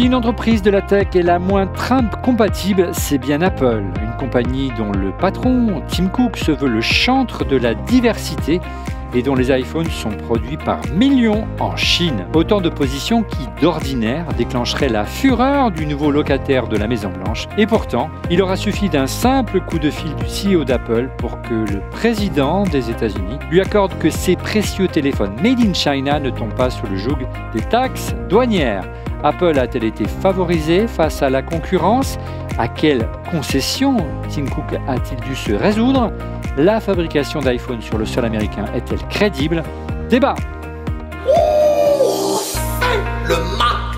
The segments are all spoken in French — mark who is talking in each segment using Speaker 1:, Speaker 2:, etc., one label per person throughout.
Speaker 1: une entreprise de la tech est la moins Trump compatible, c'est bien Apple. Une compagnie dont le patron, Tim Cook, se veut le chantre de la diversité et dont les iPhones sont produits par millions en Chine. Autant de positions qui, d'ordinaire, déclencheraient la fureur du nouveau locataire de la Maison-Blanche. Et pourtant, il aura suffi d'un simple coup de fil du CEO d'Apple pour que le président des États-Unis lui accorde que ses précieux téléphones made in China ne tombent pas sous le joug des taxes douanières. Apple a-t-elle été favorisée face à la concurrence? À quelles concessions Tim Cook a-t-il dû se résoudre? La fabrication d'iPhone sur le sol américain est-elle crédible? Débat.
Speaker 2: Le Mac.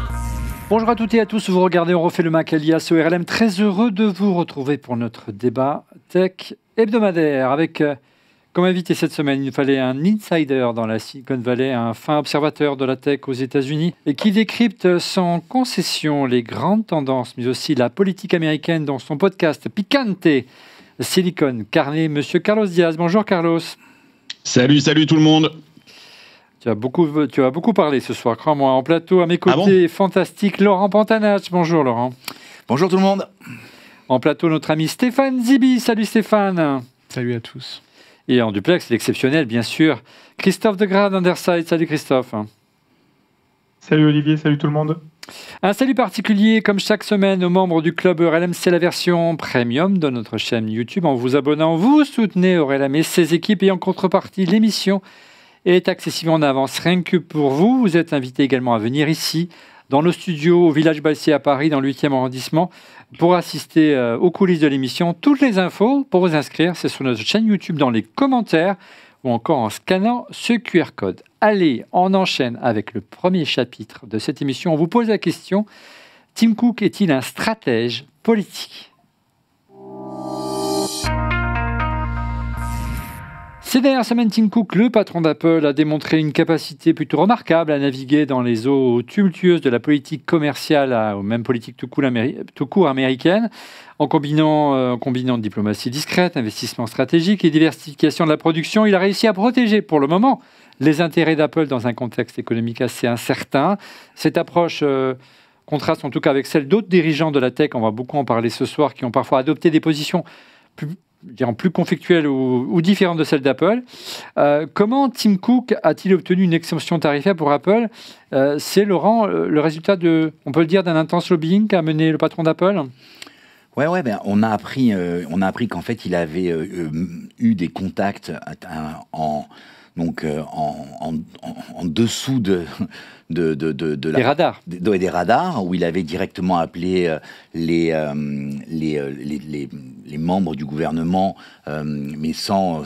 Speaker 1: Bonjour à toutes et à tous, vous regardez On refait le Mac alias ORLM. Très heureux de vous retrouver pour notre débat tech hebdomadaire avec... Comme invité cette semaine, il fallait un insider dans la Silicon Valley, un fin observateur de la tech aux États-Unis et qui décrypte sans concession les grandes tendances, mais aussi la politique américaine dans son podcast Picante Silicon Carnet. Monsieur Carlos Diaz. Bonjour Carlos.
Speaker 3: Salut tout le monde.
Speaker 1: Tu as beaucoup parlé ce soir, crois-moi. En plateau, à mes côtés, fantastique Laurent Pantanach. Bonjour Laurent.
Speaker 4: Bonjour tout le monde.
Speaker 1: En plateau, notre ami Stéphane Zibi. Salut Stéphane.
Speaker 5: Salut à tous.
Speaker 1: Et en duplex, l'exceptionnel, bien sûr, Christophe Degrade, Underside. Salut Christophe.
Speaker 5: Salut Olivier, salut tout le monde.
Speaker 1: Un salut particulier, comme chaque semaine, aux membres du club ORLM. C'est la version premium de notre chaîne YouTube. En vous abonnant, vous soutenez ORLM et ses équipes. Et en contrepartie, l'émission est accessible en avance. Rien que pour vous, vous êtes invité également à venir ici, dans nos studios au Village Balsier à Paris, dans le 8e arrondissement, pour assister aux coulisses de l'émission. Toutes les infos pour vous inscrire, c'est sur notre chaîne YouTube dans les commentaires ou encore en scannant ce QR code. Allez, on enchaîne avec le premier chapitre de cette émission. On vous pose la question, Tim Cook est-il un stratège politique ? Ces dernières semaines, Tim Cook, le patron d'Apple, a démontré une capacité plutôt remarquable à naviguer dans les eaux tumultueuses de la politique commerciale, ou même politique tout court américaine, en combinant diplomatie discrète, investissement stratégique et diversification de la production. Il a réussi à protéger, pour le moment, les intérêts d'Apple dans un contexte économique assez incertain. Cette approche contraste en tout cas avec celle d'autres dirigeants de la tech, on va beaucoup en parler ce soir, qui ont parfois adopté des positions plus conflictuelles ou différentes de celles d'Apple. Comment Tim Cook a-t-il obtenu une exemption tarifaire pour Apple? C'est, Laurent, le résultat on peut le dire, d'un intense lobbying qu'a mené le patron d'Apple?
Speaker 4: Ouais, on a appris qu'en fait, il avait eu des contacts en dessous de
Speaker 1: des radars.
Speaker 4: Des radars, où il avait directement appelé les membres du gouvernement, mais sans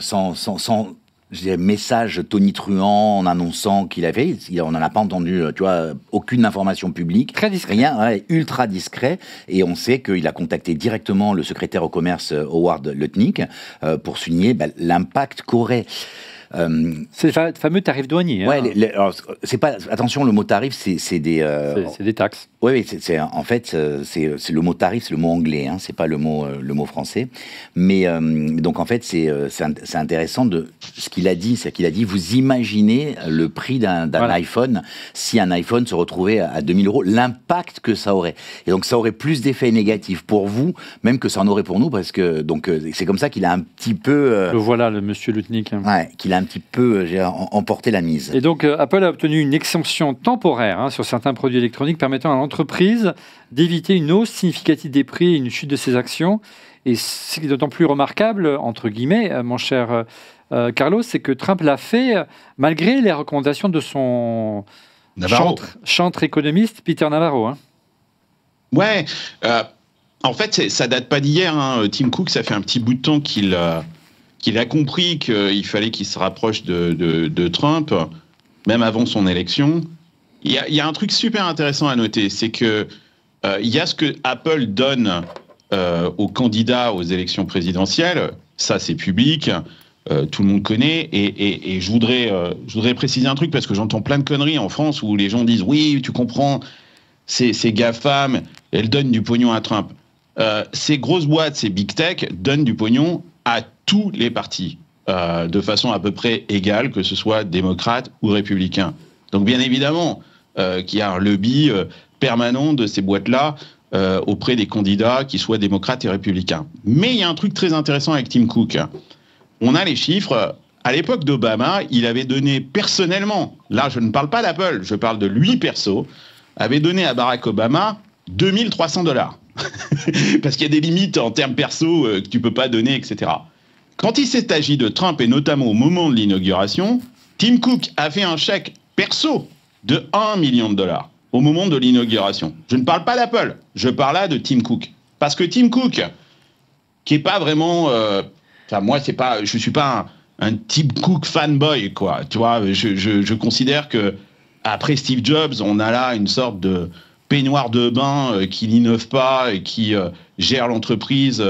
Speaker 4: message tonitruant en annonçant qu'il avait. On n'en a pas entendu, aucune information publique.
Speaker 1: Très discret.
Speaker 4: Rien, ultra discret. Et on sait qu'il a contacté directement le secrétaire au commerce, Howard Lutnick, pour souligner l'impact qu'aurait...
Speaker 1: c'est le fameux tarif douanier.
Speaker 4: Ouais, alors, c'est pas, attention, le mot tarif, c'est des...
Speaker 1: c'est des taxes.
Speaker 4: Oui, en fait, c'est le mot tarif, c'est le mot anglais, hein, c'est pas le mot français. Mais donc, en fait, c'est intéressant de ce qu'il a dit. C'est qu'il a dit, vous imaginez le prix d'un iPhone, si un iPhone se retrouvait à 2000 €, l'impact que ça aurait. Et donc, ça aurait plus d'effets négatifs pour vous, même que ça en aurait pour nous, parce que donc c'est comme ça qu'il a un petit peu...
Speaker 1: Le voilà, le monsieur Lutnick.
Speaker 4: Ouais, qu'il a un petit peu emporté la mise.
Speaker 1: Et donc, Apple a obtenu une exemption temporaire sur certains produits électroniques permettant à l'entreprise d'éviter une hausse significative des prix et une chute de ses actions. Et ce qui est d'autant plus remarquable, entre guillemets, mon cher Carlos, c'est que Trump l'a fait malgré les recommandations de son chantre économiste Peter Navarro.
Speaker 3: Ouais, en fait, ça date pas d'hier. Tim Cook, ça fait un petit bout de temps qu'il a compris qu'il fallait qu'il se rapproche de Trump, même avant son élection. Il y a un truc super intéressant à noter, c'est que il y a ce que Apple donne aux candidats aux élections présidentielles, ça c'est public, tout le monde connaît, et je voudrais préciser un truc, parce que j'entends plein de conneries en France où les gens disent « Oui, tu comprends, ces GAFAM, elles donnent du pognon à Trump ». Ces grosses boîtes, ces big tech, donnent du pognon à tous les partis, de façon à peu près égale, que ce soit démocrate ou républicain. Donc bien évidemment qu'il y a un lobby permanent de ces boîtes-là auprès des candidats, qui soient démocrates et républicains. Mais il y a un truc très intéressant avec Tim Cook. On a les chiffres. À l'époque d'Obama, il avait donné personnellement, là je ne parle pas d'Apple, je parle de lui perso, avait donné à Barack Obama $2 parce qu'il y a des limites en termes perso que tu peux pas donner, etc. Quand il s'est agi de Trump, et notamment au moment de l'inauguration, Tim Cook a fait un chèque perso de $1 million au moment de l'inauguration. Je ne parle pas d'Apple, je parle là de Tim Cook. Parce que Tim Cook, qui est pas vraiment... moi, je suis pas un Tim Cook fanboy, quoi. Tu vois, je considère que après Steve Jobs, on a là une sorte de peignoir de bain qui n'innove pas et qui gère l'entreprise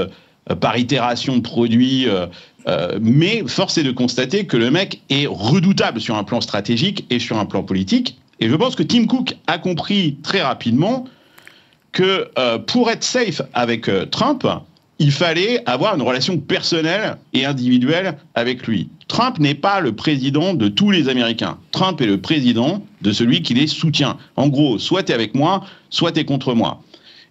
Speaker 3: par itération de produits. Mais force est de constater que le mec est redoutable sur un plan stratégique et sur un plan politique. Et je pense que Tim Cook a compris très rapidement que pour être safe avec Trump, il fallait avoir une relation personnelle et individuelle avec lui. Trump n'est pas le président de tous les Américains. Trump est le président de celui qui les soutient. En gros, soit tu es avec moi, soit tu es contre moi.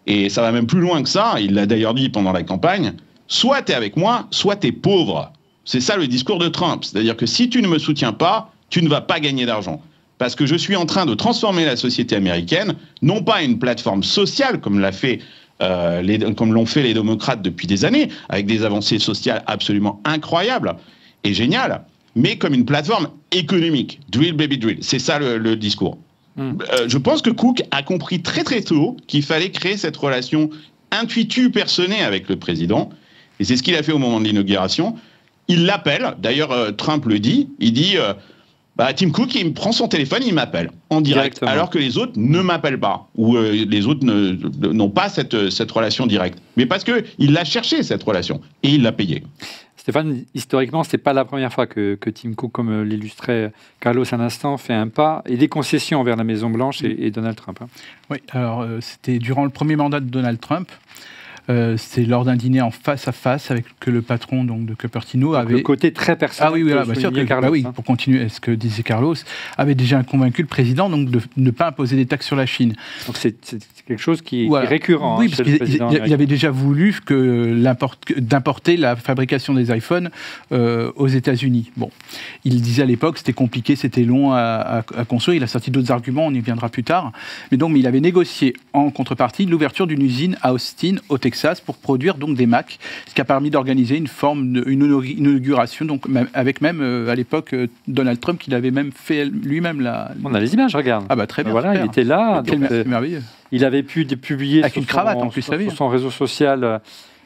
Speaker 3: Et ça va même plus loin que ça, il l'a d'ailleurs dit pendant la campagne, soit tu es avec moi, soit tu es pauvre. C'est ça le discours de Trump. C'est-à-dire que si tu ne me soutiens pas, tu ne vas pas gagner d'argent. Parce que je suis en train de transformer la société américaine, non pas une plateforme sociale, comme l'ont fait les démocrates depuis des années, avec des avancées sociales absolument incroyables et géniales, mais comme une plateforme économique. Drill, baby, drill. C'est ça le discours. Je pense que Cook a compris très très tôt qu'il fallait créer cette relation intuitive, personnelle avec le président. Et c'est ce qu'il a fait au moment de l'inauguration. Il l'appelle, d'ailleurs Trump le dit, il dit... Tim Cook, il prend son téléphone, il m'appelle en direct, alors que les autres ne m'appellent pas, ou les autres n'ont pas cette relation directe. Mais parce qu'il l'a cherché, cette relation, et il l'a payée.
Speaker 1: Stéphane, historiquement, ce n'est pas la première fois que Tim Cook, comme l'illustrait Carlos un instant, fait un pas et des concessions envers la Maison-Blanche et Donald Trump. Hein.
Speaker 6: Oui, alors c'était durant le premier mandat de Donald Trump. C'est lors d'un dîner en face à face avec que le patron donc, de Cupertino avait...
Speaker 1: Le côté très personnel.
Speaker 6: Ah oui, voilà, bien sûr que Carlos, oui, pour continuer ce que disait Carlos, avait déjà convaincu le président donc, de ne pas imposer des taxes sur la Chine.
Speaker 1: Donc c'est quelque chose qui est récurrent.
Speaker 6: Oui, parce qu'il avait déjà voulu d'importer la fabrication des iPhones aux États-Unis. Bon, il disait à l'époque c'était compliqué, c'était long à construire. Il a sorti d'autres arguments, on y viendra plus tard. Mais il avait négocié en contrepartie l'ouverture d'une usine à Austin, au Texas, pour produire donc des Macs, ce qui a permis d'organiser une inauguration, donc avec à l'époque Donald Trump, qu'il avait même fait lui-même
Speaker 1: On a les images, regarde.
Speaker 6: Ah bah très bien.
Speaker 1: Voilà, il était là.
Speaker 6: C'est merveilleux.
Speaker 1: Il avait pu publier
Speaker 6: avec une cravate en plus
Speaker 1: sur son réseau social.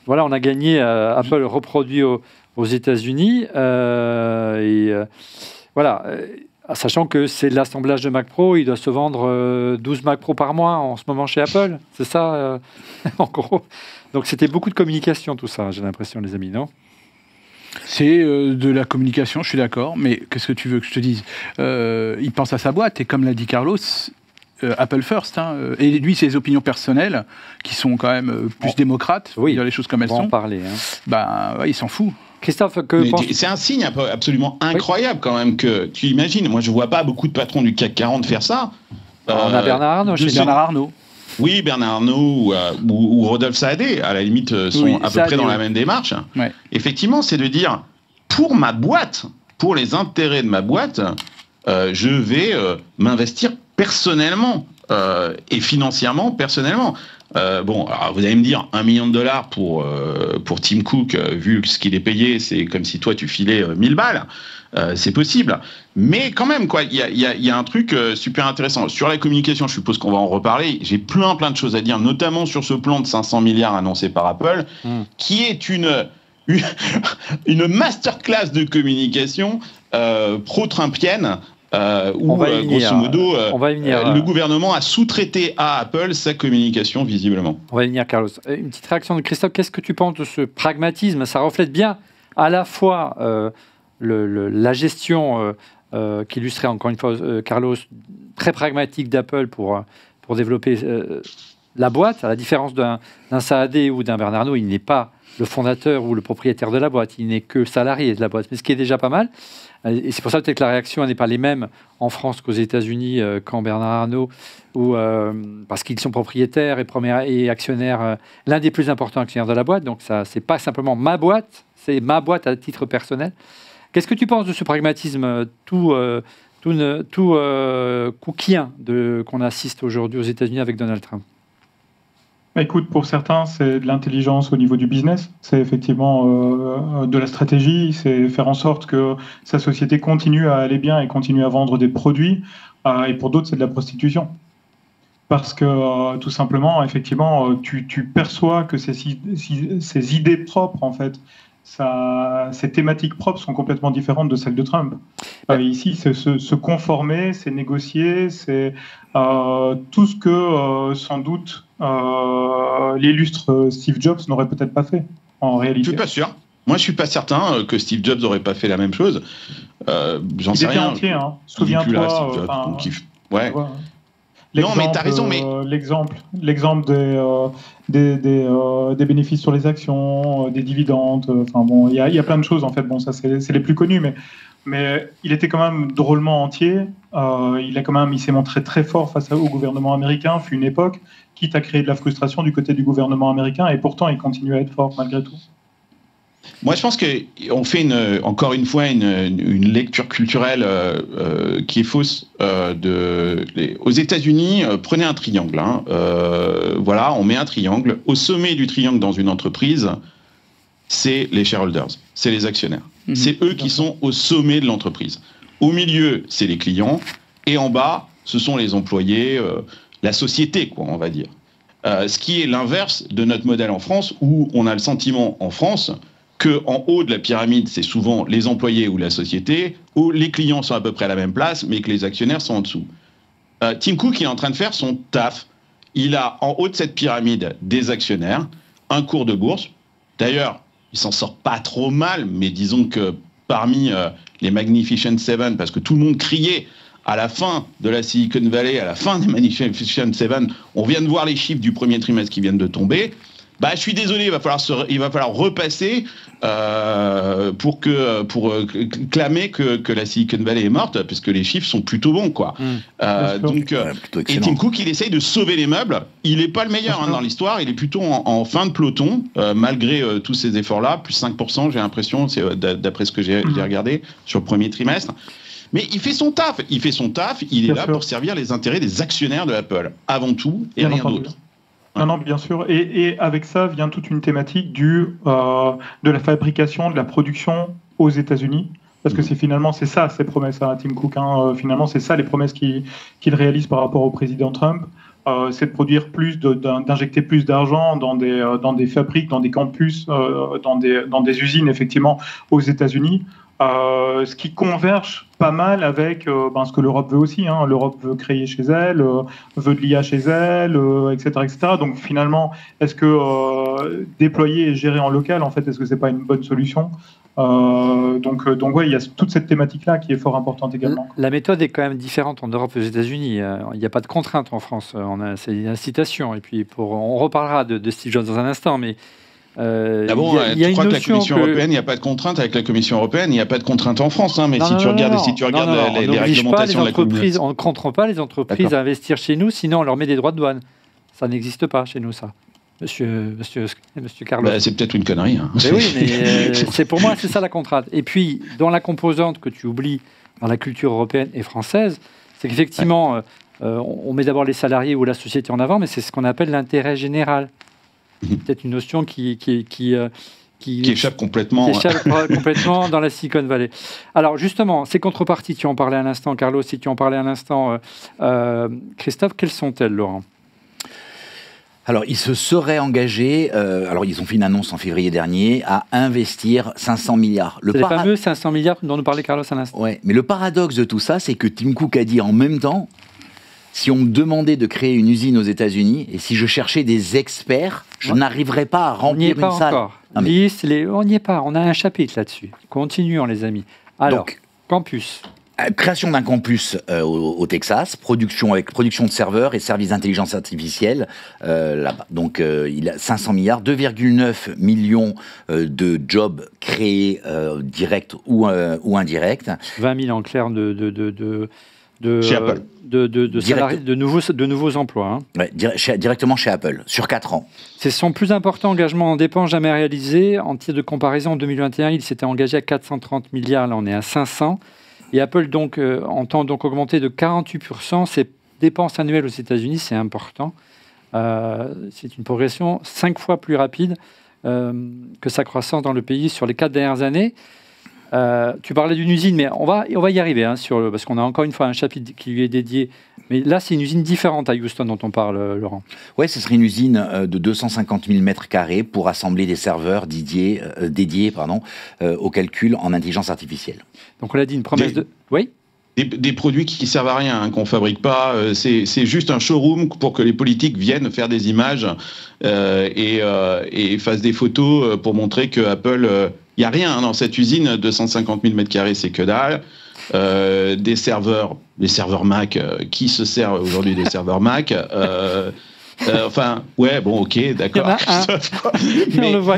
Speaker 1: Voilà, on a gagné. Apple reproduit aux États-Unis voilà. Sachant que c'est l'assemblage de Mac Pro, il doit se vendre 12 Mac Pro par mois en ce moment chez Apple. C'est ça, en gros. Donc c'était beaucoup de communication, tout ça, j'ai l'impression, les amis, non ?
Speaker 6: C'est de la communication, je suis d'accord, mais qu'est-ce que tu veux que je te dise ? Il pense à sa boîte, et comme l'a dit Carlos, Apple first. Et lui, ses opinions personnelles, qui sont quand même plus démocrates, pour dire les choses comme elles sont.
Speaker 1: On va en parler.
Speaker 6: Il s'en fout.
Speaker 1: Christophe,
Speaker 3: c'est un signe absolument incroyable quand même que tu imagines. Moi, je vois pas beaucoup de patrons du CAC 40 faire ça.
Speaker 1: On a Bernard Arnault chez
Speaker 6: Bernard Arnault.
Speaker 3: Oui, Bernard Arnault ou Rodolphe Saadé, à la limite, sont à peu près dans la même démarche.
Speaker 6: Ouais.
Speaker 3: Effectivement, c'est de dire, pour ma boîte, pour les intérêts de ma boîte, je vais m'investir personnellement et financièrement, personnellement. Alors vous allez me dire, $1 million pour Tim Cook, vu ce qu'il est payé, c'est comme si toi tu filais 1000 balles. C'est possible. Mais quand même, quoi, il y a un truc super intéressant. Sur la communication, je suppose qu'on va en reparler. J'ai plein de choses à dire, notamment sur ce plan de 500 milliards annoncé par Apple, qui est une masterclass de communication pro-trumpienne. Où, grosso modo, le gouvernement a sous-traité à Apple sa communication, visiblement.
Speaker 1: On va y venir, Carlos. Une petite réaction de Christophe. Qu'est-ce que tu penses de ce pragmatisme ? Ça reflète bien à la fois la gestion qu'illustrait encore une fois Carlos, très pragmatique d'Apple pour développer la boîte. À la différence d'un Saadé ou d'un Bernard Arnault, il n'est pas le fondateur ou le propriétaire de la boîte. Il n'est que salarié de la boîte, mais ce qui est déjà pas mal. Et c'est pour ça peut-être que la réaction n'est pas les mêmes en France qu'aux États-Unis quand Bernard Arnault, parce qu'ils sont propriétaires et actionnaires, l'un des plus importants actionnaires de la boîte. Donc ça, c'est pas simplement ma boîte, c'est ma boîte à titre personnel. Qu'est-ce que tu penses de ce pragmatisme tout cookien qu'on assiste aujourd'hui aux États-Unis avec Donald Trump?
Speaker 5: Écoute, pour certains, c'est de l'intelligence au niveau du business. C'est effectivement de la stratégie. C'est faire en sorte que sa société continue à aller bien et continue à vendre des produits. Et pour d'autres, c'est de la prostitution. Parce que tout simplement, effectivement, tu perçois que ces idées propres, en fait, ces thématiques propres sont complètement différentes de celles de Trump. Ici, c'est se conformer, c'est négocier, c'est tout ce que, sans doute, l'illustre Steve Jobs n'aurait peut-être pas fait, en réalité.
Speaker 3: Je suis pas sûr. Moi, je suis pas certain que Steve Jobs n'aurait pas fait la même chose. J'en sais rien.
Speaker 5: Entier, hein. Souviens-toi.
Speaker 3: Ouais. Non, mais t'as raison. Mais
Speaker 5: l'exemple des bénéfices sur les actions, des dividendes. Enfin bon, il y a plein de choses en fait. Bon, ça c'est les plus connus, mais il était quand même drôlement entier. Il s'est montré très fort face au gouvernement américain. Fut une époque, quitte à créer de la frustration du côté du gouvernement américain, et pourtant il continue à être fort malgré tout.
Speaker 3: Moi, je pense qu'on fait encore une fois une lecture culturelle qui est fausse. Aux États-Unis, prenez un triangle. Voilà, on met un triangle. Au sommet du triangle dans une entreprise, c'est les shareholders, c'est les actionnaires. C'est eux qui sont au sommet de l'entreprise. Au milieu, c'est les clients. Et en bas, ce sont les employés, la société, quoi, on va dire. Ce qui est l'inverse de notre modèle en France, où on a le sentiment en France qu'en haut de la pyramide, c'est souvent les employés ou la société, où les clients sont à peu près à la même place, mais que les actionnaires sont en dessous. Tim Cook est en train de faire son taf. Il a en haut de cette pyramide des actionnaires, un cours de bourse. D'ailleurs, il s'en sort pas trop mal, mais disons que parmi les Magnificent Seven, parce que tout le monde criait à la fin de la Silicon Valley, à la fin des Magnificent Seven, on vient de voir les chiffres du premier trimestre qui viennent de tomber. Je suis désolé, il va falloir repasser pour clamer que la Silicon Valley est morte, parce que les chiffres sont plutôt bons, quoi. Et Tim Cook, il essaye de sauver les meubles. Il n'est pas le meilleur dans l'histoire. Il est plutôt en fin de peloton, malgré tous ces efforts-là, plus 5%, j'ai l'impression, c'est d'après ce que j'ai regardé sur le premier trimestre. Mais il fait son taf. Il est là pour servir les intérêts des actionnaires de Apple, avant tout, et rien d'autre.
Speaker 5: Non, bien sûr. Et avec ça vient toute une thématique de la fabrication, de la production aux États-Unis. Parce que c'est ça, ses promesses à Tim Cook. Finalement, c'est ça les promesses qu'il réalise par rapport au président Trump. C'est de produire d'injecter plus d'argent dans des fabriques, dans des campus, dans des usines, effectivement, aux États-Unis. Ce qui converge pas mal avec ce que l'Europe veut aussi. L'Europe veut créer chez elle, veut de l'IA chez elle, etc., etc. Donc finalement, est-ce que déployer et gérer en local, en fait, est-ce que c'est pas une bonne solution? Donc ouais, il y a toute cette thématique-là qui est fort importante également.
Speaker 1: La méthode est quand même différente en Europe et aux États-Unis. Il n'y a pas de contrainte en France. C'est une incitation. Et puis on reparlera de Steve Jobs dans un instant, mais
Speaker 3: tu crois que la Commission européenne, il n'y a pas de contrainte avec la Commission européenne, il n'y a pas de contrainte en France, mais si tu regardes les réglementations de la Commission,
Speaker 1: on ne contraint pas les entreprises à investir chez nous, sinon on leur met des droits de douane. Ça n'existe pas chez nous, ça. Monsieur Carlos.
Speaker 3: C'est peut-être une connerie.
Speaker 1: Mais oui, mais pour moi, c'est ça la contrainte. Et puis, dans la composante que tu oublies dans la culture européenne et française, c'est qu'effectivement, on met d'abord les salariés ou la société en avant, mais c'est ce qu'on appelle l'intérêt général. Peut-être une notion qui
Speaker 3: échappe complètement.
Speaker 1: Complètement dans la Silicon Valley. Alors justement, ces contreparties, tu en parlais à l'instant, Carlos, si tu en parlais à l'instant, Christophe, quelles sont-elles, Laurent?
Speaker 4: Alors, ils se seraient engagés, alors ils ont fait une annonce en février dernier, à investir 500 milliards.
Speaker 1: C'est les fameux 500 milliards dont nous parlait Carlos à l'instant.
Speaker 4: Ouais, mais le paradoxe de tout ça, c'est que Tim Cook a dit en même temps, si on me demandait de créer une usine aux États-Unis, et si je cherchais des experts, je n'arriverais pas à remplir une salle.
Speaker 1: On n'y est pas, on a un chapitre là-dessus. Continuons, les amis. Alors,
Speaker 4: donc,
Speaker 1: campus.
Speaker 4: Création d'un campus au Texas, production de serveurs et services d'intelligence artificielle là-bas. Donc il a 500 milliards, 2,9 millions de jobs créés directs ou indirects.
Speaker 1: 20 000 en clair
Speaker 3: Chez Apple.
Speaker 1: de salariés, de nouveaux emplois. Hein.
Speaker 4: Ouais, directement chez Apple, sur 4 ans.
Speaker 1: C'est son plus important engagement en dépenses jamais réalisé. En titre de comparaison, en 2021, il s'était engagé à 430 milliards, là on est à 500. Et Apple donc, entend donc augmenter de 48% ses dépenses annuelles aux États-Unis, c'est important. C'est une progression 5 fois plus rapide que sa croissance dans le pays sur les 4 dernières années. Tu parlais d'une usine, mais on va y arriver, hein, parce qu'on a encore une fois un chapitre qui lui est dédié. Mais là, c'est une usine différente à Houston dont on parle, Laurent.
Speaker 4: Oui, ce serait une usine de 250 000 mètres carrés pour assembler des serveurs dédiés au calcul en intelligence artificielle.
Speaker 1: Donc on l'a dit, une promesse de... Oui.
Speaker 3: Des produits qui servent à rien, hein, qu'on fabrique pas. C'est juste un showroom pour que les politiques viennent faire des images et fassent des photos pour montrer que Apple... Il n'y a rien dans cette usine, 250 000 m², c'est que dalle. Des serveurs Mac, qui se sert aujourd'hui des serveurs Mac enfin, ouais, bon, ok, d'accord.
Speaker 1: Mais, on le voit,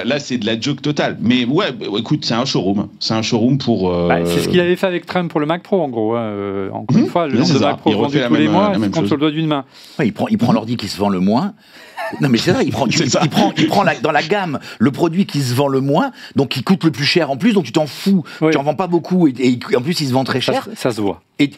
Speaker 3: là, c'est de la joke totale. Mais ouais, écoute, c'est un showroom. C'est un showroom pour...
Speaker 1: c'est ce qu'il avait fait avec Trump pour le Mac Pro, en gros. Encore une fois, le nombre de Mac Pro vendus tous les mois, c'est compte sur le doigt d'une main.
Speaker 4: Ouais, il prend l'ordi qui se vend le moins. Non mais c'est ça, il prend dans la gamme le produit qui se vend le moins, donc qui coûte le plus cher en plus, donc tu t'en fous, tu n'en vends pas beaucoup, et en plus il se vend très cher.
Speaker 1: Ça se voit.
Speaker 4: Et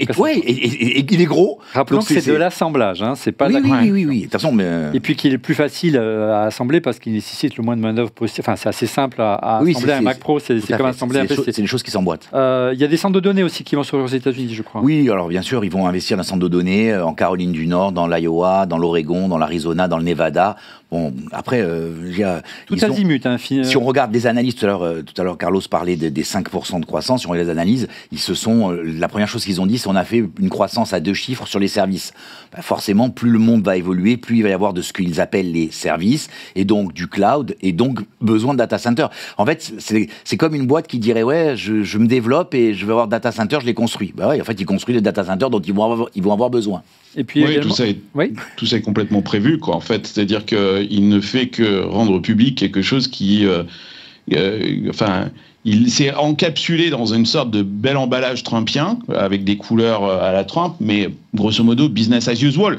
Speaker 4: il est gros.
Speaker 1: Rappelons que c'est de l'assemblage, hein, c'est pas
Speaker 4: oui, de toute façon,
Speaker 1: Et puis qu'il est plus facile à assembler parce qu'il nécessite le moins de main-d'œuvre possible. Enfin, c'est assez simple à assembler un Mac Pro, c'est comme assembler un PC.
Speaker 4: C'est des choses qui s'emboîtent.
Speaker 1: Il y a des centres de données aussi qui vont sur les États-Unis, je crois.
Speaker 4: Oui, alors bien sûr, ils vont investir dans un centre de données en Caroline du Nord, dans l'Iowa, dans l'Oregon, dans l'Arizona, dans le Nevada. Bon, après,
Speaker 1: tout azimut. Hein,
Speaker 4: si on regarde les analyses, tout à l'heure, Carlos parlait des 5% de croissance. Si on regarde les analyses, la première chose qu'ils ont dit, c'est qu'on a fait une croissance à 2 chiffres sur les services. Ben forcément, plus le monde va évoluer, plus il va y avoir de ce qu'ils appellent les services, et donc du cloud, et donc besoin de data center. En fait, c'est comme une boîte qui dirait, ouais, je me développe et je vais avoir data center, je les construis. Ben ouais, en fait, ils construisent les data centers dont ils vont avoir besoin.
Speaker 3: Et puis également... tout ça est complètement prévu, quoi. En fait, c'est-à-dire qu'il ne fait que rendre public quelque chose qui, il s'est encapsulé dans une sorte de bel emballage trumpien avec des couleurs à la Trump, mais grosso modo business as usual.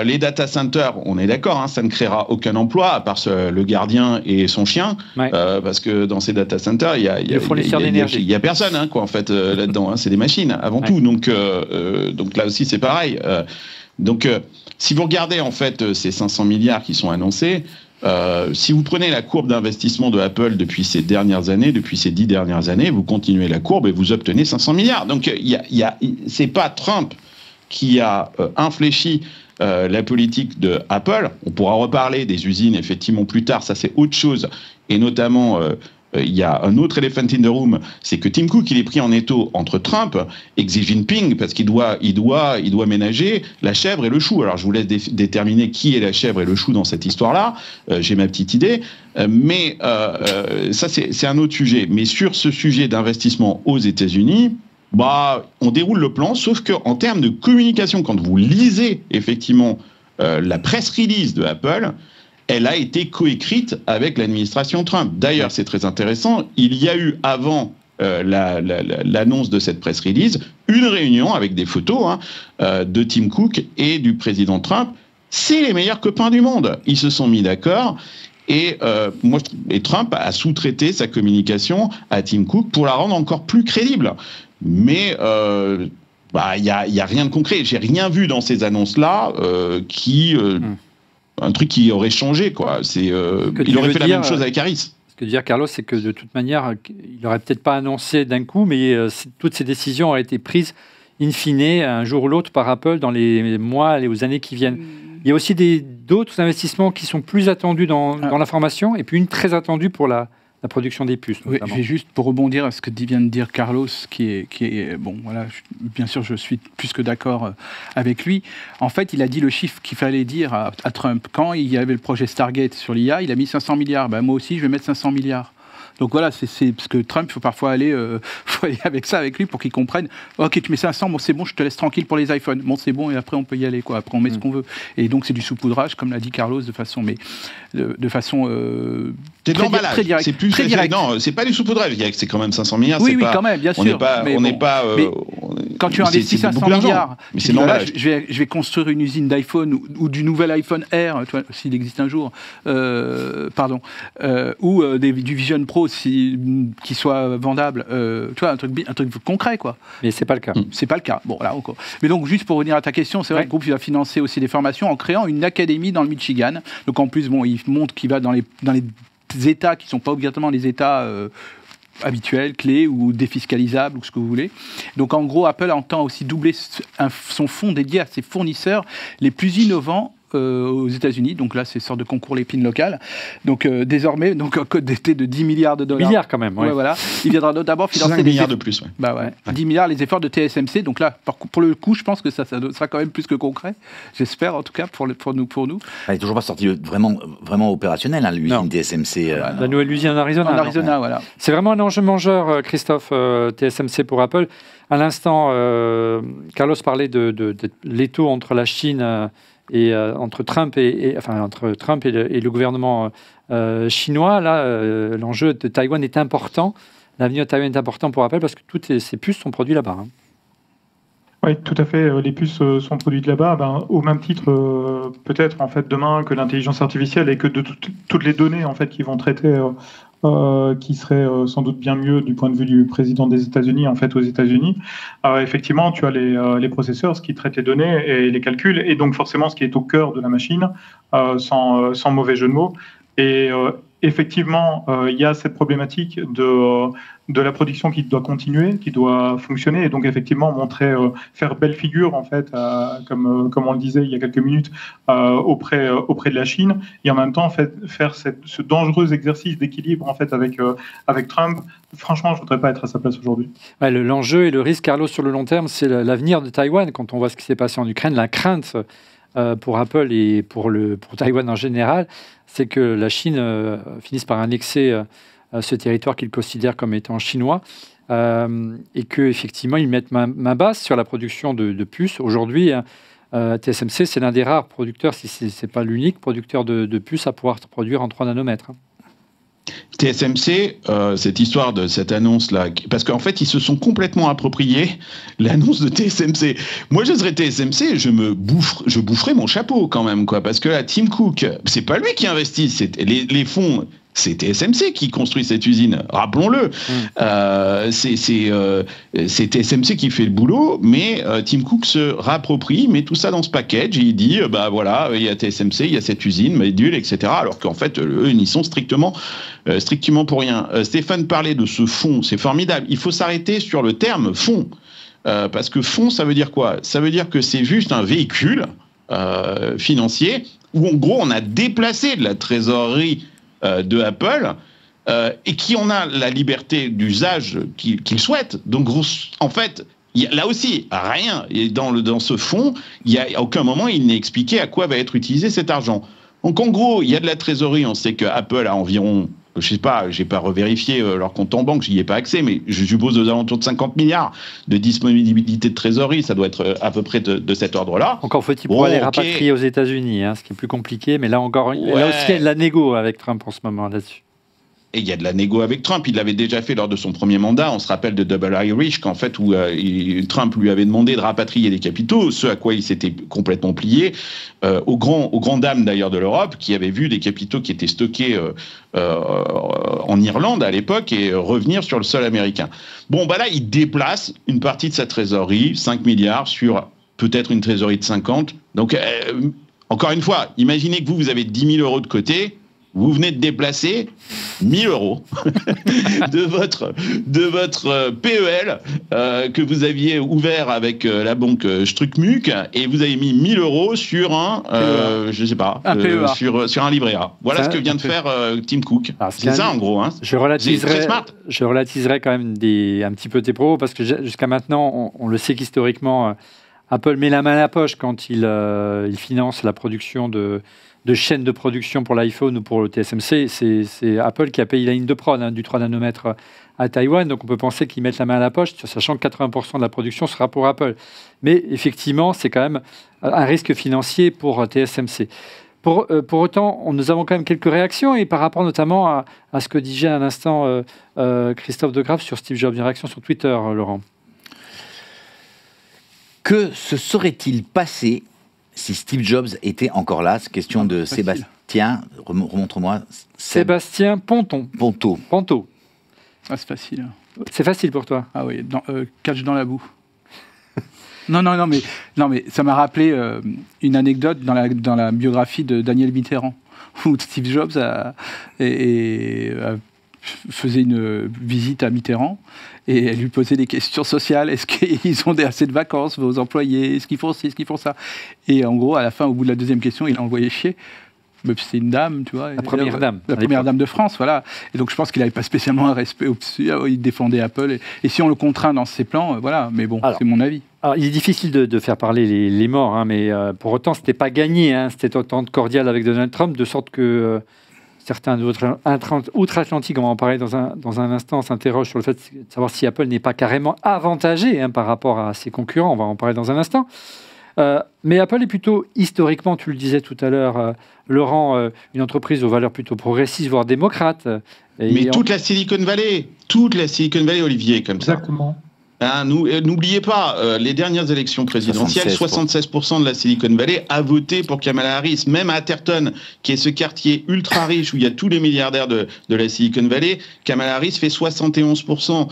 Speaker 3: Les data centers, on est d'accord, hein, ça ne créera aucun emploi à part le gardien et son chien, parce que dans ces data centers, il y a personne, hein, quoi, en fait, là-dedans. Hein, c'est des machines avant tout. Donc là aussi, c'est pareil. Donc, si vous regardez en fait ces 500 milliards qui sont annoncés. Si vous prenez la courbe d'investissement de Apple depuis ces 10 dernières années, vous continuez la courbe et vous obtenez 500 milliards. Donc, c'est pas Trump qui a infléchi la politique de Apple. On pourra reparler des usines, effectivement, plus tard. Ça, c'est autre chose. Et notamment... il y a un autre elephant in the room, c'est que Tim Cook, il est pris en étau entre Trump et Xi Jinping parce qu'il doit ménager la chèvre et le chou. Alors, je vous laisse déterminer qui est la chèvre et le chou dans cette histoire-là. J'ai ma petite idée. Mais ça, c'est un autre sujet. Mais sur ce sujet d'investissement aux États-Unis, on déroule le plan, sauf qu'en termes de communication, quand vous lisez effectivement la press release de Apple, elle a été coécrite avec l'administration Trump. D'ailleurs, c'est très intéressant, il y a eu avant l'annonce de cette press release une réunion avec des photos de Tim Cook et du président Trump. C'est les meilleurs copains du monde. Ils se sont mis d'accord et Trump a sous-traité sa communication à Tim Cook pour la rendre encore plus crédible. Mais il y a rien de concret. J'ai rien vu dans ces annonces-là un truc qui aurait changé, quoi. Il aurait fait la même chose avec Harris.
Speaker 1: Ce que dire, Carlos, c'est que de toute manière, il n'aurait peut-être pas annoncé d'un coup, mais toutes ces décisions auraient été prises in fine, un jour ou l'autre, par Apple dans les mois et aux années qui viennent. Il y a aussi d'autres investissements qui sont plus attendus dans l'information, et puis une très attendue pour la production des puces.
Speaker 6: Oui, je vais juste pour rebondir à ce que vient de dire Carlos, qui est bon, voilà, bien sûr, je suis plus que d'accord avec lui. En fait, il a dit le chiffre qu'il fallait dire à Trump. Quand il y avait le projet Stargate sur l'IA, il a mis 500 milliards. Ben, moi aussi, je vais mettre 500 milliards. Donc voilà, c'est parce que Trump, il faut parfois aller, avec ça avec lui pour qu'il comprenne. Ok, tu mets 500, bon c'est bon, je te laisse tranquille pour les iPhones. Bon c'est bon et après on peut y aller quoi. Après on met ce qu'on veut. Et donc c'est du saupoudrage, comme l'a dit Carlos, de façon
Speaker 3: c'est de l'emballage.
Speaker 6: Très direct.
Speaker 3: C'est plus
Speaker 6: très direct.
Speaker 3: Non, c'est pas du saupoudrage. C'est quand même 500 milliards.
Speaker 6: Oui,
Speaker 3: pas,
Speaker 6: quand même, bien sûr.
Speaker 3: On n'est pas.
Speaker 6: Quand tu investis 500 milliards,
Speaker 3: mais c'est l'emballage.
Speaker 6: Je vais construire une usine d'iPhone ou du nouvel iPhone Air, s'il existe un jour, ou du Vision Pro qui soit vendable, tu vois, un truc concret, quoi.
Speaker 1: Mais c'est pas le cas.
Speaker 6: C'est pas le cas. Bon, là encore. Mais donc, juste pour revenir à ta question, c'est vrai que le groupe il va financer aussi des formations en créant une académie dans le Michigan. Donc en plus, bon, il montre qu'il va dans les États qui ne sont pas obligatoirement les États habituels, clés ou défiscalisables ou ce que vous voulez. Donc en gros, Apple entend aussi doubler son fonds dédié à ses fournisseurs les plus innovants aux États-Unis. Donc là, c'est une sorte de concours l'épine locale. Donc désormais, un code d'été de 10 milliards de dollars.
Speaker 1: Milliards quand même, ouais.
Speaker 6: Ouais, voilà. Il viendra notamment financer
Speaker 3: 5 milliards de plus, ouais.
Speaker 6: Bah ouais. 10 milliards les efforts de TSMC. Donc là, pour le coup, je pense que ça sera quand même plus que concret. J'espère, en tout cas, pour nous.
Speaker 4: Elle n'est toujours pas sortie vraiment opérationnelle, hein, l'usine TSMC.
Speaker 1: La nouvelle usine en Arizona.
Speaker 6: En Arizona, voilà.
Speaker 1: C'est vraiment un enjeu majeur, Christophe, TSMC pour Apple. À l'instant, Carlos parlait de l'étau entre la Chine et entre Trump et le gouvernement chinois. Là, l'enjeu de Taïwan est important. L'avenir de Taïwan est important pour Apple parce que toutes ces puces sont produites là-bas. Hein.
Speaker 5: Oui, tout à fait. Les puces sont produites là-bas, au même titre, peut-être en fait demain que l'intelligence artificielle et que de toutes les données en fait qui vont traiter, qui seraient sans doute bien mieux du point de vue du président des États-Unis en fait aux États-Unis. Effectivement, tu as les processeurs, ce qui traite les données et les calculs, et donc forcément ce qui est au cœur de la machine, sans mauvais jeu de mots. Et effectivement, il y a cette problématique de la production qui doit continuer, qui doit fonctionner, et donc effectivement faire belle figure en fait, comme on le disait il y a quelques minutes, auprès de la Chine, et en même temps faire ce dangereux exercice d'équilibre en fait avec Trump. Franchement, je voudrais pas être à sa place aujourd'hui.
Speaker 1: Ouais, l'enjeu et le risque, Carlos, sur le long terme, c'est l'avenir de Taïwan. Quand on voit ce qui s'est passé en Ukraine, la crainte pour Apple et pour Taïwan en général, c'est que la Chine finisse par annexer ce territoire qu'ils considèrent comme étant chinois et qu'effectivement, ils mettent main basse sur la production de puces. Aujourd'hui, TSMC, c'est l'un des rares producteurs, si ce n'est pas l'unique producteur de puces à pouvoir produire en 3 nanomètres.
Speaker 3: TSMC, cette histoire de cette annonce-là, parce qu'en fait, ils se sont complètement appropriés l'annonce de TSMC. Moi, je serais TSMC, je boufferais mon chapeau quand même, quoi, parce que là, Tim Cook, c'est pas lui qui investit, c'est les fonds. C'est TSMC qui construit cette usine, rappelons-le. C'est TSMC qui fait le boulot, mais Tim Cook se réapproprie, met tout ça dans ce package et il dit, voilà, il y a TSMC, il y a cette usine, Medul, etc. Alors qu'en fait, eux, ils n'y sont strictement pour rien. Stéphane parlait de ce fonds, c'est formidable. Il faut s'arrêter sur le terme fonds. Parce que fonds, ça veut dire quoi? Ça veut dire que c'est juste un véhicule financier où, en gros, on a déplacé de la trésorerie de Apple et qui en a la liberté d'usage qu'il souhaite. Donc, en fait, là aussi, rien. Et dans ce fonds, à aucun moment, il n'est expliqué à quoi va être utilisé cet argent. Donc, en gros, il y a de la trésorerie. On sait qu'Apple a environ, je sais pas, j'ai pas revérifié leur compte en banque, j'y ai pas accès, mais je suppose aux alentours de 50 milliards de disponibilité de trésorerie. Ça doit être à peu près de cet ordre-là.
Speaker 1: Encore faut-il pouvoir les rapatrier aux États-Unis, ce qui est plus compliqué. Mais là encore, là aussi, il y a de la négo avec Trump en ce moment là-dessus.
Speaker 3: Et il y a de la négo avec Trump. Il l'avait déjà fait lors de son premier mandat. On se rappelle de Double Irish, qu'en fait, où Trump lui avait demandé de rapatrier les capitaux, ce à quoi il s'était complètement plié, aux grands dames d'ailleurs de l'Europe, qui avaient vu des capitaux qui étaient stockés en Irlande à l'époque et revenir sur le sol américain. Bon, là, il déplace une partie de sa trésorerie, 5 milliards, sur peut-être une trésorerie de 50. Donc, encore une fois, imaginez que vous avez 10 000 euros de côté. Vous venez de déplacer 1 000 euros de votre PEL que vous aviez ouvert avec la banque Struckmuck et vous avez mis 1 000 euros sur je sais pas, sur un livret A. Voilà ce que vient de faire Tim Cook. C'est ça en gros.
Speaker 1: Je relativiserai quand même un petit peu tes propos parce que jusqu'à maintenant, on le sait qu'historiquement, Apple met la main à la poche quand il finance la production de de chaîne de production pour l'iPhone ou pour le TSMC, c'est Apple qui a payé la ligne de prod du 3 nanomètres à Taïwan. Donc on peut penser qu'ils mettent la main à la poche, sachant que 80% de la production sera pour Apple. Mais effectivement, c'est quand même un risque financier pour TSMC. Pour autant, nous avons quand même quelques réactions, et par rapport notamment à ce que disait à l'instant Christophe Degrave sur Steve Jobs, une réaction sur Twitter, Laurent.
Speaker 4: Que se serait-il passé si Steve Jobs était encore là? C'est question de Sébastien. Remontre-moi.
Speaker 1: Sébastien Ponto.
Speaker 6: Ah, c'est facile.
Speaker 1: C'est facile pour toi?
Speaker 6: Ah oui, catch dans la boue. Non, mais ça m'a rappelé une anecdote dans la biographie de Daniel Mitterrand, où Steve Jobs faisait une visite à Mitterrand et elle lui posait des questions sociales. Est-ce qu'ils ont assez de vacances, vos employés? Est-ce qu'ils font ci, est-ce qu'ils font ça? Et en gros, à la fin, au bout de la deuxième question, il a envoyé chier. C'est une dame, tu vois.
Speaker 1: La première dame.
Speaker 6: La première dame de France, voilà. Et donc, je pense qu'il n'avait pas spécialement un respect au-dessus. Il défendait Apple. Et si on le contraint dans ses plans, voilà. Mais bon, c'est mon avis.
Speaker 1: Alors, il est difficile de faire parler les morts, mais pour autant, ce n'était pas gagné. C'était autant de cordial avec Donald Trump, de sorte que certains outre-Atlantique, on va en parler dans un instant, s'interrogent sur le fait de savoir si Apple n'est pas carrément avantagé par rapport à ses concurrents. On va en parler dans un instant. Mais Apple est plutôt, historiquement, tu le disais tout à l'heure, Laurent, une entreprise aux valeurs plutôt progressistes, voire démocrates.
Speaker 3: Mais toute la Silicon Valley, Olivier, est comme ça.
Speaker 5: Exactement.
Speaker 3: N'oubliez pas, les dernières élections présidentielles, 76% de la Silicon Valley a voté pour Kamala Harris. Même à Atherton, qui est ce quartier ultra riche où il y a tous les milliardaires de la Silicon Valley, Kamala Harris fait 71%.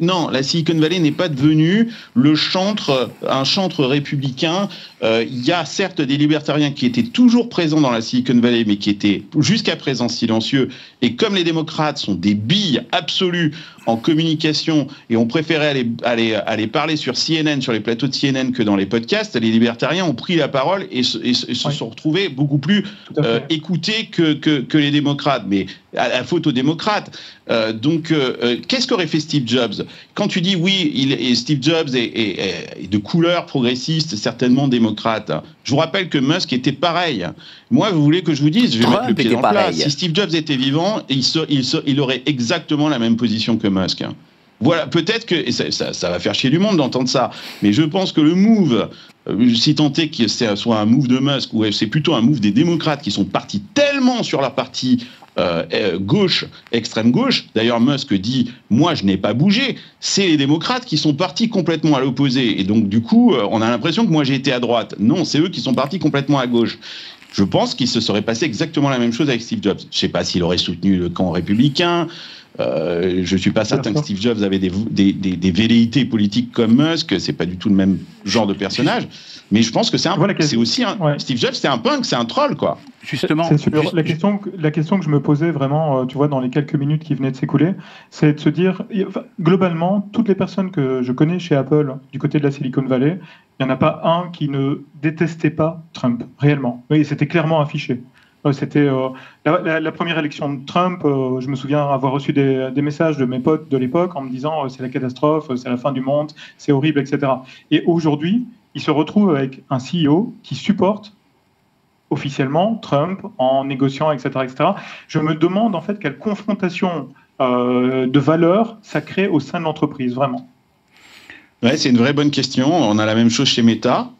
Speaker 3: Non, la Silicon Valley n'est pas devenue un chantre républicain. Il y a certes des libertariens qui étaient toujours présents dans la Silicon Valley, mais qui étaient jusqu'à présent silencieux. Et comme les démocrates sont des billes absolues en communication et on préférait aller parler sur CNN, sur les plateaux de CNN que dans les podcasts, les libertariens ont pris la parole et se sont retrouvés beaucoup plus écoutés que les démocrates. Mais à la faute aux démocrates. Qu'est-ce qu'aurait fait Steve Jobs? Quand tu dis oui, Steve Jobs est de couleur progressiste, certainement démocrate. Je vous rappelle que Musk était pareil. Moi, vous voulez que je vous dise, je vais mettre le pied dans le plat. Si Steve Jobs était vivant, il aurait exactement la même position que Musk. Voilà, peut-être que ça va faire chier du monde d'entendre ça, mais je pense que le move, si tant est que ce soit un move de Musk, ou c'est plutôt un move des démocrates qui sont partis tellement sur la partie gauche, extrême gauche. D'ailleurs, Musk dit « Moi, je n'ai pas bougé ». C'est les démocrates qui sont partis complètement à l'opposé. Et donc, du coup, on a l'impression que moi, j'ai été à droite. Non, c'est eux qui sont partis complètement à gauche. Je pense qu'il se serait passé exactement la même chose avec Steve Jobs. Je ne sais pas s'il aurait soutenu le camp républicain. Je ne suis pas certain que Steve Jobs avait des velléités politiques comme Musk. C'est pas du tout le même genre de personnage. Mais je pense que c'est aussi Steve Jobs, c'est un punk, c'est un troll, quoi.
Speaker 6: Justement.
Speaker 5: C'est sûr. La question que je me posais vraiment, tu vois, dans les quelques minutes qui venaient de s'écouler, c'est de se dire, globalement, toutes les personnes que je connais chez Apple, du côté de la Silicon Valley, il n'y en a pas un qui ne détestait pas Trump, réellement. Oui, c'était clairement affiché. C'était la première élection de Trump. Je me souviens avoir reçu des messages de mes potes de l'époque en me disant c'est la catastrophe, c'est la fin du monde, c'est horrible, etc. Et aujourd'hui, il se retrouve avec un CEO qui supporte officiellement Trump en négociant, etc., etc. Je me demande en fait quelle confrontation de valeurs ça crée au sein de l'entreprise, vraiment.
Speaker 3: Ouais, c'est une vraie bonne question. On a la même chose chez Meta,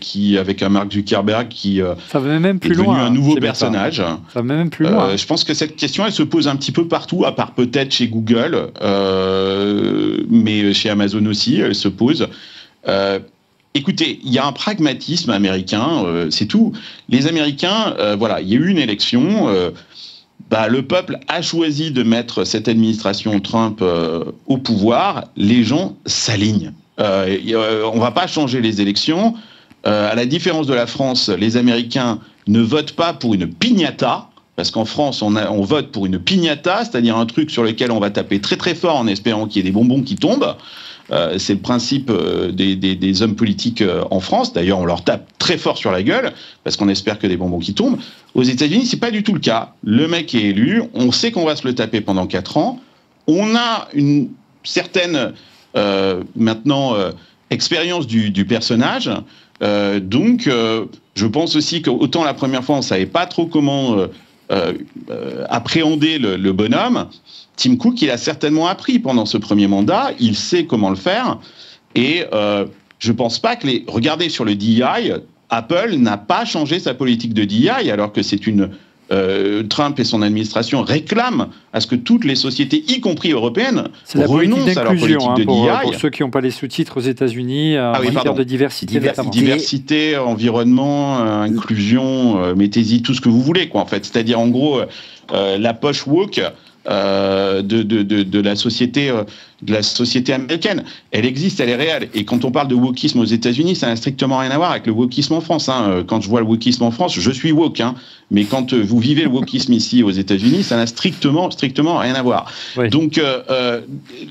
Speaker 3: qui avec un Mark Zuckerberg qui
Speaker 1: ça va même plus
Speaker 3: est devenu
Speaker 1: loin,
Speaker 3: un nouveau personnage.
Speaker 1: Ça va même plus loin.
Speaker 3: Je pense que cette question, elle se pose un petit peu partout, à part peut-être chez Google, mais chez Amazon aussi, elle se pose. Écoutez, il y a un pragmatisme américain, c'est tout. Les Américains, voilà, il y a eu une élection. Le peuple a choisi de mettre cette administration Trump au pouvoir. Les gens s'alignent. On ne va pas changer les élections. À la différence de la France, les Américains ne votent pas pour une piñata. Parce qu'en France, on vote pour une piñata, c'est-à-dire un truc sur lequel on va taper très très fort en espérant qu'il y ait des bonbons qui tombent. C'est le principe des hommes politiques en France. D'ailleurs, on leur tape très fort sur la gueule parce qu'on espère que des bonbons qui tombent. Aux États-Unis, c'est pas du tout le cas. Le mec est élu, on sait qu'on va se le taper pendant 4 ans. On a une certaine expérience du personnage. Je pense aussi qu'autant la première fois, on ne savait pas trop comment appréhender le bonhomme. Tim Cook, il a certainement appris pendant ce premier mandat, il sait comment le faire, et je ne pense pas que regardez sur le DEI, Apple n'a pas changé sa politique de DEI, alors que c'est Trump et son administration réclament à ce que toutes les sociétés, y compris européennes, renoncent à leur politique de DEI.
Speaker 1: Pour ceux qui n'ont pas les sous-titres aux États-Unis, en matière de diversité.
Speaker 3: Diversité, environnement, inclusion, mettez-y tout ce que vous voulez, quoi, en fait. C'est-à-dire, en gros, la poche woke de la société américaine, elle existe, elle est réelle. Et quand on parle de wokisme aux États-Unis, ça n'a strictement rien à voir avec le wokisme en France. Hein. Quand je vois le wokisme en France, je suis woke. Hein. Mais quand vous vivez le wokisme ici aux États-Unis, ça n'a strictement rien à voir. Oui. Donc,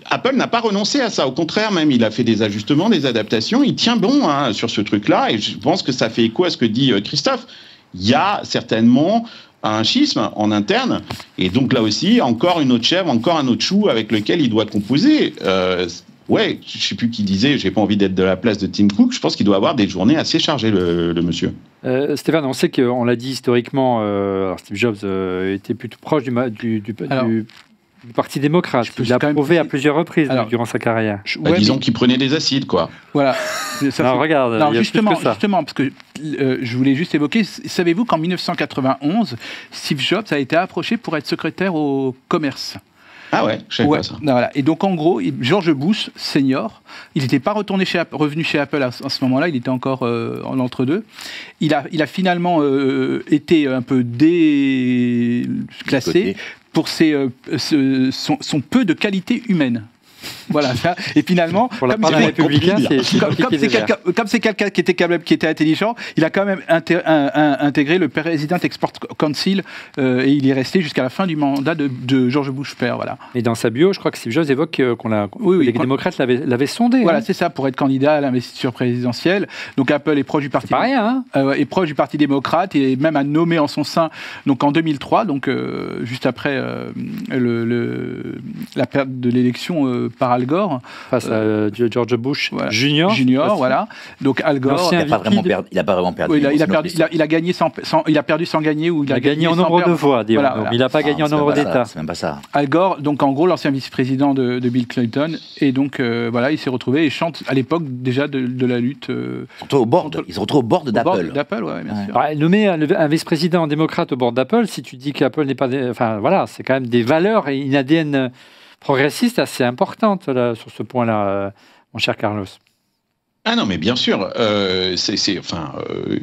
Speaker 3: Apple n'a pas renoncé à ça. Au contraire, même, il a fait des ajustements, des adaptations. Il tient bon sur ce truc-là. Et je pense que ça fait écho à ce que dit Christophe. Il y a certainement un schisme en interne, et donc là aussi, encore une autre chèvre, encore un autre chou avec lequel il doit composer. Ouais, je ne sais plus qui disait, j'ai pas envie d'être de la place de Tim Cook, je pense qu'il doit avoir des journées assez chargées, le monsieur.
Speaker 1: Stéphane, on sait qu'on l'a dit historiquement, Steve Jobs était plutôt proche du Parti démocrate. Il l'a prouvé à plusieurs reprises durant sa carrière.
Speaker 3: Disons qu'il prenait des acides, quoi.
Speaker 6: Voilà.
Speaker 1: Regarde, il y a
Speaker 6: justement,
Speaker 1: plus que ça.
Speaker 6: Justement, parce que je voulais juste évoquer, savez-vous qu'en 1991, Steve Jobs a été approché pour être secrétaire au commerce?
Speaker 3: Ah ouais, je sais pas ça.
Speaker 6: Voilà. Et donc, en gros, George Bush, senior, il n'était pas revenu chez Apple à ce moment-là, il était encore en entre-deux. Il a finalement été un peu déclassé pour son peu de qualité humaine. Voilà. Et finalement,
Speaker 1: pour la part des républicains,
Speaker 6: comme c'est quelqu'un qui était intelligent, il a quand même intégré le President Export Council et il est resté jusqu'à la fin du mandat de George Bush père. Voilà.
Speaker 1: Et dans sa bio, je crois que Steve Jobs évoque les démocrates l'avaient sondé.
Speaker 6: Voilà, c'est ça, pour être candidat à l'investiture présidentielle. Donc Apple est proche du parti.
Speaker 1: C'est pas rien, hein.
Speaker 6: Est proche du Parti démocrate et même a nommé en son sein, donc en 2003, donc juste après la perte de l'élection par Al Gore
Speaker 1: face à George Bush Junior,
Speaker 6: voilà. Donc Al Gore,
Speaker 4: il n'a pas vraiment perdu.
Speaker 6: Oui, il a gagné il a perdu sans gagner, ou
Speaker 1: il a gagné en nombre de voix,
Speaker 6: voilà.
Speaker 1: Il n'a pas gagné en nombre d'États.
Speaker 4: C'est même pas ça.
Speaker 6: Al Gore, donc en gros l'ancien vice-président de Bill Clinton, et donc voilà, il s'est retrouvé et chante à l'époque déjà de la lutte.
Speaker 4: Il se retrouve au bord d'Apple.
Speaker 6: D'Apple, ouais, bien sûr.
Speaker 1: Nommer un vice-président démocrate au bord d'Apple, si tu dis qu'Apple n'est pas, enfin voilà, c'est quand même des valeurs et une ADN progressiste assez importante là, sur ce point-là, mon cher Carlos.
Speaker 3: Ah non, mais bien sûr.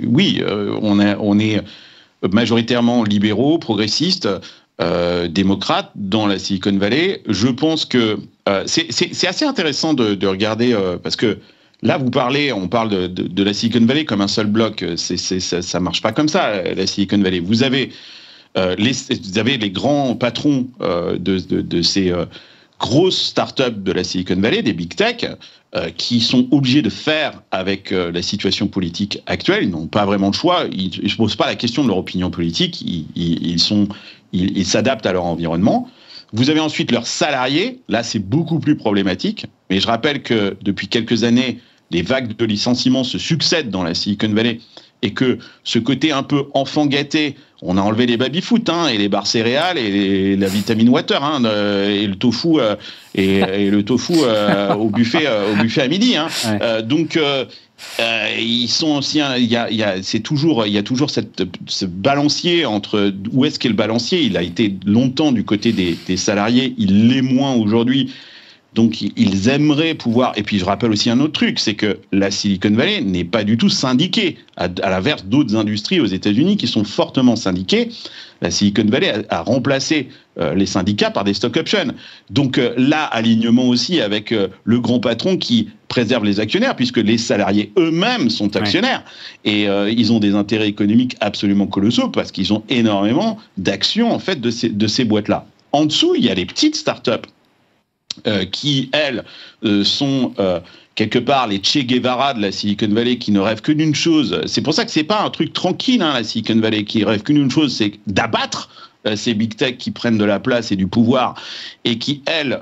Speaker 3: Oui, on est majoritairement libéraux, progressistes, démocrates dans la Silicon Valley. Je pense que c'est assez intéressant de regarder, parce que là, on parle de la Silicon Valley comme un seul bloc. Ça marche pas comme ça, la Silicon Valley. Vous avez les grands patrons de ces grosses startups de la Silicon Valley, des big tech, qui sont obligés de faire avec la situation politique actuelle. Ils n'ont pas vraiment de choix. Ils ne se posent pas la question de leur opinion politique. Ils s'adaptent à leur environnement. Vous avez ensuite leurs salariés. Là, c'est beaucoup plus problématique. Mais je rappelle que depuis quelques années, les vagues de licenciements se succèdent dans la Silicon Valley et que ce côté un peu enfant gâté, on a enlevé les baby-foot et les barres céréales et la vitamine water et le tofu et le tofu au buffet à midi. Donc ils sont aussi, il y a toujours ce balancier entre où est-ce qu'est le balancier. Il a été longtemps du côté des salariés, il l'est moins aujourd'hui. Donc, ils aimeraient pouvoir... Et puis, je rappelle aussi un autre truc, c'est que la Silicon Valley n'est pas du tout syndiquée, à l'inverse d'autres industries aux États-Unis qui sont fortement syndiquées. La Silicon Valley a remplacé les syndicats par des stock options. Donc là, alignement aussi avec le grand patron qui préserve les actionnaires, puisque les salariés eux-mêmes sont actionnaires. Et ils ont des intérêts économiques absolument colossaux, parce qu'ils ont énormément d'actions, en fait, de ces boîtes-là. En dessous, il y a les petites startups qui, elles, sont quelque part les Che Guevara de la Silicon Valley, qui ne rêvent que d'une chose. C'est pour ça que c'est pas un truc tranquille, la Silicon Valley, qui rêve qu'une chose, c'est d'abattre ces big tech qui prennent de la place et du pouvoir, et qui, elles,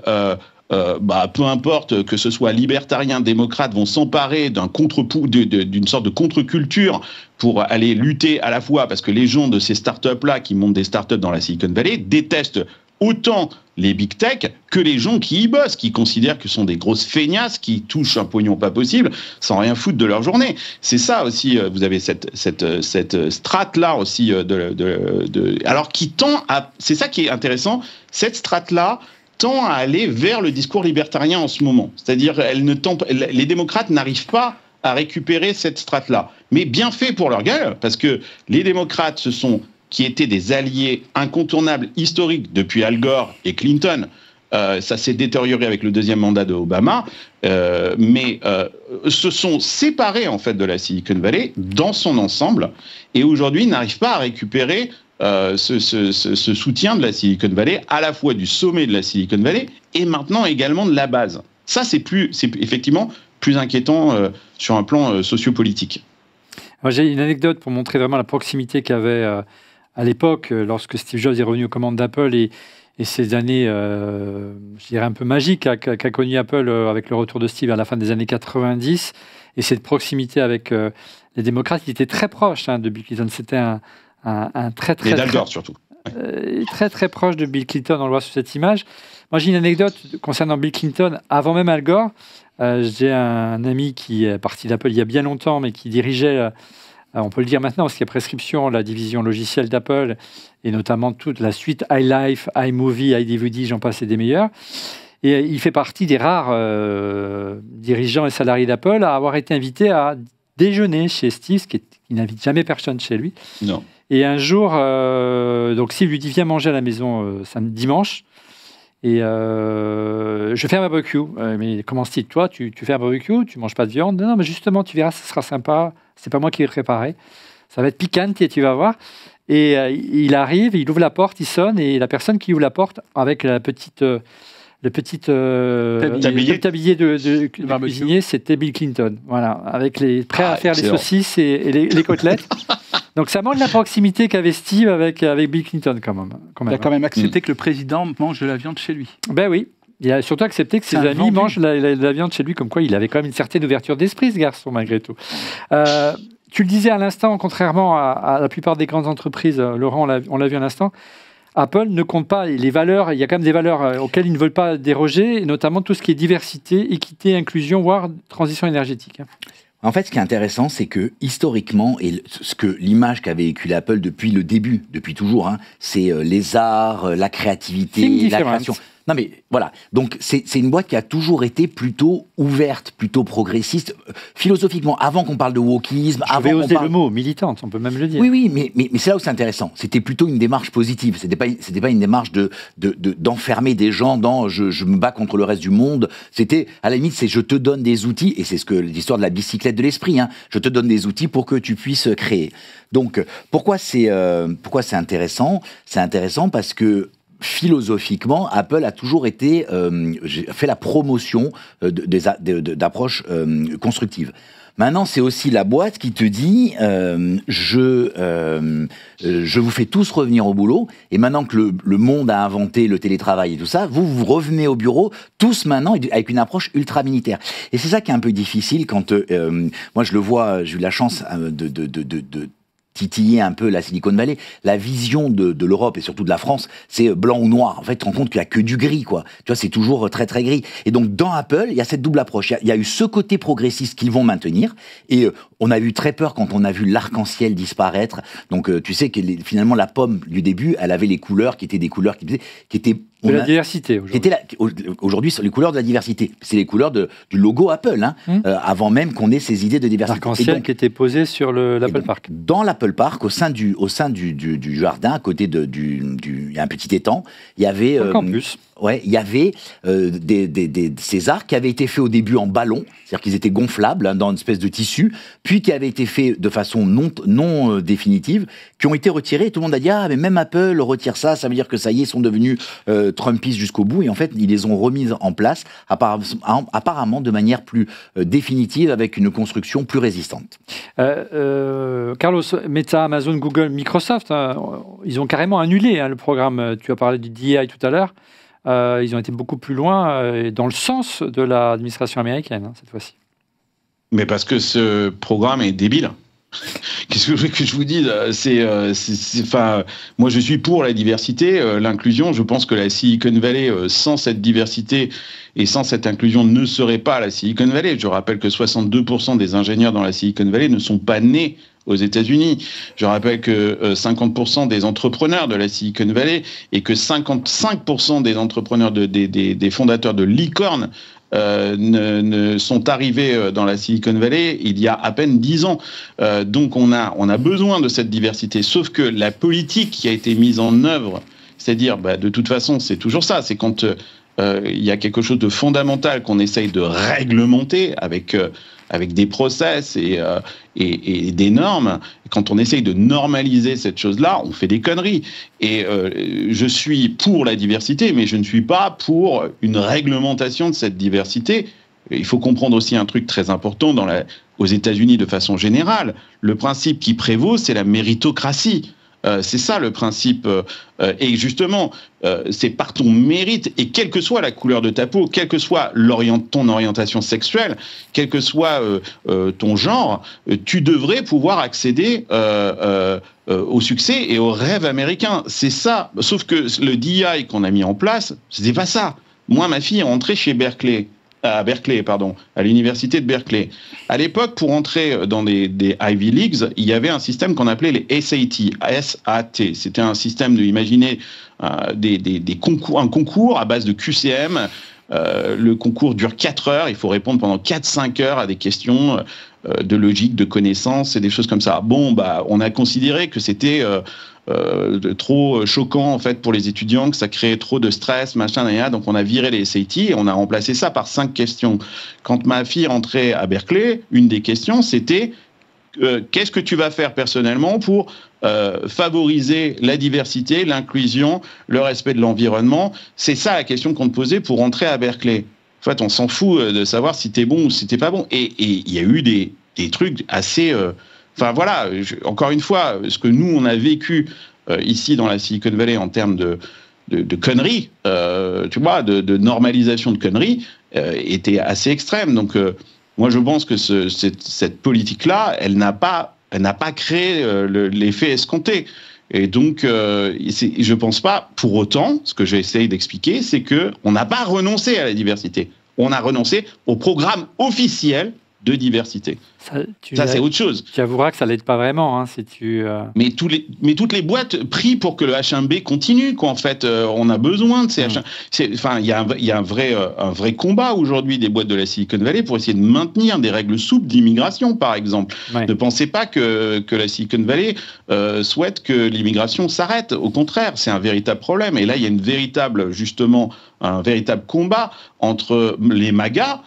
Speaker 3: peu importe que ce soit libertariens, démocrates, vont s'emparer d'une sorte de contre-culture pour aller lutter à la fois, parce que les gens de ces startups-là qui montent des startups dans la Silicon Valley détestent autant les big tech que les gens qui y bossent, qui considèrent que ce sont des grosses feignasses qui touchent un pognon pas possible sans rien foutre de leur journée. C'est ça aussi, vous avez cette strate-là aussi, alors qui tend à... C'est ça qui est intéressant, cette strate-là tend à aller vers le discours libertarien en ce moment. C'est-à-dire, les démocrates n'arrivent pas à récupérer cette strate-là. Mais bien fait pour leur gueule, parce que les démocrates, qui étaient des alliés incontournables, historiques, depuis Al Gore et Clinton. Ça s'est détérioré avec le deuxième mandat de Obama, mais se sont séparés en fait de la Silicon Valley dans son ensemble, et aujourd'hui n'arrivent pas à récupérer ce soutien de la Silicon Valley, à la fois du sommet de la Silicon Valley et maintenant également de la base. Ça, c'est effectivement plus inquiétant sur un plan sociopolitique.
Speaker 1: J'ai une anecdote pour montrer vraiment la proximité qu'il y avait à l'époque, lorsque Steve Jobs est revenu aux commandes d'Apple et ces années, je dirais un peu magiques qu'a connu Apple avec le retour de Steve à la fin des années 90, et cette proximité avec les démocrates, il était très proche de Bill Clinton. C'était un très
Speaker 3: et d'Al Gore surtout.
Speaker 1: Très proche de Bill Clinton, on le voit sur cette image. Moi, j'ai une anecdote concernant Bill Clinton avant même Al Gore. J'ai un ami qui est parti d'Apple il y a bien longtemps, mais qui dirigeait... on peut le dire maintenant, parce qu'il y a prescription, la division logicielle d'Apple, et notamment toute la suite iLife, iMovie, iDVD, j'en passe et des meilleurs. Et il fait partie des rares dirigeants et salariés d'Apple à avoir été invité à déjeuner chez Steve, qui n'invite jamais personne chez lui.
Speaker 3: Non.
Speaker 1: Et un jour, donc Steve lui dit « Viens manger à la maison dimanche ». Et je fais un barbecue. Mais comment Steve, toi, tu fais un barbecue, tu manges pas de viande? Non, mais justement, tu verras, ça sera sympa. C'est pas moi qui vais préparer. Ça va être piquant et tu vas voir. Et il arrive, il ouvre la porte, il sonne, et la personne qui ouvre la porte avec le petit tablier de cuisinier, c'était Bill Clinton. Voilà, avec prêt à faire excellent. Les saucisses et les côtelettes. Donc ça montre la proximité qu'avait Steve avec Bill Clinton quand même.
Speaker 6: Il a quand même accepté que le président mange de la viande chez lui.
Speaker 1: Ben oui. Il a surtout accepté que ses amis mangent la viande chez lui, comme quoi il avait quand même une certaine ouverture d'esprit, ce garçon, malgré tout. Tu le disais à l'instant, contrairement à la plupart des grandes entreprises, Laurent, on l'a vu à l'instant, Apple ne compte pas les valeurs, il y a quand même des valeurs auxquelles ils ne veulent pas déroger, notamment tout ce qui est diversité, équité, inclusion, voire transition énergétique.
Speaker 4: En fait, ce qui est intéressant, c'est que historiquement, et l'image qu'a véhiculé Apple depuis le début, depuis toujours, c'est les arts, la créativité, la création. Non mais voilà, donc c'est une boîte qui a toujours été plutôt ouverte, plutôt progressiste, philosophiquement, avant qu'on parle de wokisme.
Speaker 1: Je vais oser le mot, militante, on peut même le dire.
Speaker 4: Oui, mais c'est là où c'est intéressant. C'était plutôt une démarche positive, c'était pas une démarche d'enfermer des gens dans je me bats contre le reste du monde. C'était, à la limite, c'est je te donne des outils, et c'est ce que l'histoire de la bicyclette de l'esprit, je te donne des outils pour que tu puisses créer. Donc, pourquoi c'est intéressant? C'est intéressant parce que philosophiquement, Apple a toujours fait la promotion d'approches constructives. Maintenant, c'est aussi la boîte qui te dit je vous fais tous revenir au boulot, et maintenant que le monde a inventé le télétravail et tout ça, vous revenez au bureau tous maintenant avec une approche ultra militaire. Et c'est ça qui est un peu difficile quand moi je le vois, j'ai eu la chance de titiller un peu la Silicon Valley, la vision de l'Europe et surtout de la France, c'est blanc ou noir. En fait, tu te rends compte qu'il n'y a que du gris, quoi. Tu vois, c'est toujours très, très gris. Et donc, dans Apple, il y a cette double approche. Il y a eu ce côté progressiste qu'ils vont maintenir, et on a eu très peur quand on a vu l'arc-en-ciel disparaître. Donc, tu sais que finalement, la pomme du début, elle avait les couleurs qui étaient des couleurs qui étaient
Speaker 1: de la diversité
Speaker 4: aujourd'hui. C'est les couleurs de la diversité. C'est les couleurs du logo Apple, avant même qu'on ait ces idées de diversité.
Speaker 1: L'arc-en-ciel qui était posé sur l'Apple Park.
Speaker 4: Dans l'Apple Park, au sein du jardin, à côté il y a un petit étang, il y avait
Speaker 1: campus.
Speaker 4: Ouais, il y avait ces arcs qui avaient été faits au début en ballon, c'est-à-dire qu'ils étaient gonflables dans une espèce de tissu, puis qui avaient été faits de façon non définitive, qui ont été retirés, et tout le monde a dit « Ah, mais même Apple retire ça, ça veut dire que ça y est, ils sont devenus Trumpistes jusqu'au bout », et en fait, ils les ont remises en place, apparemment de manière plus définitive, avec une construction plus résistante.
Speaker 1: Carlos, Meta, Amazon, Google, Microsoft, ils ont carrément annulé le programme, tu as parlé du DEI tout à l'heure. Ils ont été beaucoup plus loin dans le sens de l'administration américaine, hein, cette fois-ci.
Speaker 3: Mais parce que ce programme est débile. Qu'est-ce que je vous dis? Moi, je suis pour la diversité, l'inclusion. Je pense que la Silicon Valley, sans cette diversité et sans cette inclusion, ne serait pas la Silicon Valley. Je rappelle que 62% des ingénieurs dans la Silicon Valley ne sont pas nés aux États-Unis. Je rappelle que 50% des entrepreneurs de la Silicon Valley et que 55% des entrepreneurs, des fondateurs de licornes ne sont arrivés dans la Silicon Valley il y a à peine 10 ans. Donc on a besoin de cette diversité. Sauf que la politique qui a été mise en œuvre, c'est-à-dire, de toute façon, c'est toujours ça. C'est quand il y a quelque chose de fondamental qu'on essaye de réglementer avec des process et des normes. Quand on essaye de normaliser cette chose-là, on fait des conneries. Et je suis pour la diversité, mais je ne suis pas pour une réglementation de cette diversité. Il faut comprendre aussi un truc très important aux États-Unis de façon générale. Le principe qui prévaut, c'est la méritocratie. C'est ça le principe. Et justement, c'est par ton mérite, et quelle que soit la couleur de ta peau, quelle que soit ton orientation sexuelle, quel que soit ton genre, tu devrais pouvoir accéder au succès et au rêve américain. C'est ça. Sauf que le DEI qu'on a mis en place, c'était pas ça. Moi, ma fille est rentrée à l'université de Berkeley. À l'époque, pour entrer dans des Ivy Leagues, il y avait un système qu'on appelait les SAT. C'était un système imaginer des concours, un concours à base de QCM. Le concours dure 4 heures. Il faut répondre pendant 4-5 heures à des questions de logique, de connaissances et des choses comme ça. Bon, on a considéré que c'était trop choquant en fait pour les étudiants, que ça créait trop de stress, machin, donc on a viré les SAT et on a remplacé ça par 5 questions. Quand ma fille rentrait à Berkeley, une des questions c'était qu'est-ce que tu vas faire personnellement pour favoriser la diversité, l'inclusion, le respect de l'environnement? C'est ça la question qu'on te posait pour rentrer à Berkeley. En fait, on s'en fout de savoir si t'es bon ou si t'es pas bon. Et il y a eu des trucs assez... Enfin voilà, encore une fois, ce que nous, on a vécu ici dans la Silicon Valley en termes de conneries, tu vois, de normalisation de conneries, était assez extrême. Donc, moi, je pense que cette politique-là, elle n'a pas créé l'effet escompté. Et donc, je ne pense pas, pour autant, ce que j'essaye d'expliquer, c'est qu'on n'a pas renoncé à la diversité. On a renoncé au programme officiel de diversité. Ça c'est autre chose.
Speaker 1: Tu avoueras que ça l'aide pas vraiment, hein, si tu...
Speaker 3: Mais toutes les boîtes prient pour que le H1B continue, quoi. En fait, on a besoin de ces H1. Enfin, il y a un vrai combat aujourd'hui des boîtes de la Silicon Valley pour essayer de maintenir des règles souples d'immigration, par exemple. Ouais. Ne pensez pas que la Silicon Valley souhaite que l'immigration s'arrête. Au contraire, c'est un véritable problème. Et là, il y a un véritable combat entre les MAGA,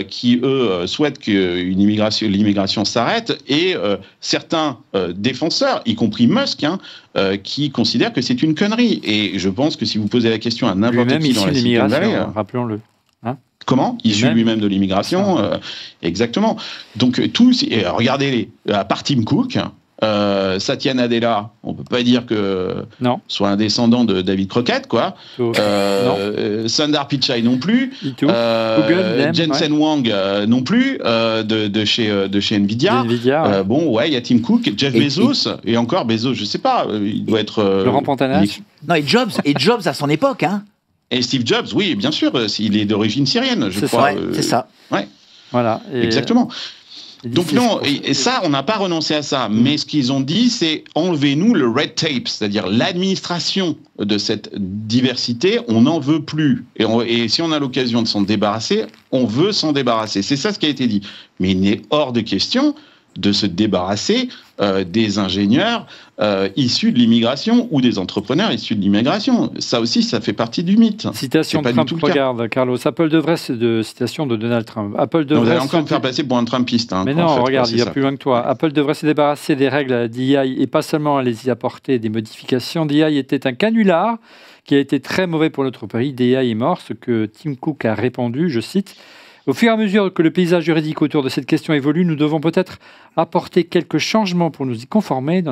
Speaker 3: qui, eux, souhaitent que l'immigration s'arrête, et certains défenseurs, y compris Musk, qui considèrent que c'est une connerie. Et je pense que si vous posez la question à n'importe qui dans la Silicon Valley...
Speaker 1: rappelons-le.
Speaker 3: Comment ? Issu lui-même de l'immigration. Exactement. Donc, regardez-les. À part Tim Cook... Satya Nadella, on peut pas dire que soit un descendant de David Crockett, quoi. Sundar Pichai non plus. Jensen Huang non plus, de chez Nvidia. Il y a Tim Cook, Jeff Bezos, et encore Bezos, je sais pas, il doit être
Speaker 1: Laurent Pantanache.
Speaker 4: Non, et Jobs à son époque, hein.
Speaker 3: Et Steve Jobs, oui, bien sûr, il est d'origine syrienne, je crois.
Speaker 4: C'est ça.
Speaker 3: Ouais.
Speaker 1: Voilà.
Speaker 3: Exactement. Donc non, et ça, on n'a pas renoncé à ça. Mais ce qu'ils ont dit, c'est enlevez-nous le red tape, c'est-à-dire l'administration de cette diversité, on n'en veut plus. Et si on a l'occasion de s'en débarrasser, on veut s'en débarrasser. C'est ça ce qui a été dit. Mais il n'est hors de question de se débarrasser des ingénieurs issus de l'immigration ou des entrepreneurs issus de l'immigration. Ça aussi, ça fait partie du mythe.
Speaker 1: Citation de Trump, regarde, Carlos. Apple devrait, c'est de citation de Donald Trump. Apple devrait.
Speaker 3: Vous allez encore me faire passer pour un Trumpiste.
Speaker 1: Mais non, regarde, il y a plus loin que toi. Apple devrait se débarrasser des règles d'EI et pas seulement les y apporter des modifications. DEI était un canular qui a été très mauvais pour notre pays. DEI est mort, ce que Tim Cook a répondu, je cite. Au fur et à mesure que le paysage juridique autour de cette question évolue, nous devons peut-être apporter quelques changements pour nous y conformer,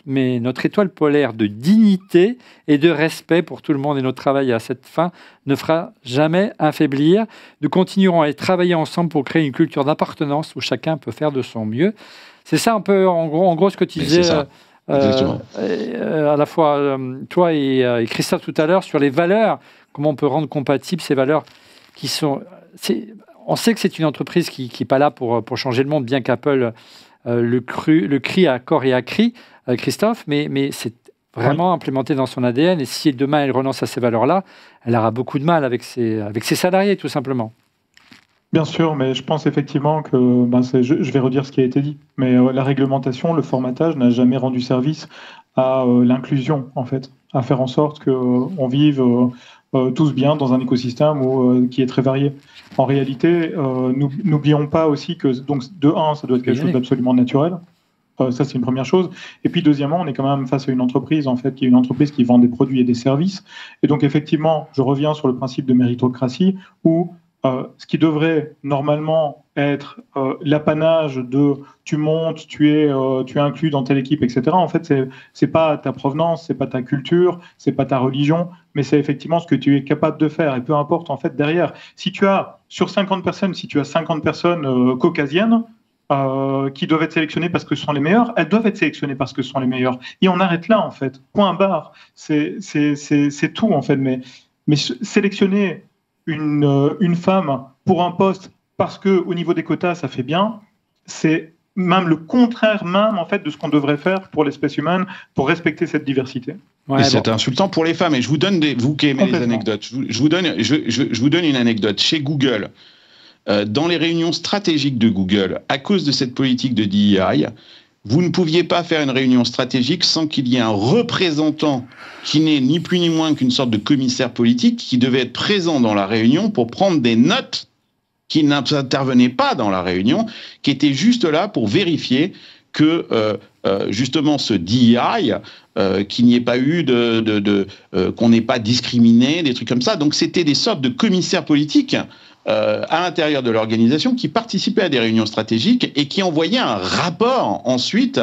Speaker 1: mais notre étoile polaire de dignité et de respect pour tout le monde et notre travail à cette fin ne fera jamais affaiblir. Nous continuerons à travailler ensemble pour créer une culture d'appartenance où chacun peut faire de son mieux. C'est ça un peu, en gros ce que tu disais, à la fois toi et Christophe tout à l'heure, sur les valeurs, comment on peut rendre compatibles ces valeurs qui sont... On sait que c'est une entreprise qui n'est pas là pour changer le monde, bien qu'Apple le crie à corps et à cri, Christophe, mais c'est vraiment implémenté dans son ADN. Et si demain elle renonce à ces valeurs-là, elle aura beaucoup de mal avec ses salariés, tout simplement.
Speaker 5: Bien sûr, mais je pense effectivement que, je vais redire ce qui a été dit, mais la réglementation, le formatage n'a jamais rendu service à l'inclusion, en fait, à faire en sorte qu'on vive tous bien dans un écosystème qui est très varié. En réalité, n'oublions pas aussi que, donc, de un, ça doit être quelque chose d'absolument naturel. Ça, c'est une première chose. Et puis, deuxièmement, on est quand même face à une entreprise, en fait, qui est une entreprise qui vend des produits et des services. Et donc, effectivement, je reviens sur le principe de méritocratie, où ce qui devrait normalement être l'apanage de tu montes, tu es inclus dans telle équipe, etc. En fait, c'est pas ta provenance, c'est pas ta culture, c'est pas ta religion, mais c'est effectivement ce que tu es capable de faire. Et peu importe, en fait, derrière, si tu as sur 50 personnes, si tu as 50 personnes caucasiennes qui doivent être sélectionnées parce que ce sont les meilleures, elles doivent être sélectionnées parce que ce sont les meilleures. Et on arrête là, en fait. Point barre. C'est tout, en fait. Mais sélectionner une femme pour un poste parce qu'au niveau des quotas, ça fait bien, c'est même le contraire même en fait de ce qu'on devrait faire pour l'espèce humaine pour respecter cette diversité.
Speaker 3: Ouais, et c'est insultant pour les femmes. Et je vous donne vous qui aimez les anecdotes, je vous donne une anecdote. Chez Google, dans les réunions stratégiques de Google, à cause de cette politique de DEI, vous ne pouviez pas faire une réunion stratégique sans qu'il y ait un représentant qui n'est ni plus ni moins qu'une sorte de commissaire politique qui devait être présent dans la réunion pour prendre des notes qui n'intervenaient pas dans la réunion, qui était juste là pour vérifier que justement ce DEI, qu'il n'y ait pas eu qu'on n'ait pas discriminé, des trucs comme ça. Donc c'était des sortes de commissaires politiques à l'intérieur de l'organisation qui participaient à des réunions stratégiques et qui envoyaient un rapport ensuite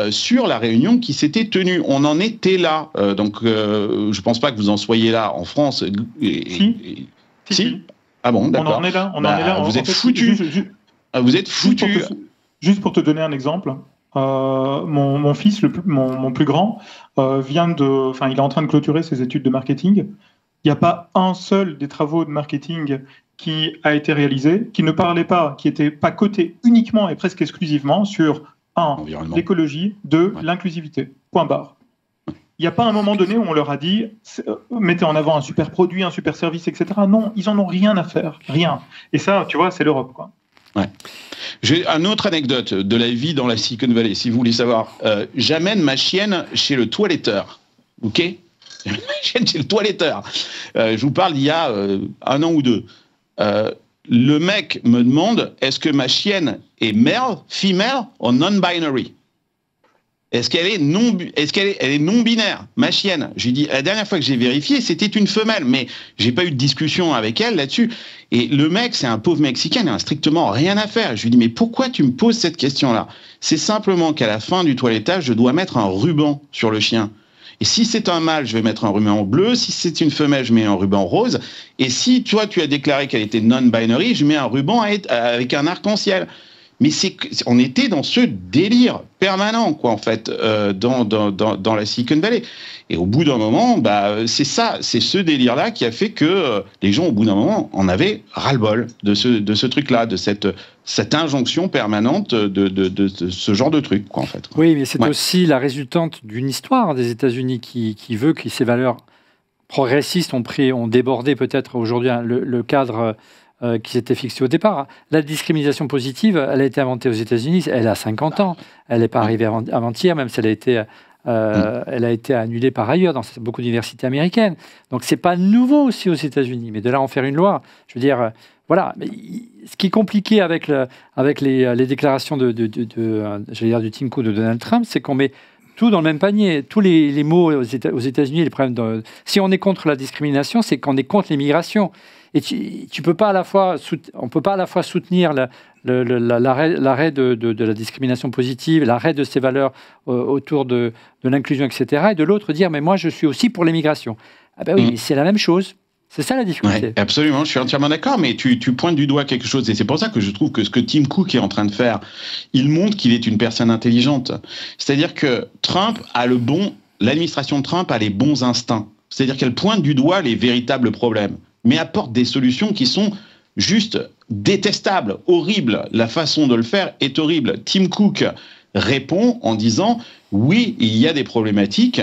Speaker 3: sur la réunion qui s'était tenue. On en était là. Donc je ne pense pas que vous en soyez là en France. Si. Ah bon, d'accord.
Speaker 5: On en est là. On en est là.
Speaker 3: Vous êtes foutus. Vous êtes foutus.
Speaker 5: Juste pour te donner un exemple, mon fils, mon plus grand, il est en train de clôturer ses études de marketing. Il n'y a pas un seul des travaux de marketing qui a été réalisé, qui ne parlait pas, qui n'était pas coté uniquement et presque exclusivement sur l'écologie, l'inclusivité. Point barre. Il n'y a pas un moment donné où on leur a dit mettez en avant un super produit, un super service, etc. Non, ils n'en ont rien à faire. Rien. Et ça, tu vois, c'est l'Europe, quoi.
Speaker 3: Ouais. J'ai une autre anecdote de la vie dans la Silicon Valley, si vous voulez savoir. J'amène ma chienne chez le toiletteur. OK ? J'amène ma chienne chez le toiletteur. Je vous parle d'il y a 1 an ou 2. Le mec me demande est-ce que ma chienne est male, female ou non-binary ? Est-ce qu'elle est non-binaire, ma chienne? Je lui dis, la dernière fois que j'ai vérifié, c'était une femelle, mais j'ai pas eu de discussion avec elle là-dessus. Et le mec, c'est un pauvre Mexicain, il n'a strictement rien à faire. Je lui dis, mais pourquoi tu me poses cette question-là? C'est simplement qu'à la fin du toilettage, je dois mettre un ruban sur le chien. Et si c'est un mâle, je vais mettre un ruban bleu. Si c'est une femelle, je mets un ruban rose. Et si toi, tu as déclaré qu'elle était non-binary, je mets un ruban avec un arc-en-ciel. Mais on était dans ce délire permanent, quoi, en fait, dans la Silicon Valley. Et au bout d'un moment, c'est ce délire-là qui a fait que les gens, au bout d'un moment, en avaient ras-le-bol de ce truc-là, de cette injonction permanente de ce genre de truc, quoi, en fait.
Speaker 1: Oui, mais c'est aussi la résultante d'une histoire des États-Unis qui veut que ces valeurs progressistes ont débordé peut-être aujourd'hui le cadre qui s'était fixé au départ. La discrimination positive, elle a été inventée aux États-Unis, elle a 50 ans, elle n'est pas arrivée avant-hier, même si elle a été annulée par ailleurs dans beaucoup d'universités américaines. Donc c'est pas nouveau aussi aux États-Unis, mais de là en faire une loi, je veux dire, voilà. Mais ce qui est compliqué avec les déclarations du Tim Cook de Donald Trump, c'est qu'on met tout dans le même panier. Tous les mots aux États-Unis, les problèmes si on est contre la discrimination, c'est qu'on est contre l'immigration. Et tu peux pas à la fois on peut pas à la fois soutenir l'arrêt de la discrimination positive, l'arrêt de ces valeurs autour de l'inclusion, etc. Et de l'autre dire mais moi je suis aussi pour l'immigration. Ah ben oui, mais c'est la même chose. C'est ça la difficulté.
Speaker 3: Ouais, absolument, je suis entièrement d'accord, mais tu pointes du doigt quelque chose, et c'est pour ça que je trouve que ce que Tim Cook est en train de faire, il montre qu'il est une personne intelligente. C'est-à-dire que l'administration de Trump a les bons instincts. C'est-à-dire qu'elle pointe du doigt les véritables problèmes, mais apporte des solutions qui sont juste détestables, horribles. La façon de le faire est horrible. Tim Cook répond en disant « Oui, il y a des problématiques »,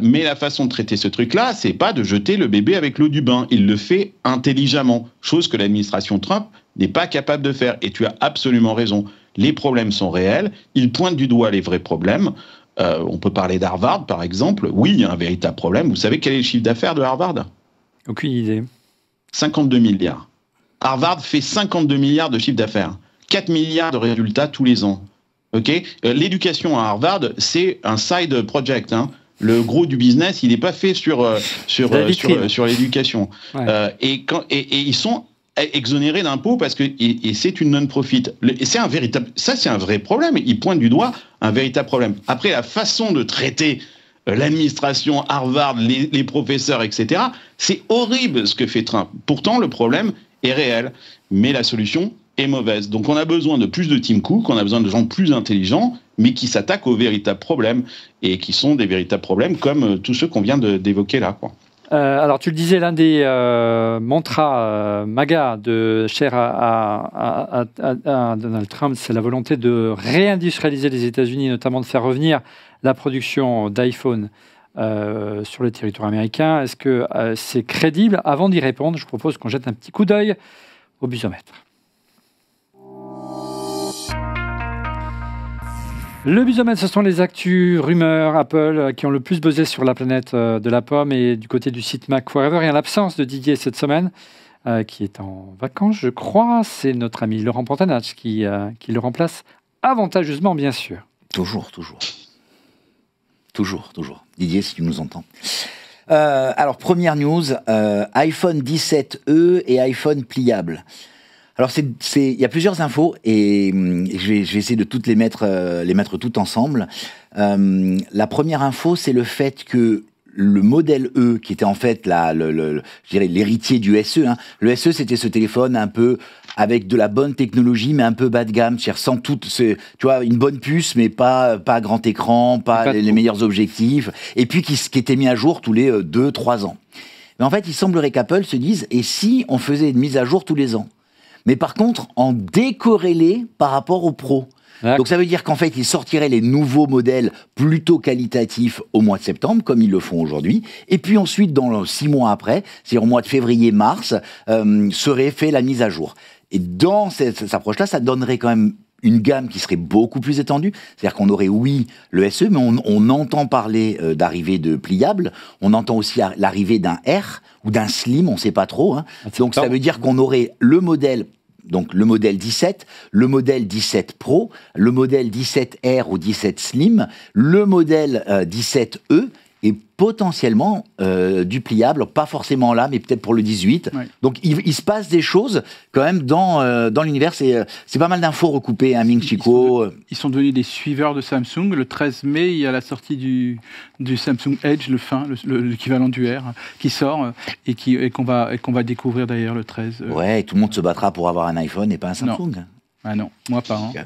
Speaker 3: mais la façon de traiter ce truc-là, c'est pas de jeter le bébé avec l'eau du bain. Il le fait intelligemment, chose que l'administration Trump n'est pas capable de faire. Et tu as absolument raison. Les problèmes sont réels. Il pointe du doigt les vrais problèmes. On peut parler d'Harvard, par exemple. Oui, il y a un véritable problème. Vous savez quel est le chiffre d'affaires de Harvard ?
Speaker 1: Aucune idée.
Speaker 3: 52 milliards. Harvard fait 52 milliards de chiffre d'affaires. 4 milliards de résultats tous les ans. Okay ? L'éducation à Harvard, c'est un side project, hein. Le gros du business, il n'est pas fait sur l'éducation. Ouais. Et ils sont exonérés d'impôts parce que c'est une non-profit. C'est un vrai problème. Ils pointent du doigt un véritable problème. Après, la façon de traiter l'administration, Harvard, les professeurs, etc., c'est horrible ce que fait Trump. Pourtant, le problème est réel, mais la solution est mauvaise. Donc on a besoin de plus de Tim Cook, on a besoin de gens plus intelligents, mais qui s'attaquent aux véritables problèmes, et qui sont des véritables problèmes comme tous ceux qu'on vient d'évoquer là, quoi.
Speaker 1: Alors tu le disais, l'un des mantras MAGA cher à Donald Trump, c'est la volonté de réindustrialiser les États-Unis, notamment de faire revenir la production d'iPhone sur le territoire américain. Est-ce que c'est crédible? Avant d'y répondre, je propose qu'on jette un petit coup d'œil au busomètre. Le busomètre, ce sont les actus, rumeurs, Apple qui ont le plus buzzé sur la planète de la pomme, et du côté du site Mac Forever. Et en l'absence de Didier cette semaine, qui est en vacances, je crois, c'est notre ami Laurent Pantanach qui le remplace avantageusement, bien sûr.
Speaker 4: Toujours. Didier, si tu nous entends. Alors, première news, iPhone 17e et iPhone pliable. Alors, il y a plusieurs infos, et je vais essayer de toutes les mettre toutes ensemble. La première info, c'est le fait que le modèle E, qui était en fait je dirais l'héritier du SE, hein. Le SE, c'était ce téléphone un peu avec de la bonne technologie, mais un peu bas de gamme, sans tu vois, une bonne puce, mais pas grand écran, pas les meilleurs objectifs, et puis qui était mis à jour tous les 2-3 ans. Mais en fait, il semblerait qu'Apple se dise, et si on faisait une mise à jour tous les ans? Mais par contre, en décorrélé par rapport aux pros. D'accord. Donc ça veut dire qu'en fait, ils sortiraient les nouveaux modèles plutôt qualitatifs au mois de septembre, comme ils le font aujourd'hui. Et puis ensuite, dans 6 mois après, c'est-à-dire au mois de février-mars, serait fait la mise à jour. Et dans cette approche-là, ça donnerait quand même une gamme qui serait beaucoup plus étendue. C'est-à-dire qu'on aurait, oui, le SE, mais on entend parler d'arrivée de pliable. On entend aussi l'arrivée d'un R ou d'un Slim, on ne sait pas trop. Hein. Donc ça veut dire qu'on aurait le modèle 17, le modèle 17 Pro, le modèle 17R ou 17 Slim, le modèle 17E, et potentiellement du pliable, pas forcément là, mais peut-être pour le 18. Ouais. Donc il se passe des choses quand même dans l'univers. C'est pas mal d'infos recoupées, hein, Ming Chico.
Speaker 6: Ils sont devenus des suiveurs de Samsung. Le 13 mai, il y a la sortie du Samsung Edge, l'équivalent du R, qui sort et qu'on va découvrir d'ailleurs le 13.
Speaker 4: Ouais, et tout le monde se battra pour avoir un iPhone et pas un Samsung.
Speaker 6: Non. Ah non, moi pas. Hein.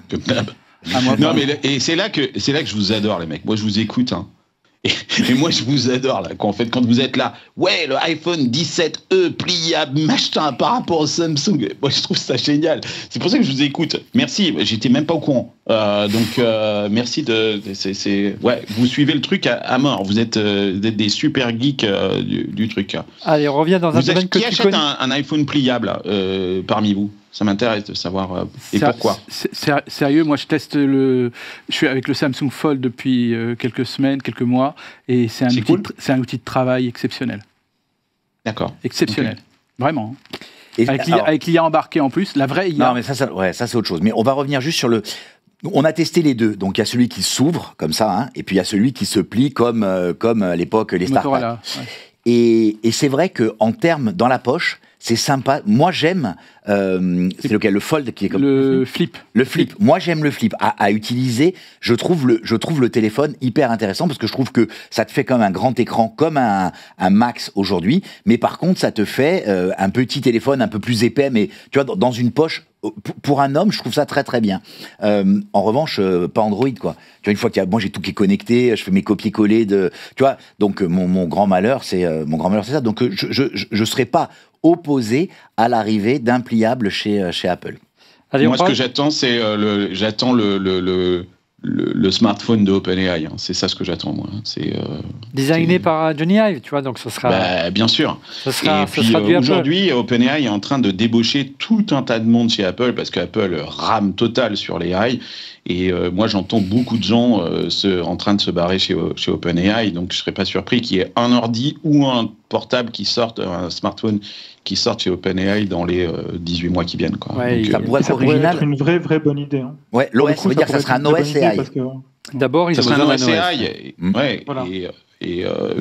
Speaker 3: Non, mais c'est là que je vous adore, les mecs. Moi, je vous écoute, hein. Et moi, je vous adore, là, quand vous êtes là, ouais, le iPhone 17e pliable, machin, par rapport au Samsung. Moi, je trouve ça génial. C'est pour ça que je vous écoute. Merci, j'étais même pas au courant. Merci ouais, vous suivez le truc à mort. Vous êtes des super geeks du truc.
Speaker 1: Allez, on revient dans un domaine que
Speaker 3: qui achète un iPhone pliable parmi vous? Ça m'intéresse de savoir pourquoi.
Speaker 6: Sérieux, moi je teste je suis avec le Samsung Fold depuis quelques semaines, quelques mois, et c'est un outil de travail exceptionnel.
Speaker 3: D'accord.
Speaker 6: Exceptionnel,
Speaker 3: okay.
Speaker 6: Vraiment. Et avec l'IA embarqué en plus, la vraie IA.
Speaker 4: Non, mais ça c'est autre chose. Mais on va revenir juste sur On a testé les deux. Donc il y a celui qui s'ouvre comme ça, hein, et puis il y a celui qui se plie comme à l'époque les StarTAC. Et c'est vrai qu'en termes dans la poche, c'est sympa. Moi, j'aime. C'est lequel? Le Fold qui est comme.
Speaker 6: Le Flip.
Speaker 4: Le Flip. Moi, j'aime le Flip. À utiliser, je trouve le téléphone hyper intéressant parce que je trouve que ça te fait comme un grand écran, comme un Max aujourd'hui. Mais par contre, ça te fait un petit téléphone un peu plus épais, mais tu vois, dans une poche. Pour un homme, je trouve ça très très bien. En revanche, pas Android, quoi. Tu vois, une fois moi j'ai tout qui est connecté, je fais mes copier-coller tu vois. Donc mon grand malheur, c'est ça. Donc je serais pas opposé à l'arrivée d'un pliable chez Apple.
Speaker 3: Allez, moi, ce que j'attends, c'est le smartphone de OpenAI. Hein. C'est ça ce que j'attends, moi.
Speaker 1: Designé par Johnny Ive, tu vois, donc ce sera...
Speaker 3: bien sûr.
Speaker 1: Ce sera
Speaker 3: aujourd'hui, OpenAI est en train de débaucher tout un tas de monde chez Apple, parce qu'Apple rame total sur les AI. Et moi, j'entends beaucoup de gens en train de se barrer chez OpenAI, donc je ne serais pas surpris qu'il y ait un ordi ou un portable un smartphone qui sorte chez OpenAI dans les 18 mois qui viennent. Quoi.
Speaker 1: Ouais,
Speaker 3: donc,
Speaker 4: ça pourrait être
Speaker 5: une vraie bonne idée. Hein.
Speaker 4: Ouais, l'OS, ça veut dire que ça sera un OS AI.
Speaker 1: D'abord, ils ont
Speaker 3: besoin
Speaker 1: d'un
Speaker 3: OS AI. Ouais,
Speaker 5: voilà.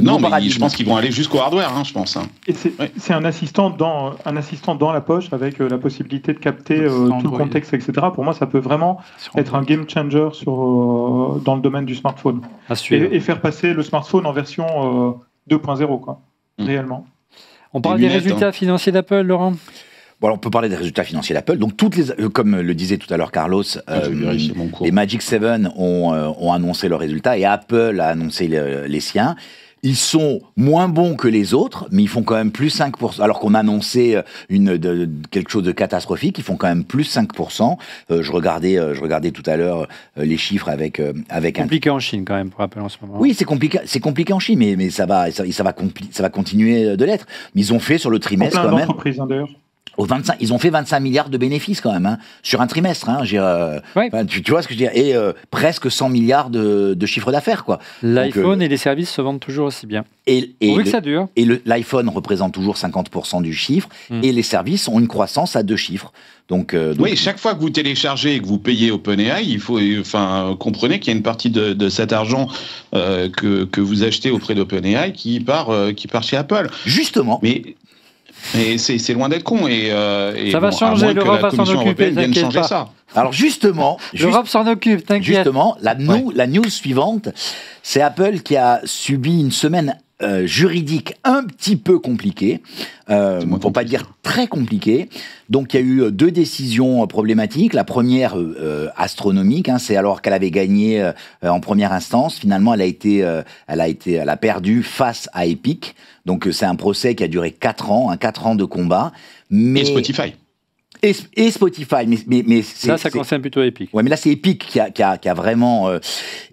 Speaker 3: Non, mais je pense qu'ils vont aller jusqu'au hardware, hein, je pense. Hein.
Speaker 5: Et c'est un assistant dans la poche avec la possibilité de capter tout le contexte, etc. Pour moi, ça peut vraiment être un game changer dans le domaine du smartphone. Et faire passer le smartphone en version 2.0, quoi, réellement.
Speaker 1: On parle des résultats financiers d'Apple, Laurent ?
Speaker 4: Bon, alors on peut parler des résultats financiers d'Apple. Donc, comme le disait tout à l'heure Carlos, les Magic 7 ont annoncé leurs résultats et Apple a annoncé les siens. Ils sont moins bons que les autres, mais ils font quand même plus 5%. Alors qu'on a annoncé quelque chose de catastrophique, ils font quand même plus 5%. Je regardais tout à l'heure les chiffres avec
Speaker 1: compliqué en Chine quand même pour Apple en ce moment.
Speaker 4: Oui, c'est compliqué en Chine, mais ça va continuer de l'être. Mais ils ont fait sur le trimestre quand même.
Speaker 5: D'entreprises, hein, d'ailleurs.
Speaker 4: Ils ont fait 25 milliards de bénéfices quand même, hein, sur un trimestre. Hein, tu vois ce que je veux dire, et presque 100 milliards de chiffre d'affaires, quoi.
Speaker 1: L'iPhone et les services se vendent toujours aussi bien.
Speaker 4: Pourvu
Speaker 1: que ça dure.
Speaker 4: Et l'iPhone reprend toujours 50% du chiffre, et les services ont une croissance à 2 chiffres. Donc,
Speaker 3: oui, chaque fois que vous téléchargez et que vous payez OpenAI, comprenez qu'il y a une partie de cet argent que vous achetez auprès d'OpenAI qui part chez Apple.
Speaker 4: Justement.
Speaker 3: Mais c'est loin d'être con.
Speaker 1: Ça va changer, l'Europe va s'en occuper, t'inquiète pas.
Speaker 3: Ça.
Speaker 4: Alors justement...
Speaker 1: L'Europe s'en occupe, t'inquiète.
Speaker 4: Justement, la news suivante, c'est Apple qui a subi une semaine juridique un petit peu compliquée, pour pas dire très compliquée. Donc il y a eu 2 décisions problématiques. La première, astronomique, hein, c'est alors qu'elle avait gagné en première instance. Finalement, elle a perdu face à Epic. Donc c'est un procès qui a duré 4 ans, 4 ans de combat.
Speaker 3: Et Spotify.
Speaker 4: Et Spotify, mais
Speaker 1: ça concerne plutôt Epic.
Speaker 4: Ouais, mais là c'est Epic qui a vraiment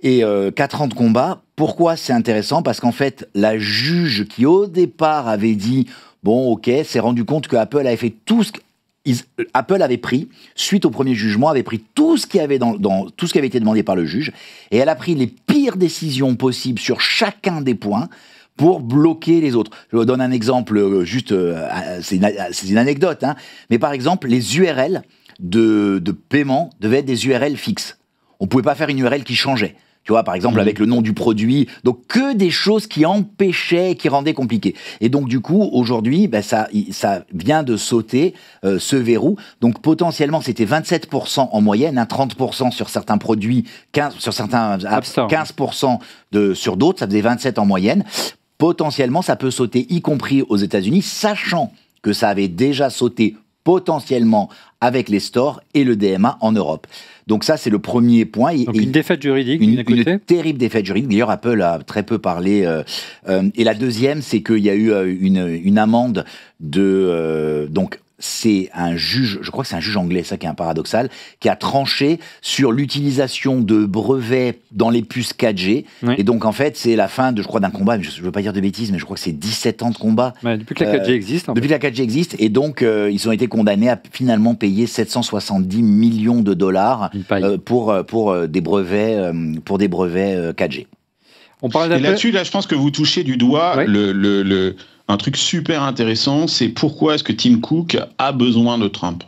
Speaker 4: 4 ans de combat. Pourquoi c'est intéressant? Parce qu'en fait, la juge qui au départ avait dit bon, ok, s'est rendu compte que Apple avait fait tout ce Apple avait pris, suite au premier jugement, avait pris tout ce qui avait tout ce qui avait été demandé par le juge, et elle a pris les pires décisions possibles sur chacun des points pour bloquer les autres. Je vous donne un exemple, c'est une anecdote, hein, mais par exemple, les URL de paiement devaient être des URL fixes. On ne pouvait pas faire une URL qui changeait. Tu vois, par exemple, avec le nom du produit. Donc, que des choses qui empêchaient, qui rendaient compliqué. Et donc, du coup, aujourd'hui, ça vient de sauter ce verrou. Donc, potentiellement, c'était 27% en moyenne, 30% sur certains produits, 15% sur d'autres, ça faisait 27% en moyenne. Potentiellement, ça peut sauter, y compris aux États-Unis, sachant que ça avait déjà sauté potentiellement avec les stores et le DMA en Europe. Donc ça, c'est le premier point.
Speaker 1: Donc une défaite juridique,
Speaker 4: une terrible défaite juridique. D'ailleurs, Apple a très peu parlé. Et la deuxième, c'est qu'il y a eu une amende de... donc, c'est un juge, je crois que c'est un juge anglais, ça qui est un paradoxal, qui a tranché sur l'utilisation de brevets dans les puces 4G. Oui. Et donc, en fait, c'est la fin, je crois, d'un combat. Je ne veux pas dire de bêtises, mais je crois que c'est 17 ans de combat.
Speaker 1: Ouais, depuis que la 4G existe.
Speaker 4: Depuis que la 4G existe. Et donc, ils ont été condamnés à finalement payer 770 millions de dollars pour des brevets 4G.
Speaker 1: On parle
Speaker 3: et là-dessus, je pense que vous touchez du doigt un truc super intéressant, c'est pourquoi est-ce que Tim Cook a besoin de Trump.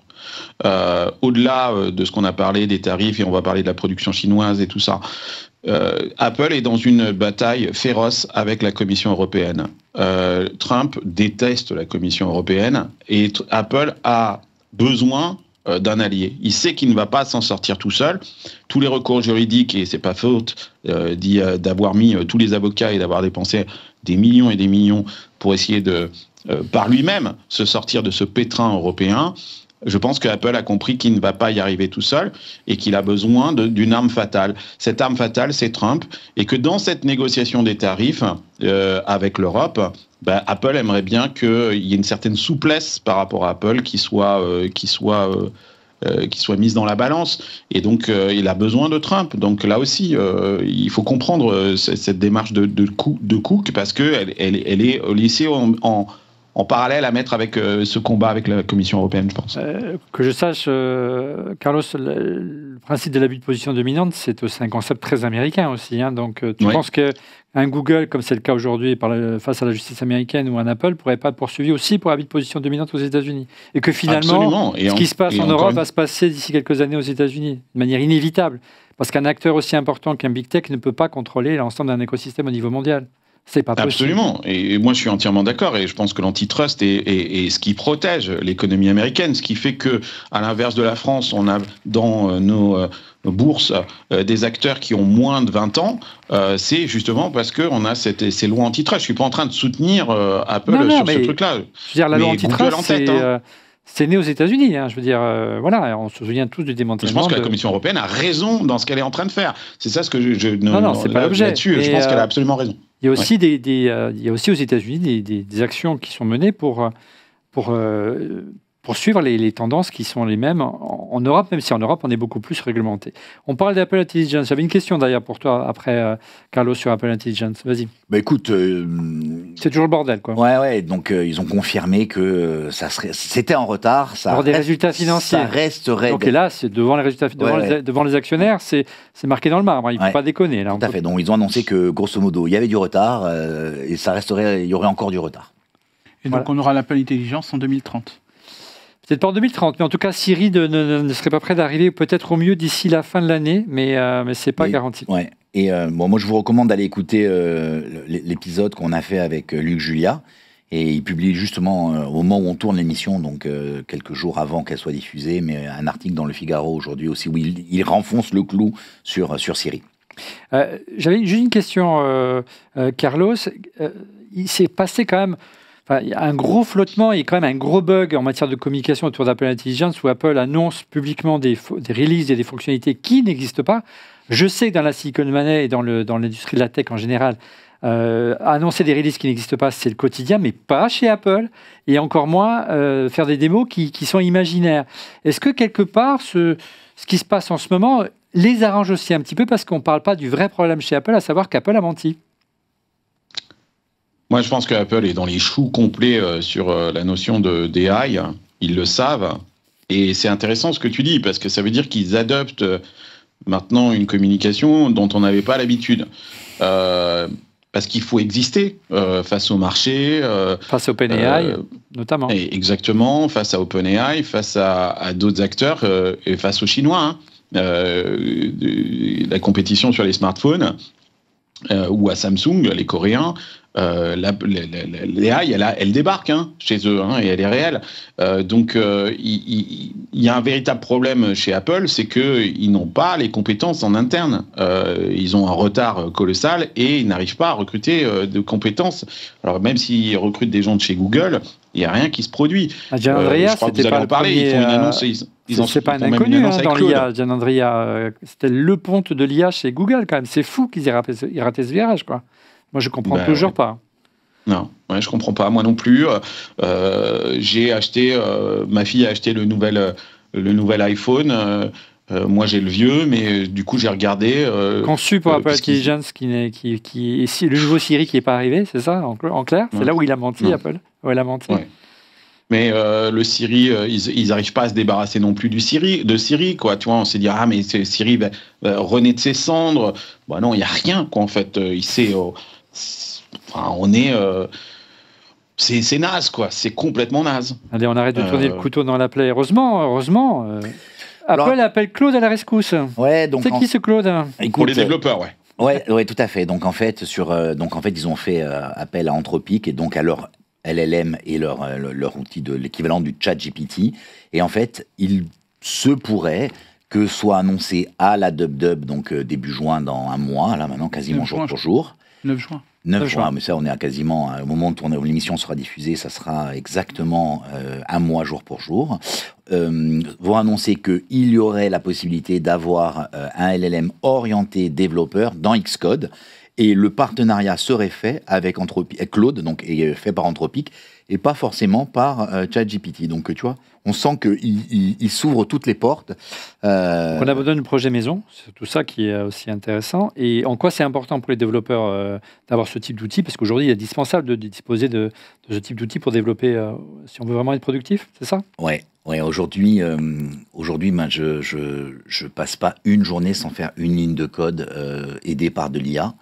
Speaker 3: au-delà de ce qu'on a parlé des tarifs, et on va parler de la production chinoise et tout ça, Apple est dans une bataille féroce avec la Commission européenne. Trump déteste la Commission européenne et Apple a besoin d'un allié. Il sait qu'il ne va pas s'en sortir tout seul. Tous les recours juridiques, et c'est pas faute d'avoir mis tous les avocats et d'avoir dépensé des millions et des millions pour essayer de, par lui-même, se sortir de ce pétrin européen. Je pense qu'Apple a compris qu'il ne va pas y arriver tout seul et qu'il a besoin d'une arme fatale. Cette arme fatale, c'est Trump. Et que dans cette négociation des tarifs avec l'Europe, Apple aimerait bien qu'il y ait une certaine souplesse par rapport à Apple qui soit mise dans la balance. Et donc, il a besoin de Trump. Donc là aussi, il faut comprendre cette démarche de Cook parce qu'elle est laissée en parallèle à mettre avec ce combat avec la Commission européenne, je pense.
Speaker 1: Que je sache, Carlos, le principe de l'abus de position dominante, c'est aussi un concept très américain aussi. Hein. Donc, tu penses qu'un Google, comme c'est le cas aujourd'hui face à la justice américaine, ou un Apple, ne pourrait pas être poursuivi aussi pour abus de position dominante aux États-Unis. Et que finalement, ce qui se passe en Europe va se passer d'ici quelques années aux États-Unis, de manière inévitable. Parce qu'un acteur aussi important qu'un Big Tech ne peut pas contrôler l'ensemble d'un écosystème au niveau mondial. C'est pas possible.
Speaker 3: Absolument. Et moi, je suis entièrement d'accord. Et je pense que l'antitrust est ce qui protège l'économie américaine. Ce qui fait que, à l'inverse de la France, on a dans nos bourses des acteurs qui ont moins de 20 ans. C'est justement parce qu'on a ces lois antitrust. Je suis pas en train de soutenir Apple sur ce truc-là.
Speaker 1: Je veux dire, la loi antitrust, c'est né aux États-Unis. Hein. Je veux dire, voilà, on se souvient tous du démantèlement.
Speaker 3: Je pense que la Commission européenne a raison dans ce qu'elle est en train de faire. C'est ça ce que
Speaker 1: non, c'est pas l'objet.
Speaker 3: Là-dessus, je pense qu'elle a absolument raison.
Speaker 1: Il y a aussi, il y a aussi aux États-Unis des actions qui sont menées pour suivre les tendances qui sont les mêmes en Europe, même si en Europe, on est beaucoup plus réglementé. On parle d'Apple Intelligence. J'avais une question d'ailleurs pour toi après, Carlos, sur Apple Intelligence. Vas-y.
Speaker 4: Écoute...
Speaker 1: c'est toujours le bordel, quoi.
Speaker 4: Ouais. Donc, ils ont confirmé que c'était en retard.
Speaker 1: Alors, des résultats financiers.
Speaker 4: Ça resterait...
Speaker 1: Donc, là, c'est devant les résultats, devant les actionnaires, c'est marqué dans le marbre. Il ne faut pas déconner. Là,
Speaker 4: tout à fait. Donc, ils ont annoncé que, grosso modo, il y avait du retard et il y aurait encore du retard.
Speaker 6: Et donc, on aura l'Apple Intelligence en 2030.
Speaker 1: Peut-être pas en 2030, mais en tout cas, Siri ne serait pas prêt d'arriver, peut-être au mieux d'ici la fin de l'année, mais ce n'est pas garanti.
Speaker 4: Ouais. Et moi, je vous recommande d'aller écouter l'épisode qu'on a fait avec Luc Julia. Et il publie justement, au moment où on tourne l'émission, donc quelques jours avant qu'elle soit diffusée, mais un article dans Le Figaro aujourd'hui aussi, où il renfonce le clou sur Siri.
Speaker 1: J'avais juste une question, Carlos. Il s'est passé quand même... il y a un gros flottement et quand même un gros bug en matière de communication autour d'Apple Intelligence où Apple annonce publiquement des releases et des fonctionnalités qui n'existent pas. Je sais que dans la Silicon Valley et dans l'industrie de la tech en général, annoncer des releases qui n'existent pas, c'est le quotidien, mais pas chez Apple et encore moins faire des démos qui sont imaginaires. Est-ce que quelque part, ce qui se passe en ce moment les arrange aussi un petit peu parce qu'on ne parle pas du vrai problème chez Apple, à savoir qu'Apple a menti?
Speaker 3: Moi, je pense qu'Apple est dans les choux complets sur la notion d'AI. Ils le savent. Et c'est intéressant ce que tu dis, parce que ça veut dire qu'ils adoptent maintenant une communication dont on n'avait pas l'habitude. Parce qu'il faut exister face au marché.
Speaker 1: Face à OpenAI, notamment.
Speaker 3: Exactement, face à OpenAI, face à d'autres acteurs, et face aux Chinois. La compétition sur les smartphones, ou à Samsung, les Coréens. L'AI, elle débarque chez eux, et elle est réelle. Donc, il y a un véritable problème chez Apple, c'est qu'ils n'ont pas les compétences en interne. Ils ont un retard colossal et ils n'arrivent pas à recruter de compétences. Alors, même s'ils recrutent des gens de chez Google, il n'y a rien qui se produit.
Speaker 1: Gianandrea, c'était pas le premier.
Speaker 3: Ils font une annonce.
Speaker 1: C'est pas un inconnu dans l'IA. Gianandrea, c'était le ponte de l'IA chez Google, quand même. C'est fou qu'ils aient raté ce virage, quoi. Moi, je comprends toujours pas.
Speaker 3: Non, je comprends pas. Moi non plus. J'ai acheté, ma fille a acheté le nouvel iPhone. Moi, j'ai le vieux, mais du coup, j'ai regardé.
Speaker 1: Conçu pour Apple Intelligence, le nouveau Siri qui n'est pas arrivé, c'est ça, en clair? C'est là où il a menti, Apple. Où elle a menti.
Speaker 3: Ouais. Mais le Siri, ils n'arrivent pas à se débarrasser non plus de Siri, quoi. Tu vois, on s'est dit, mais Siri va renaître de ses cendres. Non, il n'y a rien, quoi, en fait. On est c'est naze, quoi. C'est complètement naze.
Speaker 1: Allez, on arrête de tourner le couteau dans la plaie. Heureusement. Apple appelle Claude à la rescousse.
Speaker 4: Ouais, donc
Speaker 1: c'est qui ce Claude?
Speaker 4: Écoute,
Speaker 3: pour les développeurs, ouais.
Speaker 4: Ouais, tout à fait. Donc en fait, ils ont fait appel à Anthropic et donc à leur LLM et leur outil de l'équivalent du ChatGPT. Et en fait, il se pourrait que soit annoncé à la DubDub, donc début juin, dans un mois, là maintenant, quasiment jour pour jour.
Speaker 6: 9 juin.
Speaker 4: 9 juin, mais ça, on est à quasiment, au moment où l'émission sera diffusée, ça sera exactement un mois jour pour jour, vont annoncer qu'il y aurait la possibilité d'avoir un LLM orienté développeur dans Xcode, et le partenariat serait fait avec Claude, donc est fait par Anthropic, et pas forcément par ChatGPT. Donc, tu vois, on sent qu'il s'ouvre toutes les portes.
Speaker 1: On abandonne le projet maison, c'est tout ça qui est aussi intéressant. Et en quoi c'est important pour les développeurs d'avoir ce type d'outil? Parce qu'aujourd'hui, il est indispensable de disposer de ce type d'outil pour développer, si on veut vraiment être productif, c'est ça?
Speaker 4: Ouais. Aujourd'hui, je passe pas une journée sans faire une ligne de code aidée par de l'IA.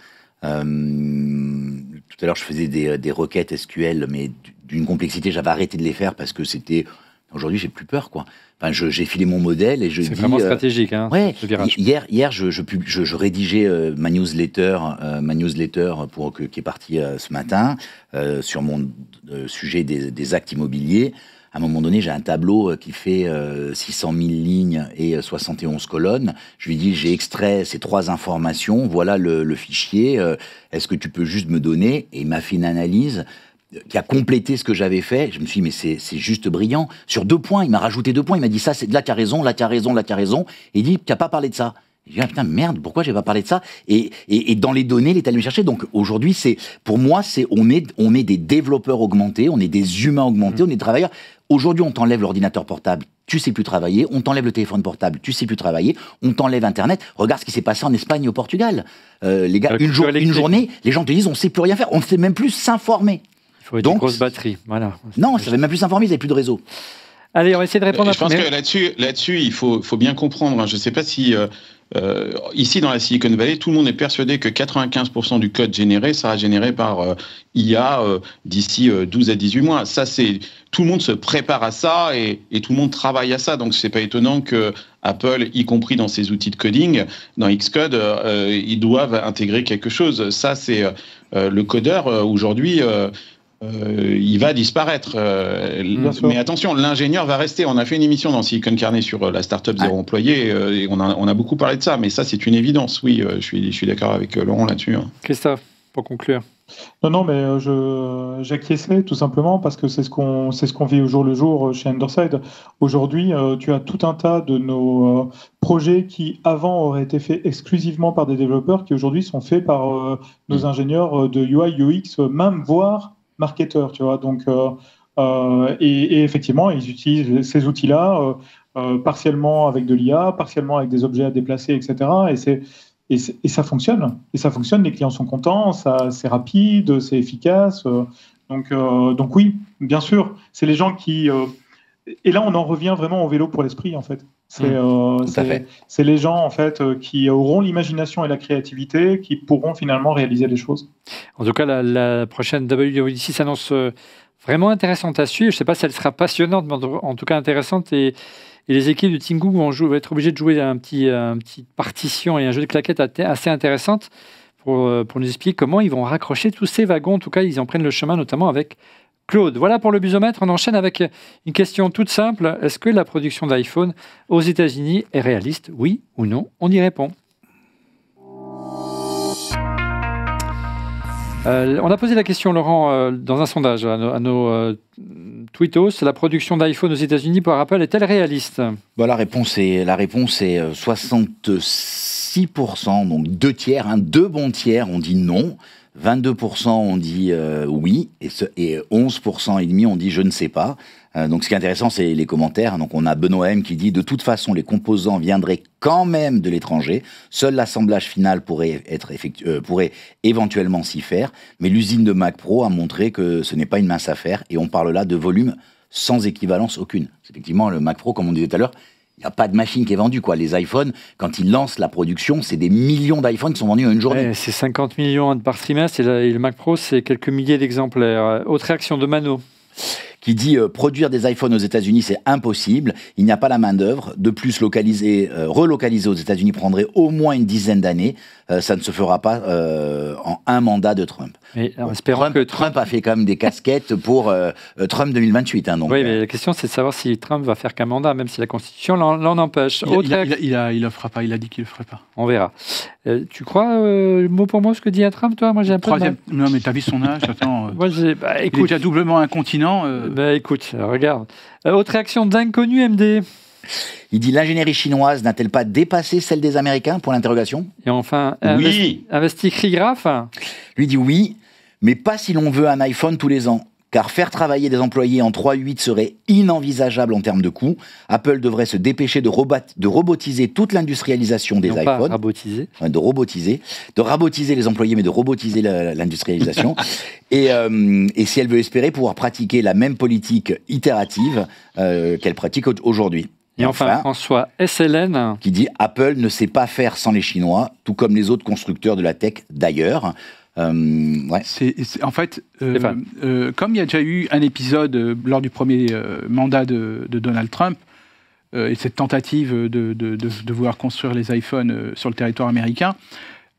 Speaker 4: Tout à l'heure, je faisais des requêtes SQL, mais d'une complexité, j'avais arrêté de les faire parce que c'était... Aujourd'hui, j'ai plus peur, quoi. Enfin, j'ai filé mon modèle et je dis...
Speaker 1: C'est vraiment stratégique, hein,
Speaker 4: ouais,
Speaker 1: ce virage.
Speaker 4: Hier, je rédigeais ma newsletter qui est partie ce matin sur mon sujet des actes immobiliers. À un moment donné, j'ai un tableau qui fait 600 000 lignes et 71 colonnes. Je lui dis, j'ai extrait ces 3 informations, voilà le fichier, est-ce que tu peux juste me donner? Et il m'a fait une analyse qui a complété ce que j'avais fait. Je me suis dit, mais c'est juste brillant. Sur 2 points, il m'a rajouté 2 points, il m'a dit, ça, c'est là, tu as raison, là, tu as raison, là, tu as raison. Et il dit, tu n'as pas parlé de ça. Je dis, ah, putain, merde, pourquoi j'ai pas parlé de ça? Et dans les données, il est allé me chercher. Donc aujourd'hui, pour moi, on est des développeurs augmentés, on est des humains augmentés, on est des travailleurs. Aujourd'hui, on t'enlève l'ordinateur portable, tu sais plus travailler. On t'enlève le téléphone portable, tu sais plus travailler. On t'enlève Internet. Regarde ce qui s'est passé en Espagne et au Portugal. Les gars, une journée, les gens te disent, on sait plus rien faire. On ne sait même plus s'informer.
Speaker 1: Il faut une grosse batterie, voilà.
Speaker 4: Non, ça ne savait même plus s'informer, ils n'avaient plus de réseau.
Speaker 1: Allez, on va essayer de répondre à
Speaker 3: Je pense que là-dessus, il faut bien comprendre. Je ne sais pas si ici dans la Silicon Valley, tout le monde est persuadé que 95% du code généré sera généré par IA d'ici 12 à 18 mois. Ça, tout le monde se prépare à ça et tout le monde travaille à ça. Donc, c'est pas étonnant que Apple, y compris dans ses outils de coding, dans Xcode, ils doivent intégrer quelque chose. Ça, c'est le codeur aujourd'hui. Il va disparaître. Mais attention, l'ingénieur va rester. On a fait une émission dans Silicon Carnet sur la start-up zéro employé et on a beaucoup parlé de ça. Mais ça, c'est une évidence. Oui, je suis d'accord avec Laurent là-dessus.
Speaker 1: Christophe, pour conclure.
Speaker 5: Non, mais j'acquiesçais tout simplement parce que c'est ce qu'on vit au jour le jour chez Underside. Aujourd'hui, tu as tout un tas de nos projets qui avant auraient été faits exclusivement par des développeurs qui aujourd'hui sont faits par nos ingénieurs de UI, UX, même voire marketeurs, tu vois. Donc, et effectivement, ils utilisent ces outils-là partiellement avec de l'IA, partiellement avec des objets à déplacer, etc. Et ça fonctionne. Et ça fonctionne, les clients sont contents, c'est rapide, c'est efficace. Donc oui, bien sûr, c'est les gens qui... et là, on en revient vraiment au vélo pour l'esprit, en fait. C'est les gens, en fait, qui auront l'imagination et la créativité, qui pourront finalement réaliser les choses.
Speaker 1: En tout cas, la prochaine WWDC s'annonce vraiment intéressante à suivre. Je ne sais pas si elle sera passionnante, mais en tout cas intéressante. Et les équipes de Tim Cook vont être obligées de jouer un petit partition et un jeu de claquettes assez intéressante pour nous expliquer comment ils vont raccrocher tous ces wagons. En tout cas, ils en prennent le chemin, notamment avec Claude. Voilà pour le busomètre. On enchaîne avec une question toute simple. Est-ce que la production d'iPhone aux États-Unis est réaliste? Oui ou non? On y répond. On a posé la question, Laurent, dans un sondage à nos tweetos. La production d'iPhone aux États-Unis par Apple est-elle réaliste?
Speaker 4: La réponse est 66%, donc 2 tiers, 2 bons tiers, on dit non. 22% ont dit oui, et 11% et demi ont dit je ne sais pas. Donc ce qui est intéressant, c'est les commentaires. Donc on a Benoît M qui dit de toute façon les composants viendraient quand même de l'étranger. Seul l'assemblage final pourrait éventuellement s'y faire. Mais l'usine de Mac Pro a montré que ce n'est pas une mince affaire et on parle là de volume sans équivalence aucune. Effectivement, le Mac Pro, comme on disait tout à l'heure, Il n'y a pas de machine qui est vendue, quoi. Les iPhones, quand ils lancent la production, c'est des millions d'iPhones qui sont vendus en une journée.
Speaker 1: Ouais, c'est 50 millions par trimestre et le Mac Pro, c'est quelques milliers d'exemplaires. Autre réaction de Mano.
Speaker 4: Qui dit produire des iPhones aux États-Unis, c'est impossible. Il n'y a pas la main-d'œuvre. De plus, relocaliser aux États-Unis prendrait au moins une dizaine d'années. Ça ne se fera pas en un mandat de Trump.
Speaker 1: Mais en espérant que
Speaker 4: Trump a fait quand même des casquettes pour Trump 2028. Hein, donc,
Speaker 1: oui, mais la question, c'est de savoir si Trump va faire qu'un mandat, même si la Constitution l'en empêche.
Speaker 6: Il le fera pas. Il a dit qu'il le ferait pas.
Speaker 1: On verra. Tu crois mot pour mot ce que dit à Trump, toi? Moi, j'ai un peu de mal.
Speaker 6: Non, mais t'as vu son âge. Attends.
Speaker 1: Moi,
Speaker 6: il est déjà doublement incontinent.
Speaker 1: Écoute, regarde. Autre réaction d'inconnu, MD.
Speaker 4: Il dit l'ingénierie chinoise n'a-t-elle pas dépassé celle des Américains, pour l'interrogation.
Speaker 1: Et enfin,
Speaker 3: oui.
Speaker 1: investi Crigraph.
Speaker 4: Lui dit oui, mais pas si l'on veut un iPhone tous les ans. Car faire travailler des employés en 3/8 serait inenvisageable en termes de coûts. Apple devrait se dépêcher de robotiser toute l'industrialisation des iPhones.
Speaker 1: Pas robotiser.
Speaker 4: De rabotiser les employés, mais de robotiser l'industrialisation. Et si elle veut espérer pouvoir pratiquer la même politique itérative qu'elle pratique aujourd'hui.
Speaker 1: Et enfin, François SLN.
Speaker 4: Qui dit Apple ne sait pas faire sans les Chinois, tout comme les autres constructeurs de la tech d'ailleurs. Ouais.
Speaker 6: En fait, comme il y a déjà eu un épisode lors du premier mandat de Donald Trump, et cette tentative de vouloir construire les iPhones sur le territoire américain,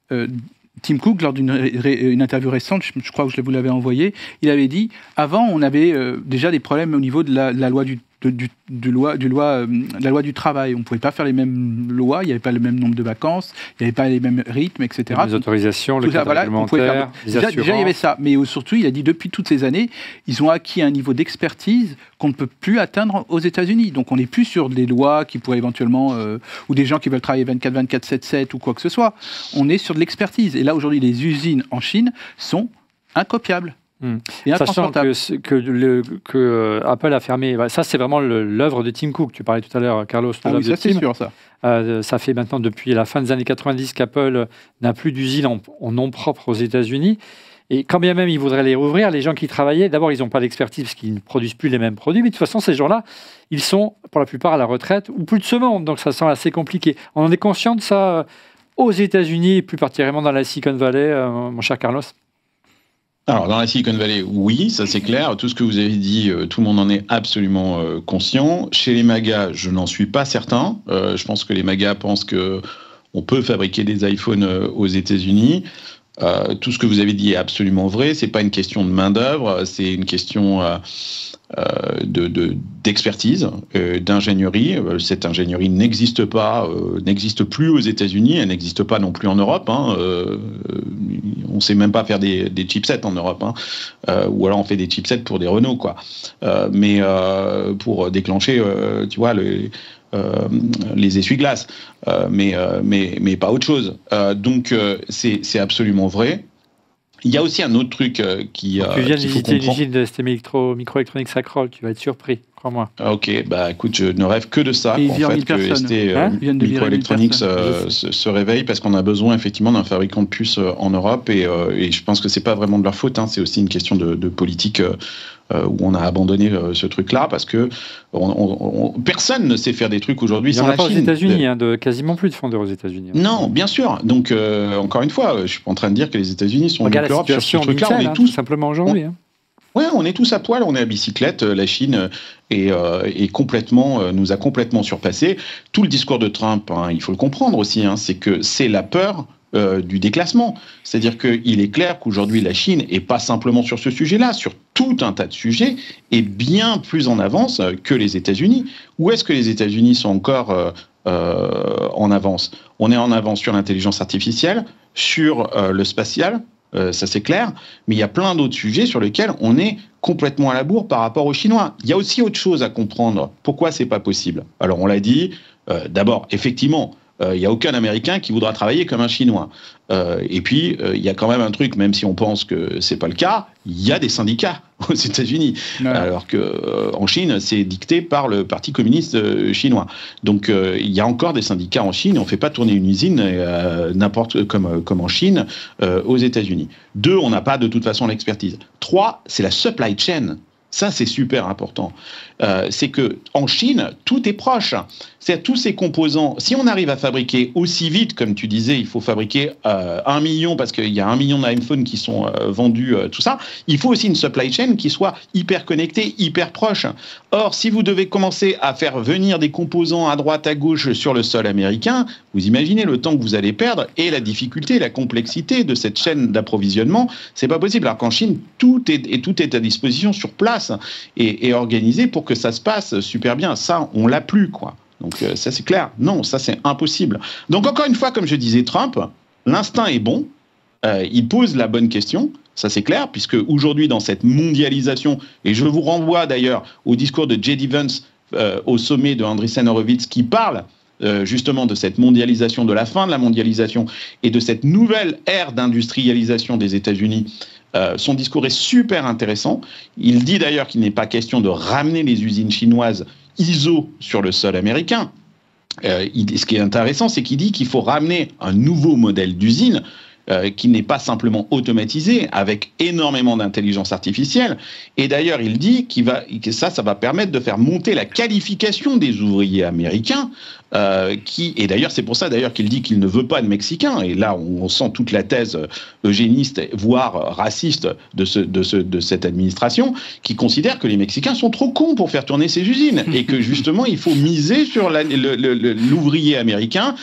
Speaker 6: Tim Cook, lors d'une interview récente, je crois que vous l'avez envoyé, il avait dit, avant on avait déjà des problèmes au niveau de la loi la loi du travail. On ne pouvait pas faire les mêmes lois, il n'y avait pas le même nombre de vacances, il n'y avait pas les mêmes rythmes, etc.
Speaker 1: Les autorisations, le cadre réglementaire, les assurances.
Speaker 6: Déjà, il y avait ça. Mais surtout, il a dit, depuis toutes ces années, ils ont acquis un niveau d'expertise qu'on ne peut plus atteindre aux États-Unis. Donc, on n'est plus sur des lois qui pourraient éventuellement... ou des gens qui veulent travailler 24/24, 7/7 ou quoi que ce soit. On est sur de l'expertise. Et là, aujourd'hui, les usines en Chine sont incopiables.
Speaker 1: Sachant que Apple a fermé, ça c'est vraiment l'œuvre de Tim Cook. Tu parlais tout à l'heure, Carlos, de l'œuvre de Tim.
Speaker 6: C'est sûr, ça.
Speaker 1: Ça fait maintenant depuis la fin des années 90 qu'Apple n'a plus d'usine en nom propre aux États-Unis. Et quand bien même ils voudraient les rouvrir, les gens qui travaillaient, d'abord ils n'ont pas d'expertise parce qu'ils ne produisent plus les mêmes produits, mais de toute façon ces gens-là, ils sont pour la plupart à la retraite ou plus de ce monde, donc ça semble assez compliqué. On en est conscient de ça aux États-Unis et plus particulièrement dans la Silicon Valley, mon cher Carlos?
Speaker 3: Alors, dans la Silicon Valley, oui, ça c'est clair. Tout ce que vous avez dit, tout le monde en est absolument conscient. Chez les magas, je n'en suis pas certain. Je pense que les magas pensent qu'on peut fabriquer des iPhones aux États-Unis. Tout ce que vous avez dit est absolument vrai. C'est pas une question de main-d'œuvre, c'est une question d'expertise, d'ingénierie. Cette ingénierie n'existe plus aux États-Unis, elle n'existe pas non plus en Europe. On ne sait même pas faire des chipsets en Europe, ou alors on fait des chipsets pour des Renault, quoi. Mais pour déclencher, tu vois, les essuie-glaces, mais pas autre chose. Donc c'est absolument vrai. Il y a aussi un autre truc qui
Speaker 1: tu viens de visiter une usine de ST Microelectronics Sacrol, tu vas être surpris, crois-moi.
Speaker 3: Ok, bah écoute, je ne rêve que de ça, en fait, que ST Microelectronics se réveille, parce qu'on a besoin effectivement d'un fabricant de puces en Europe, et je pense que c'est pas vraiment de leur faute, c'est aussi une question de politique où on a abandonné ce truc-là, parce que personne ne sait faire des trucs aujourd'hui sans la Chine.
Speaker 1: Il n'y en a pas aux États-Unis, quasiment plus de fondeurs aux États-Unis.
Speaker 3: Non, bien sûr. Donc, encore une fois, je suis pas en train de dire que les États-Unis sont
Speaker 1: mieux que l'Europe sur ce truc-là. On est tous simplement aujourd'hui.
Speaker 3: Ouais, on est tous à poil, on est à bicyclette. La Chine nous a complètement surpassés. Tout le discours de Trump, il faut le comprendre aussi, c'est que c'est la peur du déclassement. C'est-à-dire qu'il est clair qu'aujourd'hui, la Chine, et pas simplement sur ce sujet-là, sur tout un tas de sujets, est bien plus en avance que les États-Unis. Où est-ce que les États-Unis sont encore en avance? On est en avance sur l'intelligence artificielle, sur le spatial, ça c'est clair, mais il y a plein d'autres sujets sur lesquels on est complètement à la bourre par rapport aux Chinois. Il y a aussi autre chose à comprendre. Pourquoi c'est pas possible? Alors on l'a dit, d'abord, effectivement, il n'y a aucun Américain qui voudra travailler comme un Chinois. Et puis, il y a quand même un truc, même si on pense que c'est pas le cas, il y a des syndicats aux États-Unis, alors qu'en Chine, c'est dicté par le Parti communiste chinois. Donc, il y a encore des syndicats en Chine. On ne fait pas tourner une usine n'importe comme en Chine aux États-Unis. 2, on n'a pas de toute façon l'expertise. 3, c'est la supply chain. Ça, c'est super important. C'est que en Chine, tout est proche. C'est-à-dire tous ces composants. Si on arrive à fabriquer aussi vite, comme tu disais, il faut fabriquer 1 million parce qu'il y a 1 million d'iPhones qui sont vendus, tout ça. Il faut aussi une supply chain qui soit hyper connectée, hyper proche. Or, si vous devez commencer à faire venir des composants à droite, à gauche sur le sol américain, vous imaginez le temps que vous allez perdre et la difficulté, la complexité de cette chaîne d'approvisionnement. C'est pas possible. Alors qu'en Chine, tout est à disposition sur place et organisé pour que ça se passe super bien. Ça, on l'a plus, quoi. Donc ça, c'est clair. Non, ça, c'est impossible. Donc encore une fois, comme je disais, Trump, l'instinct est bon. Il pose la bonne question. Ça, c'est clair, puisque aujourd'hui, dans cette mondialisation, et je vous renvoie d'ailleurs au discours de J.D. Vance au sommet de Andreessen Horowitz qui parle justement de cette mondialisation, de la fin de la mondialisation et de cette nouvelle ère d'industrialisation des États-Unis. Son discours est super intéressant. Il dit d'ailleurs qu'il n'est pas question de ramener les usines chinoises ISO sur le sol américain. Ce qui est intéressant, c'est qu'il dit qu'il faut ramener un nouveau modèle d'usine qui n'est pas simplement automatisé, avec énormément d'intelligence artificielle. Et d'ailleurs, il dit que ça va permettre de faire monter la qualification des ouvriers américains. Et d'ailleurs, c'est pour ça d'ailleurs qu'il dit qu'il ne veut pas de Mexicains. Et là, on sent toute la thèse eugéniste, voire raciste de cette administration, qui considère que les Mexicains sont trop cons pour faire tourner ces usines. Et que justement, il faut miser sur l'ouvrier américain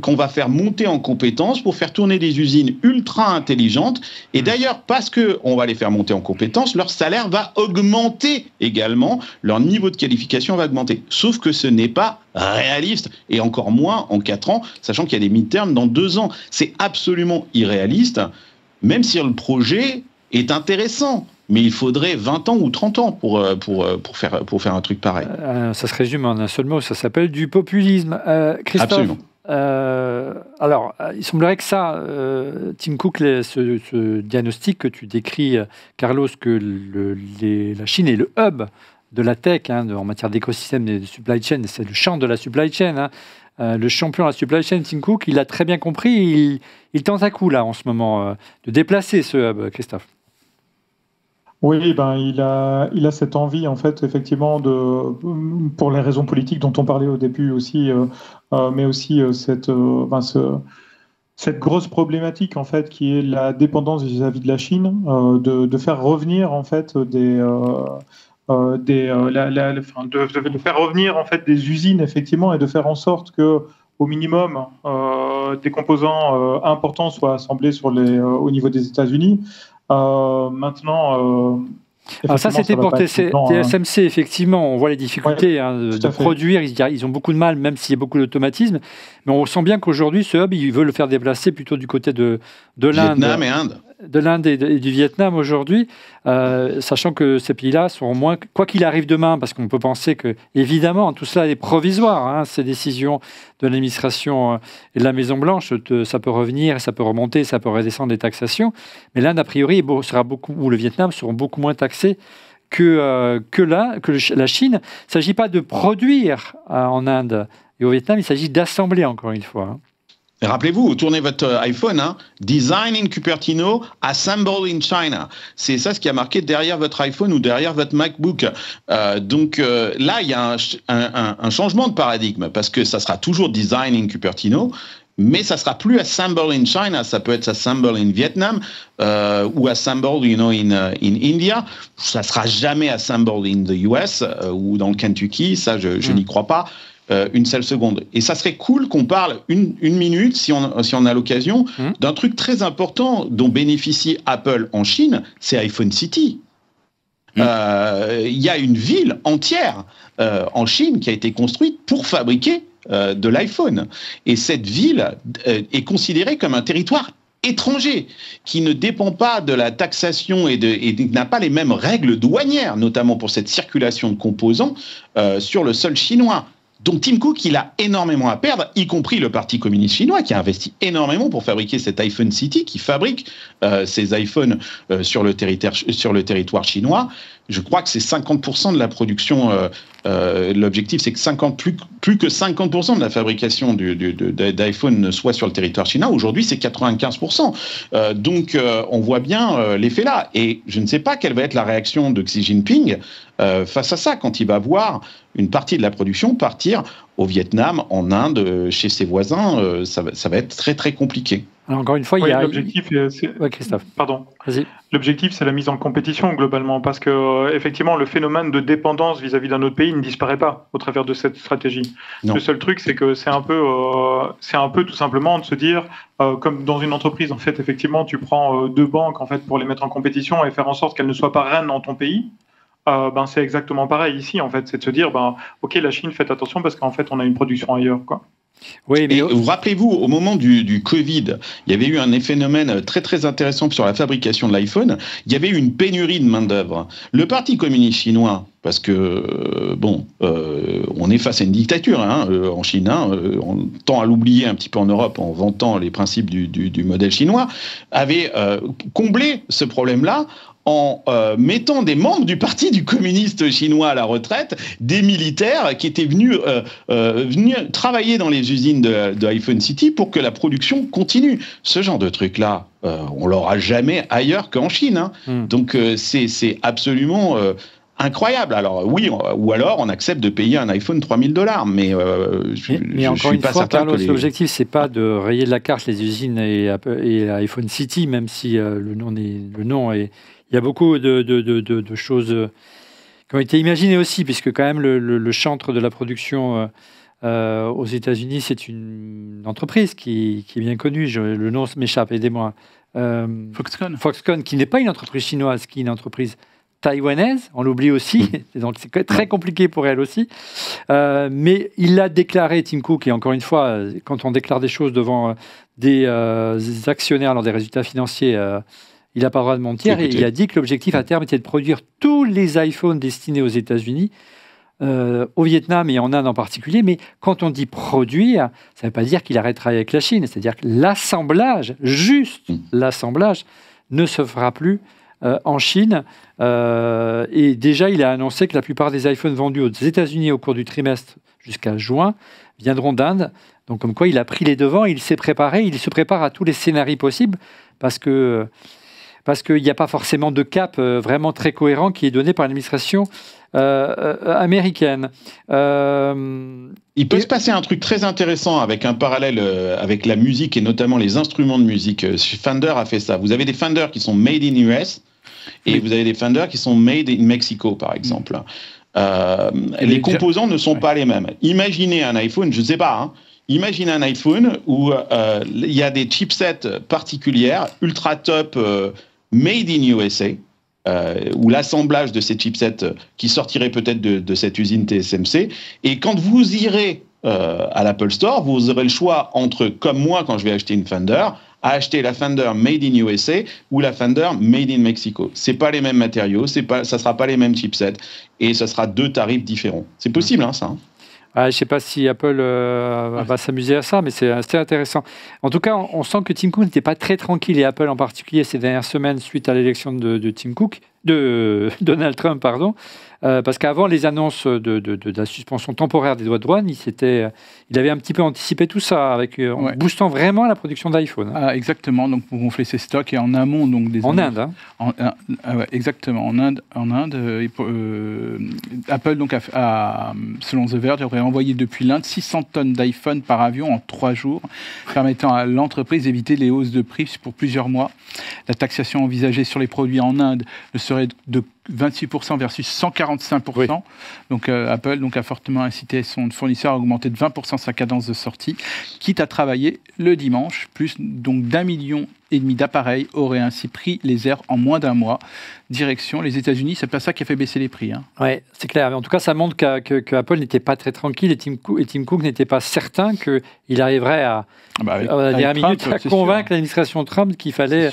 Speaker 3: qu'on va faire monter en compétences pour faire tourner des usines ultra intelligentes. Et d'ailleurs, parce qu'on va les faire monter en compétences, leur salaire va augmenter également, leur niveau de qualification va augmenter. Sauf que ce n'est pas réaliste, et encore moins en 4 ans, sachant qu'il y a des midterms dans 2 ans. C'est absolument irréaliste, même si le projet est intéressant. Mais il faudrait 20 ans ou 30 ans pour faire un truc pareil.
Speaker 1: Ça se résume en un seul mot, ça s'appelle du populisme. Christophe, absolument. Alors, il semblerait que ça, Tim Cook, ce diagnostic que tu décris, Carlos, que la Chine est le hub de la tech en matière d'écosystème et de supply chain, c'est le champ de la supply chain. Le champion de la supply chain, Tim Cook, il a très bien compris, il tente à coup là en ce moment de déplacer ce hub, Christophe.
Speaker 5: Oui, il a cette envie, en fait, effectivement, pour les raisons politiques dont on parlait au début aussi, mais aussi cette grosse problématique, en fait, qui est la dépendance vis-à-vis de la Chine, de faire revenir, en fait, de faire revenir, en fait, des usines, effectivement, et de faire en sorte que, au minimum, des composants importants soient assemblés au niveau des États-Unis. Maintenant,
Speaker 1: alors ça, c'était pour TSMC, effectivement. On voit les difficultés de produire. Ils ont beaucoup de mal, même s'il y a beaucoup d'automatisme. Mais on sent bien qu'aujourd'hui, ce hub, ils veulent le faire déplacer plutôt du côté de l'Inde.
Speaker 3: Vietnam et Inde.
Speaker 1: De l'Inde et du Vietnam aujourd'hui, sachant que ces pays-là seront moins... Quoi qu'il arrive demain, parce qu'on peut penser que, évidemment, tout cela est provisoire, ces décisions de l'administration et de la Maison-Blanche, ça peut revenir, ça peut remonter, ça peut redescendre des taxations, mais l'Inde, a priori, ou le Vietnam seront beaucoup moins taxés que la Chine. Il ne s'agit pas de produire en Inde et au Vietnam, il s'agit d'assembler, encore une fois.
Speaker 3: Et rappelez-vous, vous tournez votre iPhone, Design in Cupertino, Assemble in China. C'est ça ce qui a marqué derrière votre iPhone ou derrière votre MacBook. Donc là, il y a un changement de paradigme parce que ça sera toujours Design in Cupertino, mais ça sera plus Assemble in China. Ça peut être Assemble in Vietnam ou Assemble, in India. Ça sera jamais Assemble in the US ou dans le Kentucky. Ça, je n'y crois pas. Une seule seconde. Et ça serait cool qu'on parle une minute, si on a l'occasion, d'un truc très important dont bénéficie Apple en Chine, c'est iPhone City. Il y a une ville entière en Chine qui a été construite pour fabriquer de l'iPhone. Et cette ville est considérée comme un territoire étranger, qui ne dépend pas de la taxation et n'a pas les mêmes règles douanières, notamment pour cette circulation de composants sur le sol chinois. Donc Tim Cook, il a énormément à perdre, y compris le Parti communiste chinois qui a investi énormément pour fabriquer cet iPhone City, qui fabrique ces iPhones sur le territoire chinois. je crois que c'est 50% de la production. L'objectif, c'est que plus que 50% de la fabrication d'iPhone soit sur le territoire chinois. Aujourd'hui, c'est 95%. Donc, on voit bien l'effet là. Et je ne sais pas quelle va être la réaction de Xi Jinping face à ça, quand il va voir une partie de la production partir au Vietnam, en Inde, chez ses voisins. Ça va être très, très compliqué.
Speaker 1: Alors, encore une fois, il y a...
Speaker 5: L'objectif,
Speaker 1: Christophe.
Speaker 5: Pardon.
Speaker 1: Vas-y.
Speaker 5: L'objectif, c'est la mise en compétition, globalement, parce que, effectivement, le phénomène de dépendance vis-à-vis d'un autre pays ne disparaît pas au travers de cette stratégie. Non. Le seul truc, c'est que c'est un peu tout simplement de se dire, comme dans une entreprise, en fait, effectivement, tu prends deux banques, en fait, pour les mettre en compétition et faire en sorte qu'elles ne soient pas reines dans ton pays. C'est exactement pareil ici, en fait. C'est de se dire, OK, la Chine, faites attention parce qu'en fait, on a une production ailleurs, quoi.
Speaker 3: Oui, mais vous rappelez-vous, au moment du Covid, il y avait eu un phénomène très très intéressant sur la fabrication de l'iPhone. Il y avait eu une pénurie de main-d'œuvre. Le Parti communiste chinois, parce que on est face à une dictature en Chine, on tend à l'oublier un petit peu en Europe en vantant les principes du modèle chinois, avait comblé ce problème-là en mettant des membres du Parti du communiste chinois à la retraite, des militaires qui étaient venus travailler dans les usines de iPhone City pour que la production continue. Ce genre de truc-là, on l'aura jamais ailleurs qu'en Chine. Donc c'est absolument... incroyable. Alors oui, ou alors on accepte de payer un iPhone $3,000, mais
Speaker 1: encore
Speaker 3: suis
Speaker 1: une
Speaker 3: pas
Speaker 1: fois,
Speaker 3: certain
Speaker 1: Carlos,
Speaker 3: que
Speaker 1: l'objectif c'est pas de rayer de la carte les usines et iPhone City, même si le nom est. Il y a beaucoup de choses qui ont été imaginées aussi, puisque quand même le chantre de la production aux États-Unis, c'est une entreprise qui est bien connue. Le nom m'échappe, aidez-moi. Foxconn, qui n'est pas une entreprise chinoise, qui est une entreprise taïwanaise, on l'oublie aussi, donc c'est très compliqué pour elle aussi. Mais il l'a déclaré, Tim Cook, et encore une fois, quand on déclare des choses devant des actionnaires lors des résultats financiers, il n'a pas le droit de mentir. Et il a dit que l'objectif à terme était de produire tous les iPhones destinés aux États-Unis, au Vietnam et en Inde en particulier. Mais quand on dit produire, ça ne veut pas dire qu'il arrête de travailler avec la Chine. C'est-à-dire que l'assemblage, juste l'assemblage, ne se fera plus en Chine. Et déjà, il a annoncé que la plupart des iPhones vendus aux États-Unis au cours du trimestre jusqu'à juin viendront d'Inde. Donc, comme quoi, il a pris les devants, il s'est préparé, il se prépare à tous les scénarios possibles parce qu'il n'y a pas forcément de cap vraiment très cohérent qui est donné par l'administration américaine.
Speaker 3: Il peut se passer un truc très intéressant avec un parallèle avec la musique et notamment les instruments de musique. Fender a fait ça. Vous avez des Fender qui sont made in US et vous avez des Fender qui sont made in Mexico, par exemple. Les composants ne sont pas les mêmes. Imaginez un iPhone, je ne sais pas, imaginez un iPhone où il y a des chipsets particulières, ultra top, made in USA, ou l'assemblage de ces chipsets qui sortiraient peut-être de cette usine TSMC. Et quand vous irez à l'Apple Store, vous aurez le choix entre, comme moi quand je vais acheter une Fender, à acheter la Fender made in USA ou la Fender made in Mexico. C'est pas les mêmes matériaux, ça sera pas les mêmes chipsets et ça sera deux tarifs différents. C'est possible, ça.
Speaker 1: Je ne sais pas si Apple va s'amuser à ça, mais c'est intéressant. En tout cas, on sent que Tim Cook n'était pas très tranquille, et Apple en particulier ces dernières semaines suite à l'élection de Donald Trump, pardon. Parce qu'avant les annonces de la suspension temporaire des droits de douane, il avait un petit peu anticipé tout ça en boostant vraiment la production d'iPhone.
Speaker 6: Exactement, donc pour gonfler ses stocks et en amont donc des
Speaker 1: Inde.
Speaker 6: Exactement, en Inde. Apple donc selon The Verge aurait envoyé depuis l'Inde 600 tonnes d'iPhone par avion en 3 jours, permettant à l'entreprise d'éviter les hausses de prix pour plusieurs mois. La taxation envisagée sur les produits en Inde serait de 28% versus 145%. Oui. Donc Apple a fortement incité son fournisseur à augmenter de 20% sa cadence de sortie, quitte à travailler le dimanche. Plus donc d'1,5 million d'appareils auraient ainsi pris les airs en moins d'un mois. Direction les États-Unis, c'est pas ça qui a fait baisser les prix.
Speaker 1: Oui, c'est clair. En tout cas, ça montre qu'Apple n'était pas très tranquille et Tim Cook n'était pas certain qu'il arriverait à la dernière minute à convaincre l'administration Trump qu'il fallait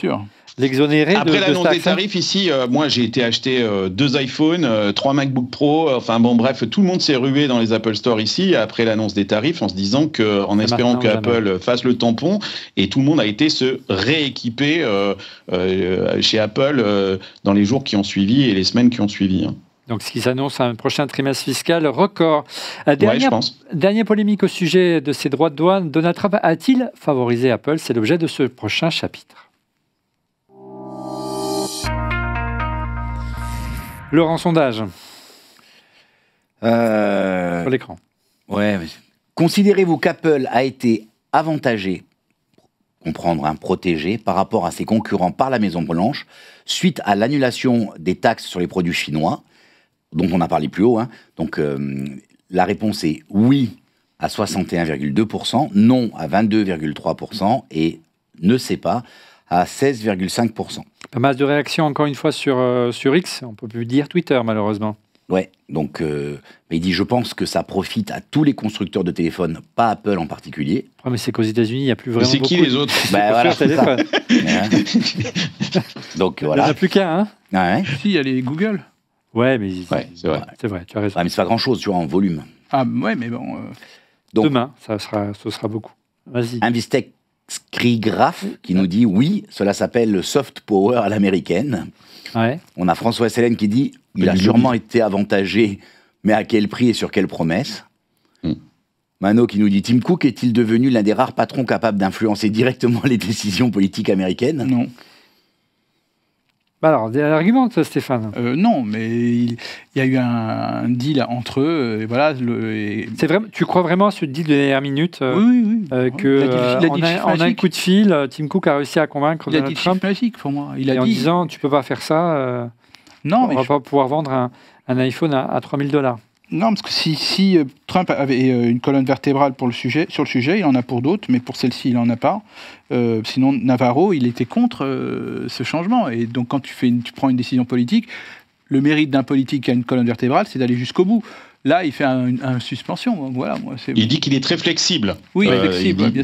Speaker 1: l'exonérer
Speaker 3: Après
Speaker 1: de
Speaker 3: l'annonce
Speaker 1: taxes,
Speaker 3: des tarifs, ici, moi j'ai été acheter 2 iPhones, 3 MacBook Pro, enfin bon bref, tout le monde s'est rué dans les Apple Store ici après l'annonce des tarifs en se disant en espérant que Apple fasse le tampon, et tout le monde a été se rééquiper chez Apple dans les jours qui ont suivi et les semaines qui ont suivi.
Speaker 1: Donc, ce qui s'annonce un prochain trimestre fiscal record.
Speaker 3: Je pense.
Speaker 1: Dernière polémique au sujet de ces droits de douane. Donald Trump a-t-il favorisé Apple? C'est l'objet de ce prochain chapitre. Laurent, sondage. Sur l'écran.
Speaker 4: Ouais. Considérez-vous qu'Apple a été avantagé, comprendre, protégé, par rapport à ses concurrents par la Maison-Blanche, suite à l'annulation des taxes sur les produits chinois, dont on a parlé plus haut. Donc, la réponse est oui à 61,2%, non à 22,3% et ne sait pas à 16,5%.
Speaker 1: Pas mal de réactions, encore une fois, sur X. On ne peut plus dire Twitter, malheureusement.
Speaker 4: Ouais, donc il dit « Je pense que ça profite à tous les constructeurs de téléphones, pas Apple en particulier. »
Speaker 1: Mais c'est qu'aux États-Unis, il n'y a plus vraiment
Speaker 3: c'est qui les autres?
Speaker 4: Voilà, c'est ça. Donc voilà.
Speaker 1: Il n'y en a plus qu'un, hein?
Speaker 4: Ouais.
Speaker 6: Si, il y a les Google.
Speaker 1: Ouais, mais
Speaker 3: c'est vrai.
Speaker 1: C'est vrai, tu as raison.
Speaker 4: Ouais, mais c'est pas grand-chose, tu vois, en volume.
Speaker 6: Ah ouais, mais bon...
Speaker 1: Donc, demain, ce sera beaucoup. Vas-y.
Speaker 4: Investec Scrigraph qui nous dit « Oui, cela s'appelle le soft power à l'américaine. »
Speaker 1: Ouais.
Speaker 4: On a François Célène qui dit « Il a sûrement été avantagé, mais à quel prix et sur quelle promesse ?» Mano qui nous dit « Tim Cook est-il devenu l'un des rares patrons capables d'influencer directement les décisions politiques américaines ?»
Speaker 6: Non.
Speaker 1: Alors, des arguments, Stéphane?
Speaker 6: Non, mais il y a eu un deal entre eux. Et voilà,
Speaker 1: C'est vraiment, tu crois vraiment à ce deal de dernière minute?
Speaker 6: Oui.
Speaker 1: En un coup de fil, Tim Cook a réussi à convaincre Donald Trump.
Speaker 6: Il a dit magique pour moi. Il a
Speaker 1: dit, en
Speaker 6: dit
Speaker 1: disant, tu peux pas faire ça. Non, on va pas pouvoir vendre un iPhone à $3000.
Speaker 6: Non, parce que si Trump avait une colonne vertébrale sur le sujet, il en a pour d'autres, mais pour celle-ci, il n'en a pas. Sinon, Navarro, il était contre ce changement. Et donc, quand tu prends une décision politique, le mérite d'un politique qui a une colonne vertébrale, c'est d'aller jusqu'au bout. Là, il fait un suspension. Donc, voilà,
Speaker 3: il dit qu'il est très flexible.
Speaker 6: Oui, flexible, bien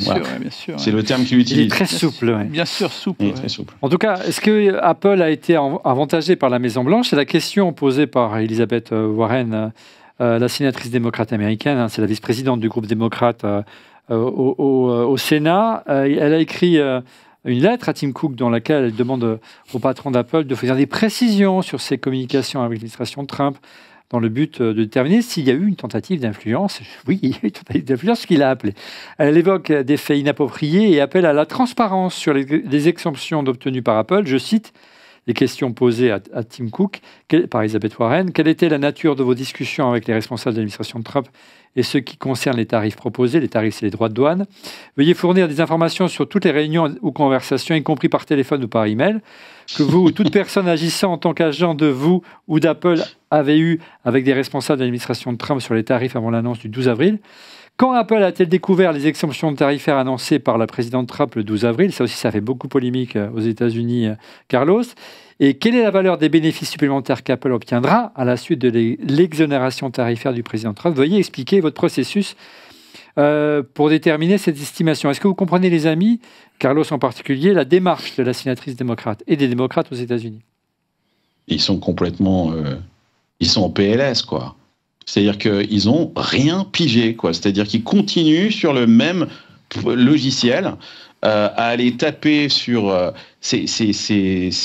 Speaker 6: sûr.
Speaker 3: C'est le terme qu'il utilise.
Speaker 1: Il est très souple.
Speaker 6: Bien sûr, souple.
Speaker 3: Très souple.
Speaker 1: En tout cas, est-ce que Apple a été avantagé par la Maison-Blanche? C'est la question posée par Elizabeth Warren, la sénatrice démocrate américaine, c'est la vice-présidente du groupe démocrate au Sénat. Elle a écrit une lettre à Tim Cook dans laquelle elle demande au patron d'Apple de faire des précisions sur ses communications avec l'administration Trump dans le but de déterminer s'il y a eu une tentative d'influence. Oui, il y a eu une tentative d'influence, ce qu'il a appelé. Elle évoque des faits inappropriés et appelle à la transparence sur les exemptions obtenues par Apple. Je cite les questions posées à Tim Cook par Elizabeth Warren. Quelle était la nature de vos discussions avec les responsables de l'administration de Trump et ce qui concerne les tarifs proposés? Les tarifs, c'est les droits de douane. Veuillez fournir des informations sur toutes les réunions ou conversations, y compris par téléphone ou par email, que vous ou toute personne agissant en tant qu'agent de vous ou d'Apple avez eu avec des responsables de l'administration de Trump sur les tarifs avant l'annonce du 12 avril. Quand Apple a-t-elle découvert les exemptions tarifaires annoncées par la présidente Trump le 12 avril? Ça aussi, ça fait beaucoup polémique aux États-Unis, Carlos. Et quelle est la valeur des bénéfices supplémentaires qu'Apple obtiendra à la suite de l'exonération tarifaire du président Trump? Veuillez expliquer votre processus pour déterminer cette estimation. Est-ce que vous comprenez, les amis, Carlos en particulier, la démarche de la sénatrice démocrate et des démocrates aux États-Unis?
Speaker 3: Ils sont complètement... ils sont en PLS, quoi. C'est-à-dire qu'ils n'ont rien pigé, quoi. C'est-à-dire qu'ils continuent sur le même logiciel à aller taper sur... c'est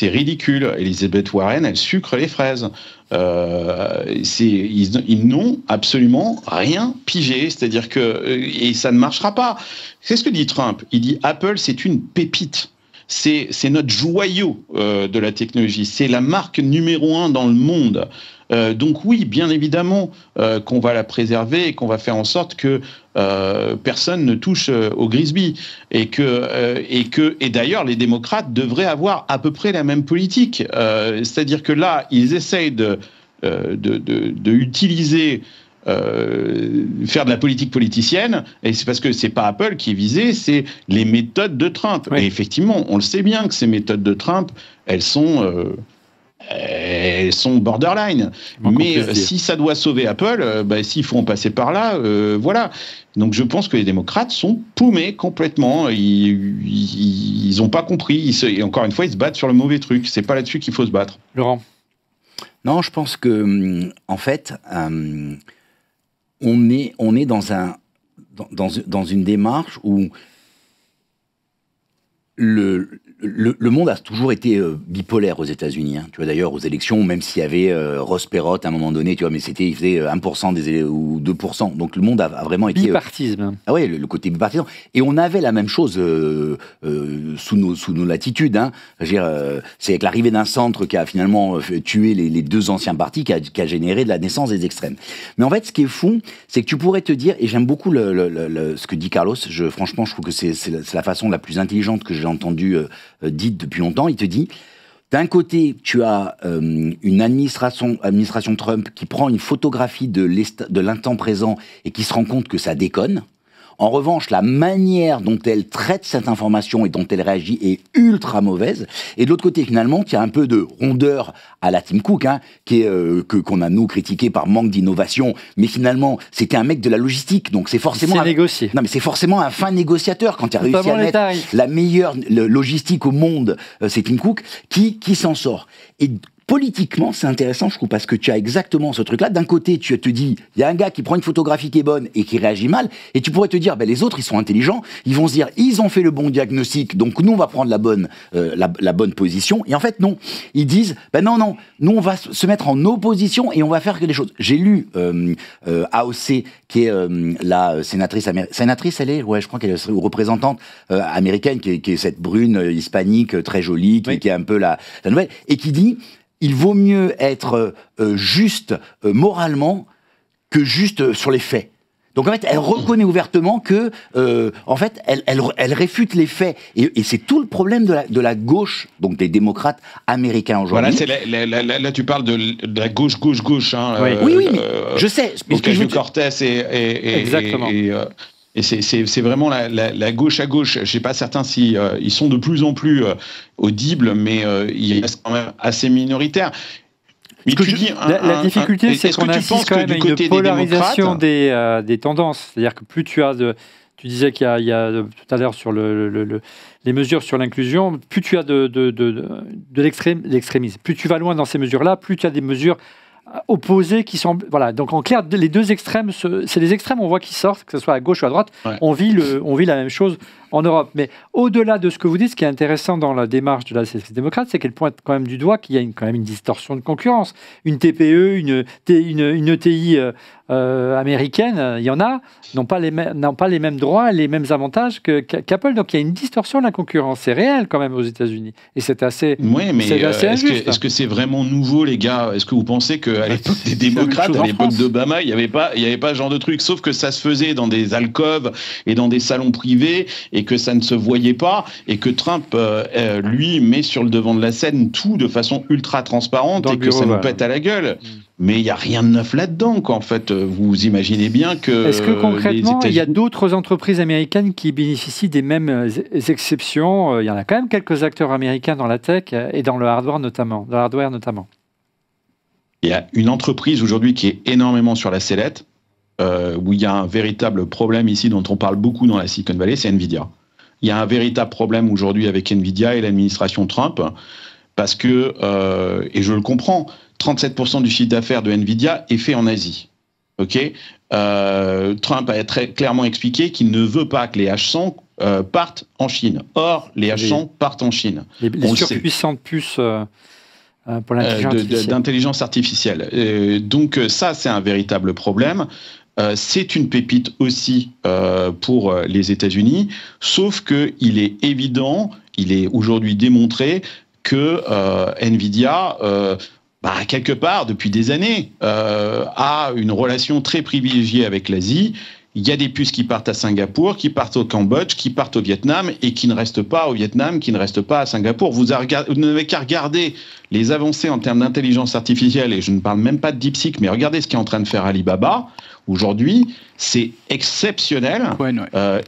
Speaker 3: ridicule. Elizabeth Warren, elle sucre les fraises. Ils n'ont absolument rien pigé. C'est-à-dire que... et ça ne marchera pas. C'est ce que dit Trump. Il dit « Apple, c'est une pépite ». C'est notre joyau de la technologie. C'est la marque numéro 1 dans le monde. Donc oui, bien évidemment qu'on va la préserver et qu'on va faire en sorte que personne ne touche au Grisby. Et d'ailleurs, les démocrates devraient avoir à peu près la même politique. C'est-à-dire que là, ils essayent de utiliser... faire de la politique politicienne, et c'est parce que c'est pas Apple qui est visé, c'est les méthodes de Trump. Oui. Et effectivement, on le sait bien que ces méthodes de Trump, elles sont elles sont borderline. Mais si ça doit sauver Apple, s'il faut en passer par là, voilà. Donc je pense que les démocrates sont paumés complètement. Ils n'ont pas compris. Et encore une fois, ils se battent sur le mauvais truc. C'est pas là-dessus qu'il faut se battre.
Speaker 1: Laurent?
Speaker 4: Non, je pense que, en fait, on est dans une démarche où le monde a toujours été bipolaire aux États-Unis. Hein. Tu vois, d'ailleurs, aux élections, même s'il y avait Ross Perot à un moment donné, tu vois, mais il faisait 1% ou 2%. Donc le monde a vraiment été...
Speaker 1: Bipartisme.
Speaker 4: Ah oui, le côté bipartisan. Et on avait la même chose sous nos latitudes. Hein. C'est avec l'arrivée d'un centre qui a finalement tué les deux anciens partis, qui a généré de la naissance des extrêmes. Mais en fait, ce qui est fou, c'est que tu pourrais te dire, et j'aime beaucoup ce que dit Carlos, franchement, je trouve que c'est la façon la plus intelligente que j'ai entendue dite depuis longtemps. Il te dit, d'un côté, tu as une administration Trump qui prend une photographie de l'instant présent et qui se rend compte que ça déconne. En revanche, la manière dont elle traite cette information et dont elle réagit est ultra mauvaise. Et de l'autre côté, finalement, il y a un peu de rondeur à la Tim Cook, hein, qu'on a, nous, critiqué par manque d'innovation. Mais finalement, c'était un mec de la logistique. Donc c'est forcément...
Speaker 1: négocié.
Speaker 4: Non, mais c'est forcément un fin négociateur. Quand il a réussi à mettre la meilleure logistique au monde, c'est Tim Cook qui s'en sort. Et politiquement, c'est intéressant, je trouve, parce que tu as exactement ce truc-là. D'un côté, tu te dis, il y a un gars qui prend une photographie qui est bonne et qui réagit mal, et tu pourrais te dire, les autres, ils sont intelligents, ils vont se dire, ils ont fait le bon diagnostic, donc nous, on va prendre la bonne position. Et en fait, non. Ils disent, non, nous, on va se mettre en opposition et on va faire que des choses. J'ai lu AOC, qui est la sénatrice, elle est, ouais, je crois qu'elle est représentante américaine, qui est cette brune hispanique, très jolie, qui est un peu la nouvelle, et qui dit, il vaut mieux être juste moralement que juste sur les faits. Donc en fait, elle reconnaît ouvertement que, en fait, elle réfute les faits. Et c'est tout le problème de la gauche, donc des démocrates américains aujourd'hui.
Speaker 3: Voilà, là tu parles de la gauche. Hein,
Speaker 4: oui, mais je sais.
Speaker 3: Ocasio-Cortez
Speaker 1: Exactement.
Speaker 3: Et c'est vraiment la gauche à gauche. Je ne sais pas certain si ils sont de plus en plus audibles, mais ils restent quand même assez minoritaires. Mais
Speaker 1: la difficulté, c'est qu'on assiste quand même à une polarisation des tendances. C'est-à-dire que plus tu as tu disais qu'il y a tout à l'heure sur les mesures sur l'inclusion, plus tu as de l'extrémisme. Plus tu vas loin dans ces mesures-là, plus tu as des mesures opposés qui sont... Voilà, donc en clair, les deux extrêmes, c'est les extrêmes, on voit qui sortent, que ce soit à gauche ou à droite, ouais. On vit la même chose en Europe. Mais au-delà de ce que vous dites, ce qui est intéressant dans la démarche de la société démocrate, c'est qu'elle pointe quand même du doigt qu'il y a quand même une distorsion de concurrence. Une TPE, une ETI américaine, il y en a, n'ont pas les mêmes droits, les mêmes avantages qu'Apple. Donc il y a une distorsion de la concurrence. C'est réel quand même aux États-Unis. Et c'est assez, assez injuste.
Speaker 3: Est-ce que c'est vraiment nouveau, les gars? Est-ce que vous pensez qu'à l'époque des démocrates, à l'époque d'Obama, il n'y avait pas ce genre de truc? Sauf que ça se faisait dans des alcôves et dans des salons privés et que ça ne se voyait pas et que Trump, lui, met sur le devant de la scène tout de façon ultra transparente et que ça nous pète à la gueule. Mais il n'y a rien de neuf là-dedans, quoi. En fait, vous imaginez bien que...
Speaker 1: Est-ce que concrètement, il y a d'autres entreprises américaines qui bénéficient des mêmes exceptions? Il y en a quand même quelques acteurs américains dans la tech et dans le hardware notamment.
Speaker 3: Il y a une entreprise aujourd'hui qui est énormément sur la sellette, où il y a un véritable problème ici dont on parle beaucoup dans la Silicon Valley, c'est Nvidia. Il y a un véritable problème aujourd'hui avec Nvidia et l'administration Trump, parce que, et je le comprends, 37% du chiffre d'affaires de Nvidia est fait en Asie. Okay, Trump a très clairement expliqué qu'il ne veut pas que les H100 partent en Chine. Or, les H100 partent en Chine.
Speaker 1: Les surpuissantes puces pour
Speaker 3: d'intelligence artificielle. Donc ça, c'est un véritable problème. C'est une pépite aussi pour les États-Unis, sauf qu'il est évident, il est aujourd'hui démontré que Nvidia... quelque part, depuis des années, a une relation très privilégiée avec l'Asie. Il y a des puces qui partent à Singapour, qui partent au Cambodge, qui partent au Vietnam et qui ne restent pas au Vietnam, qui ne restent pas à Singapour. Vous n'avez qu'à regarder les avancées en termes d'intelligence artificielle, et je ne parle même pas de DeepSeek, mais regardez ce qu'est en train de faire Alibaba. Aujourd'hui, c'est exceptionnel.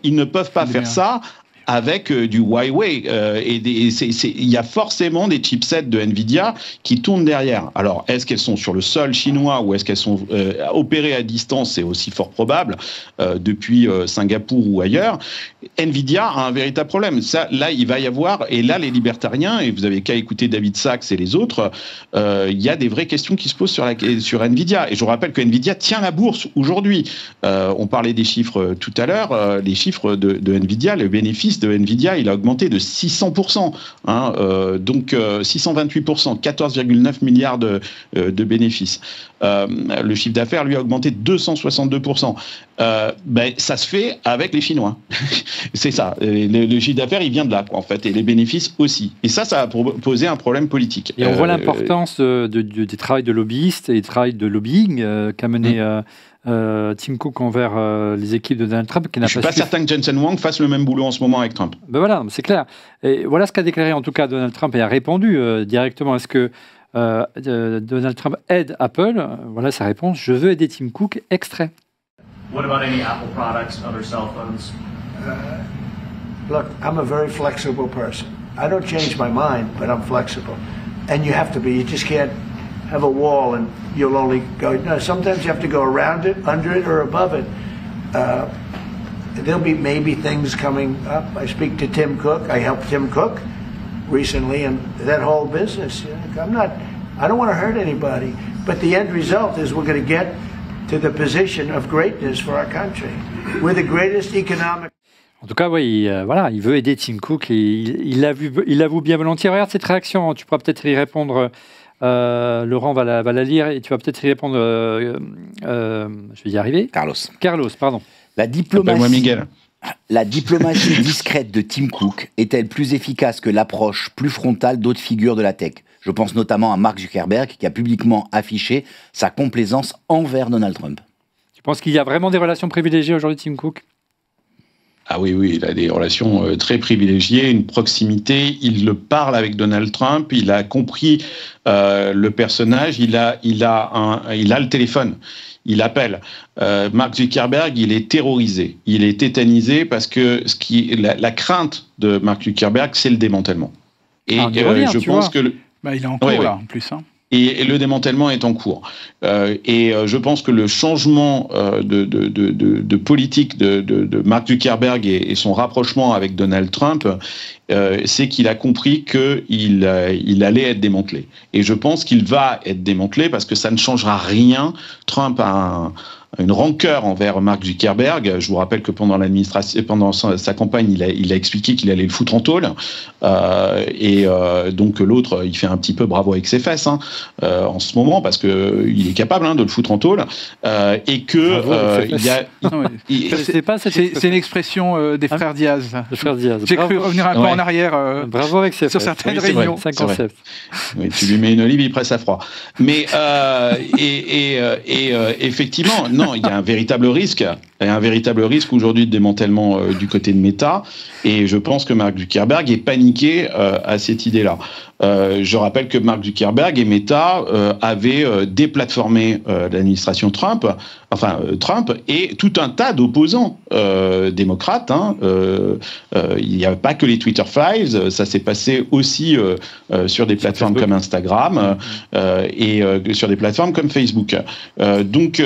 Speaker 3: Ils ne peuvent pas faire ça avec du Huawei. Il y a forcément des chipsets de Nvidia qui tournent derrière. Alors, est-ce qu'elles sont sur le sol chinois ou est-ce qu'elles sont opérées à distance? C'est aussi fort probable, depuis Singapour ou ailleurs. Nvidia a un véritable problème. Ça, là, il va y avoir, et là, les libertariens, et vous avez qu'à écouter David Sachs et les autres, il y a des vraies questions qui se posent sur Nvidia. Et je vous rappelle que Nvidia tient la bourse aujourd'hui. On parlait des chiffres tout à l'heure. Les chiffres de Nvidia, le bénéfice de Nvidia, il a augmenté de 600%. Donc 628%, 14,9 milliards de bénéfices. Le chiffre d'affaires, lui, a augmenté de 262%. Ça se fait avec les Chinois. C'est ça. Le chiffre d'affaires, il vient de là, en fait, et les bénéfices aussi. Et ça a posé un problème politique.
Speaker 1: Et on voit l'importance des travaux de lobbyistes et des travaux de lobbying qu'a mené Tim Cook envers les équipes de Donald Trump. Je ne suis
Speaker 3: pas certain que Jensen Huang fasse le même boulot en ce moment avec Trump.
Speaker 1: Ben voilà, c'est clair. Et voilà ce qu'a déclaré en tout cas Donald Trump et a répondu directement. Est-ce que Donald Trump aide Apple? Voilà sa réponse. Je veux aider Tim Cook. Extrait.
Speaker 7: What about any Apple products, other cell phones?
Speaker 8: Look, I'm a very flexible person. I don't change my mind, but I'm flexible. And you have to be. You just can't have a wall and you'll only go. No, sometimes you have to go around it, under it, or above it. There'll be maybe things coming up. I speak to Tim Cook. I helped Tim Cook recently, and that whole business. I don't want to hurt anybody, but the end result is we're going to get to the position of greatness for our country. We're the greatest economic.
Speaker 1: En tout cas, oui, voilà, il veut aider Tim Cook et il l'avoue bien volontiers. Regarde cette réaction, tu pourras peut-être y répondre. Laurent va la lire et tu vas peut-être y répondre. Je vais y arriver. Carlos, pardon.
Speaker 4: La diplomatie discrète de Tim Cook est-elle plus efficace que l'approche plus frontale d'autres figures de la tech? Je pense notamment à Mark Zuckerberg qui a publiquement affiché sa complaisance envers Donald Trump.
Speaker 1: Tu penses qu'il y a vraiment des relations privilégiées aujourd'hui, Tim Cook?
Speaker 3: Ah oui, il a des relations très privilégiées, une proximité. Il le parle avec Donald Trump, il a compris le personnage, il a le téléphone. Il appelle. Mark Zuckerberg, il est terrorisé, il est tétanisé parce que la crainte de Mark Zuckerberg, c'est le démantèlement. Et je pense que
Speaker 6: il est en cours là, en plus.
Speaker 3: Et le démantèlement est en cours. Et je pense que le changement de politique de Mark Zuckerberg et son rapprochement avec Donald Trump, c'est qu'il a compris qu'il allait être démantelé. Et je pense qu'il va être démantelé parce que ça ne changera rien. Trump a une rancœur envers Mark Zuckerberg. Je vous rappelle que pendant sa campagne, il a expliqué qu'il allait le foutre en tôle. Donc l'autre, il fait un petit peu bravo avec ses fesses en ce moment parce qu'il est capable de le foutre en tôle. Et que
Speaker 6: c'est une expression des frères Diaz. J'ai cru revenir un peu en arrière.
Speaker 1: Bravo avec ses fesses.
Speaker 6: Sur certaines réunions.
Speaker 1: C'est un concept.
Speaker 3: Oui, tu lui mets une olive, il presse à froid. Mais effectivement. Non, il y a un véritable risque. Il y a un véritable risque aujourd'hui de démantèlement du côté de Meta. Et je pense que Mark Zuckerberg est paniqué à cette idée-là. Je rappelle que Mark Zuckerberg et Meta avaient déplatformé l'administration Trump, et tout un tas d'opposants démocrates. Il n'y a pas que les Twitter Files, ça s'est passé aussi sur des plateformes comme Instagram et sur des plateformes comme Facebook. Donc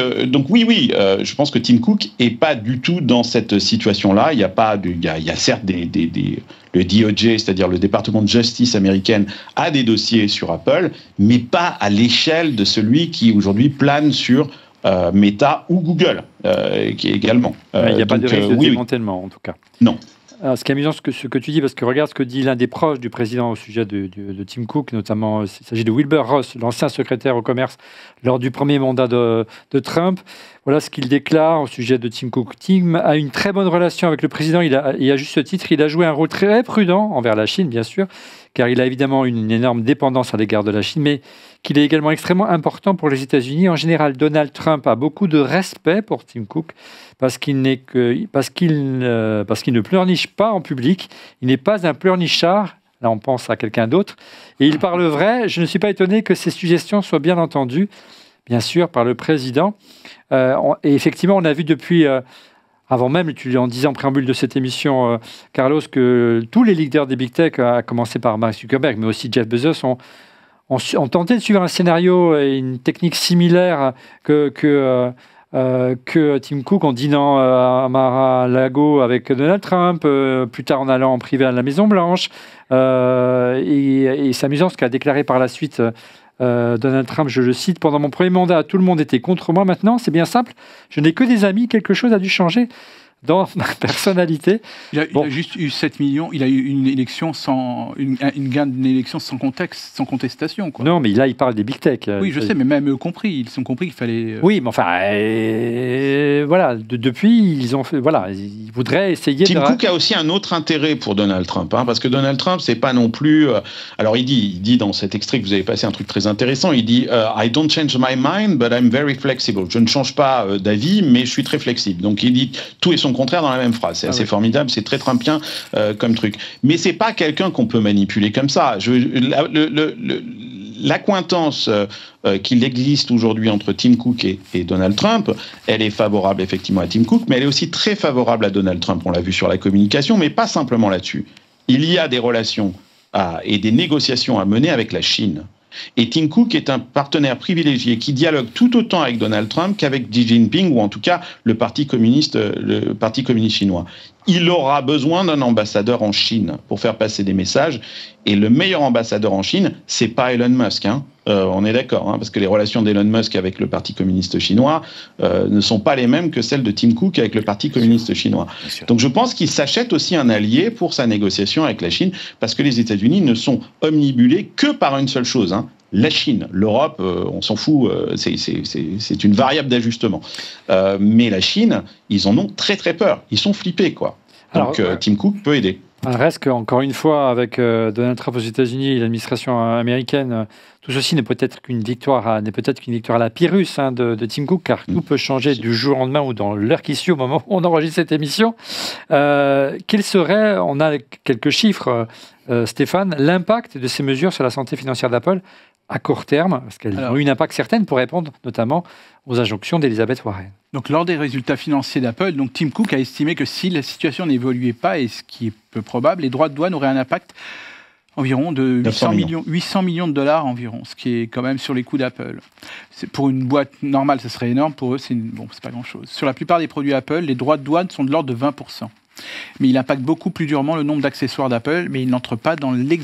Speaker 3: oui, je pense que Tim Cook est pas du tout dans cette situation-là. Il y a certes le DOJ, c'est-à-dire le département de justice américaine, a des dossiers sur Apple, mais pas à l'échelle de celui qui aujourd'hui plane sur Meta ou Google, qui est également.
Speaker 1: Il n'y a pas de risque de démantèlement, en tout cas.
Speaker 3: Non.
Speaker 1: Alors, ce qui est amusant, ce que tu dis, parce que regarde ce que dit l'un des proches du président au sujet de Tim Cook, notamment, il s'agit de Wilbur Ross, l'ancien secrétaire au commerce lors du premier mandat de Trump. Voilà ce qu'il déclare au sujet de Tim Cook. Tim a une très bonne relation avec le président, et à juste titre, il a joué un rôle très prudent envers la Chine, bien sûr, car il a évidemment une énorme dépendance à l'égard de la Chine, mais qu'il est également extrêmement important pour les États-Unis. En général, Donald Trump a beaucoup de respect pour Tim Cook parce qu'il ne pleurniche pas en public. Il n'est pas un pleurnichard. Là, on pense à quelqu'un d'autre. Et il parle vrai. Je ne suis pas étonné que ces suggestions soient bien entendues, bien sûr, par le président. Et effectivement, on a vu depuis... avant même, tu en disais en préambule de cette émission, Carlos, que tous les leaders des big tech, à commencer par Mark Zuckerberg, mais aussi Jeff Bezos, ont tenté de suivre un scénario et une technique similaire que Tim Cook en dînant à Mar-a-Lago avec Donald Trump, plus tard en allant en privé à la Maison-Blanche. Et c'est amusant ce qu'a déclaré par la suite Donald Trump, je le cite, « Pendant mon premier mandat, tout le monde était contre moi. Maintenant, c'est bien simple, je n'ai que des amis, quelque chose a dû changer dans ma personnalité. »
Speaker 6: Il a juste eu 7 millions, il a eu une élection une gain d'une élection sans contexte, sans contestation, quoi.
Speaker 1: Non, mais là, il parle des big tech.
Speaker 6: Oui, je sais, mais même eux compris, ils ont compris qu'il fallait...
Speaker 1: Oui, mais enfin, voilà, depuis, ils ont fait, voilà, ils voudraient essayer
Speaker 3: Tim Cook a aussi un autre intérêt pour Donald Trump, hein, parce que Donald Trump, c'est pas non plus... alors, il dit dans cet extrait que vous avez passé un truc très intéressant, il dit I don't change my mind, but I'm very flexible. Je ne change pas d'avis, mais je suis très flexible. Donc, il dit tout et son contraire dans la même phrase. C'est assez formidable, c'est très trumpien comme truc. Mais c'est pas quelqu'un qu'on peut manipuler comme ça. L'accointance qu'il existe aujourd'hui entre Tim Cook et Donald Trump, elle est favorable effectivement à Tim Cook, mais elle est aussi très favorable à Donald Trump. On l'a vu sur la communication, mais pas simplement là-dessus. Il y a des relations et des négociations à mener avec la Chine. Et Tim Cook est un partenaire privilégié qui dialogue tout autant avec Donald Trump qu'avec Xi Jinping, ou en tout cas le Parti communiste chinois. Il aura besoin d'un ambassadeur en Chine pour faire passer des messages. Et le meilleur ambassadeur en Chine, c'est pas Elon Musk. On est d'accord, parce que les relations d'Elon Musk avec le Parti communiste chinois ne sont pas les mêmes que celles de Tim Cook avec le Parti communiste chinois. Donc je pense qu'il s'achète aussi un allié pour sa négociation avec la Chine, parce que les États-Unis ne sont omnibulés que par une seule chose, la Chine. L'Europe, on s'en fout, c'est une variable d'ajustement. Mais la Chine, ils en ont très très peur. Ils sont flippés, quoi. Donc Tim Cook peut aider.
Speaker 1: Il reste qu'encore une fois, avec Donald Trump aux États-Unis et l'administration américaine, tout ceci n'est peut-être qu'une victoire à la Pyrrhus de Tim Cook, car tout peut changer du jour au lendemain ou dans l'heure qui suit au moment où on enregistre cette émission. Quel serait, on a quelques chiffres, Stéphane, l'impact de ces mesures sur la santé financière d'Apple à court terme, parce qu'elles ont eu un impact certain pour répondre notamment aux injonctions d'Elizabeth Warren.
Speaker 6: Donc, lors des résultats financiers d'Apple, Tim Cook a estimé que si la situation n'évoluait pas, et ce qui est peu probable, les droits de douane auraient un impact environ de 800 millions de dollars environ, ce qui est quand même sur les coûts d'Apple. Pour une boîte normale, ce serait énorme. Pour eux, c'est pas grand-chose. Sur la plupart des produits Apple, les droits de douane sont de l'ordre de 20%. Mais il impacte beaucoup plus durement le nombre d'accessoires d'Apple, mais il n'entre pas dans les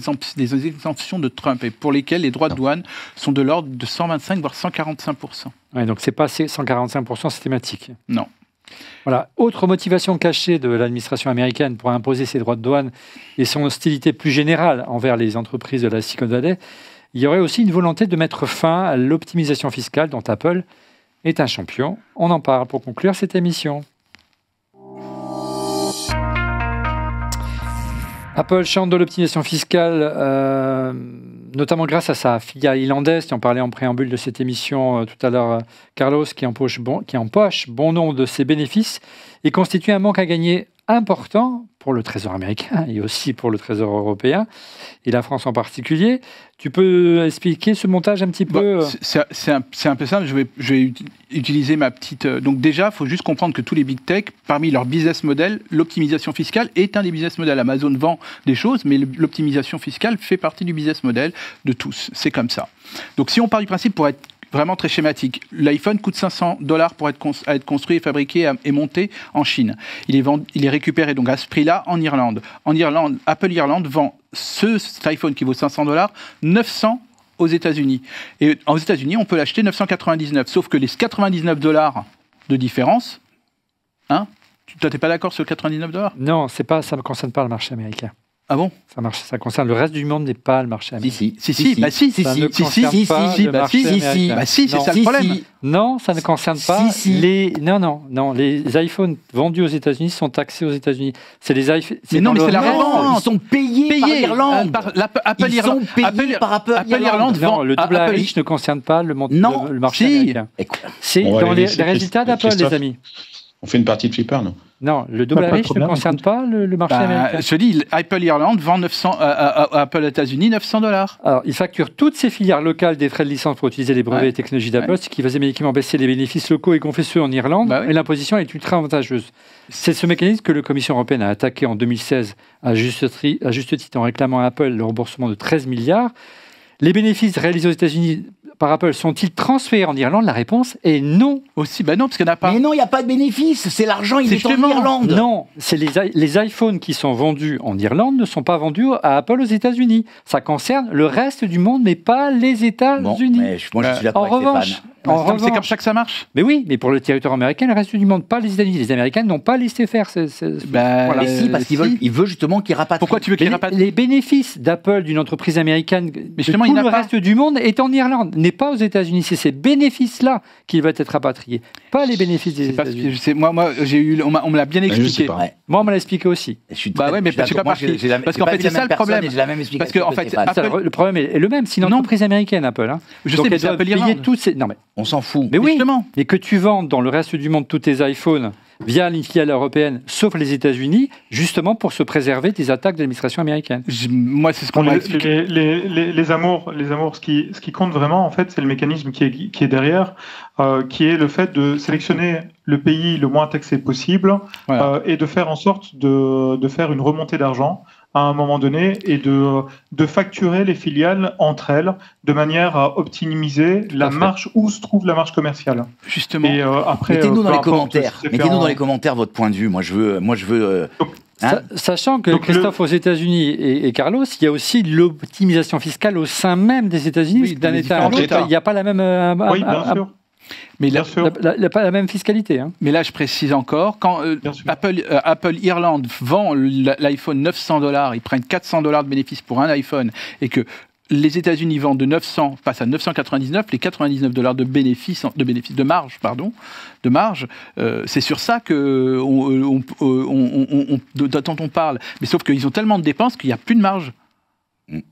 Speaker 6: exemptions de Trump, et pour lesquelles les droits de douane sont de l'ordre de 125 voire 145%.
Speaker 1: Ouais, donc c'est pas 145% systématique.
Speaker 6: Non.
Speaker 1: Voilà. Autre motivation cachée de l'administration américaine pour imposer ses droits de douane et son hostilité plus générale envers les entreprises de la Silicon Valley, il y aurait aussi une volonté de mettre fin à l'optimisation fiscale dont Apple est un champion. On en parle pour conclure cette émission. Apple chante de l'optimisation fiscale, notamment grâce à sa filiale irlandaise, qui en parlait en préambule de cette émission tout à l'heure, Carlos, qui empoche bon nombre de ses bénéfices et constitue un manque à gagner important pour le Trésor américain et aussi pour le Trésor européen, et la France en particulier. Tu peux expliquer ce montage un petit peu
Speaker 6: C'est un peu simple, je vais utiliser ma petite... Donc déjà, il faut juste comprendre que tous les big tech, parmi leur business model, l'optimisation fiscale est un des business models. Amazon vend des choses, mais l'optimisation fiscale fait partie du business model de tous. C'est comme ça. Donc si on part du principe, pour être vraiment très schématique, l'iPhone coûte $500 pour être construit et fabriqué et monté en Chine. Il est récupéré donc à ce prix-là en Irlande. En Irlande, Apple Irlande vend cet iPhone qui vaut $500, 900 aux États-Unis. Et aux États-Unis, on peut l'acheter 999, sauf que les $99 de différence, toi, t'es pas d'accord sur le $99 ?
Speaker 1: Non, ça ne concerne pas le marché américain.
Speaker 6: Ah bon ?
Speaker 1: Ça concerne le reste du monde, n'est pas le marché américain.
Speaker 6: C'est ça le problème.
Speaker 1: Non, ça ne concerne pas les iPhones vendus aux États-Unis sont taxés aux États-Unis. C'est les iPhones.
Speaker 6: Mais non, mais c'est la revente.
Speaker 4: Ils sont payés par l'Irlande.
Speaker 6: Apple Irlande. Apple Irlande vend.
Speaker 1: Non, le double Irish ne concerne pas le marché américain. C'est dans les résultats d'Apple, les amis.
Speaker 3: On fait une partie de flipper, non?
Speaker 1: Non, le double
Speaker 5: Pas
Speaker 1: Irish
Speaker 5: trop
Speaker 1: ne
Speaker 5: bien,
Speaker 1: concerne pas le marché américain.
Speaker 6: Je dis, Apple Irlande vend 900, à Apple États-Unis $900.
Speaker 1: Alors, il facture toutes ces filières locales des frais de licence pour utiliser les brevets et technologies d'Apple, ce qui faisait mécaniquement baisser les bénéfices locaux et gonfler ceux en Irlande, et l'imposition est ultra avantageuse. C'est ce mécanisme que la Commission européenne a attaqué en 2016 à juste titre en réclamant à Apple le remboursement de 13 milliards. Les bénéfices réalisés aux États-Unis par Apple sont-ils transférés en Irlande? La réponse est non.
Speaker 6: Aussi, non, parce qu'il n'y en a pas.
Speaker 4: Mais non, il n'y a pas de bénéfice. C'est l'argent, il est en Irlande.
Speaker 1: Non, c'est les iPhones qui sont vendus en Irlande ne sont pas vendus à Apple aux États-Unis. Ça concerne le reste du monde, mais pas les États-Unis.
Speaker 4: Bon, mais moi, je suis d'accord avec Stéphane.
Speaker 6: C'est comme ça que ça marche.
Speaker 1: Mais oui, mais pour le territoire américain, le reste du monde, pas les États-Unis. Les Américains n'ont pas laissé faire.
Speaker 4: Voilà. Mais si, parce qu'ils veulent justement qu'ils rapatrient.
Speaker 6: Pourquoi tu veux qu'ils rapatrient?
Speaker 1: Les bénéfices d'Apple, d'une entreprise américaine,
Speaker 6: mais justement,
Speaker 1: tout le reste du monde est en Irlande, n'est pas aux États-Unis. C'est ces bénéfices-là qui veulent être rapatriés, pas les bénéfices des États-Unis.
Speaker 6: Moi, on me l'a bien expliqué.
Speaker 1: Moi, on me l'a expliqué aussi.
Speaker 6: Mais je suis pas parti. Parce qu'en fait, c'est ça le problème.
Speaker 4: Parce que en fait,
Speaker 1: le problème est le même. C'est une entreprise américaine, Apple.
Speaker 6: Je sais, mais c'est Apple Irlande.
Speaker 1: Non, mais
Speaker 4: on s'en fout.
Speaker 1: Mais oui, mais que tu vendes dans le reste du monde tous tes iPhones via une filiale européenne, sauf les États-Unis, justement pour se préserver des attaques de l'administration américaine.
Speaker 6: Moi, c'est ce qu'on m'a expliqué.
Speaker 5: Les amours, ce qui compte vraiment, en fait, c'est le mécanisme qui est derrière, qui est le fait de sélectionner le pays le moins taxé possible et de faire en sorte de faire une remontée d'argent à un moment donné et de facturer les filiales entre elles de manière à optimiser la marge où se trouve la marge commerciale.
Speaker 6: Justement.
Speaker 5: Et après,
Speaker 4: mettez-nous dans les commentaires. Mettez-nous dans les commentaires votre point de vue. Moi, je veux.
Speaker 1: Sachant que Christophe, aux États-Unis et Carlos, il y a aussi l'optimisation fiscale au sein même des États-Unis.
Speaker 4: Oui,
Speaker 1: d'un État à l'autre, il n'y a pas la même.
Speaker 5: Oui, bien sûr.
Speaker 1: Mais il n'a pas la même fiscalité. Hein.
Speaker 6: Mais là, je précise encore, quand Apple Irlande vend l'iPhone $900, ils prennent $400 de bénéfices pour un iPhone, et que les États-Unis vendent de 900, passent à 999, les $99 de marge, c'est sur ça dont on parle. Mais sauf qu'ils ont tellement de dépenses qu'il n'y a plus de marge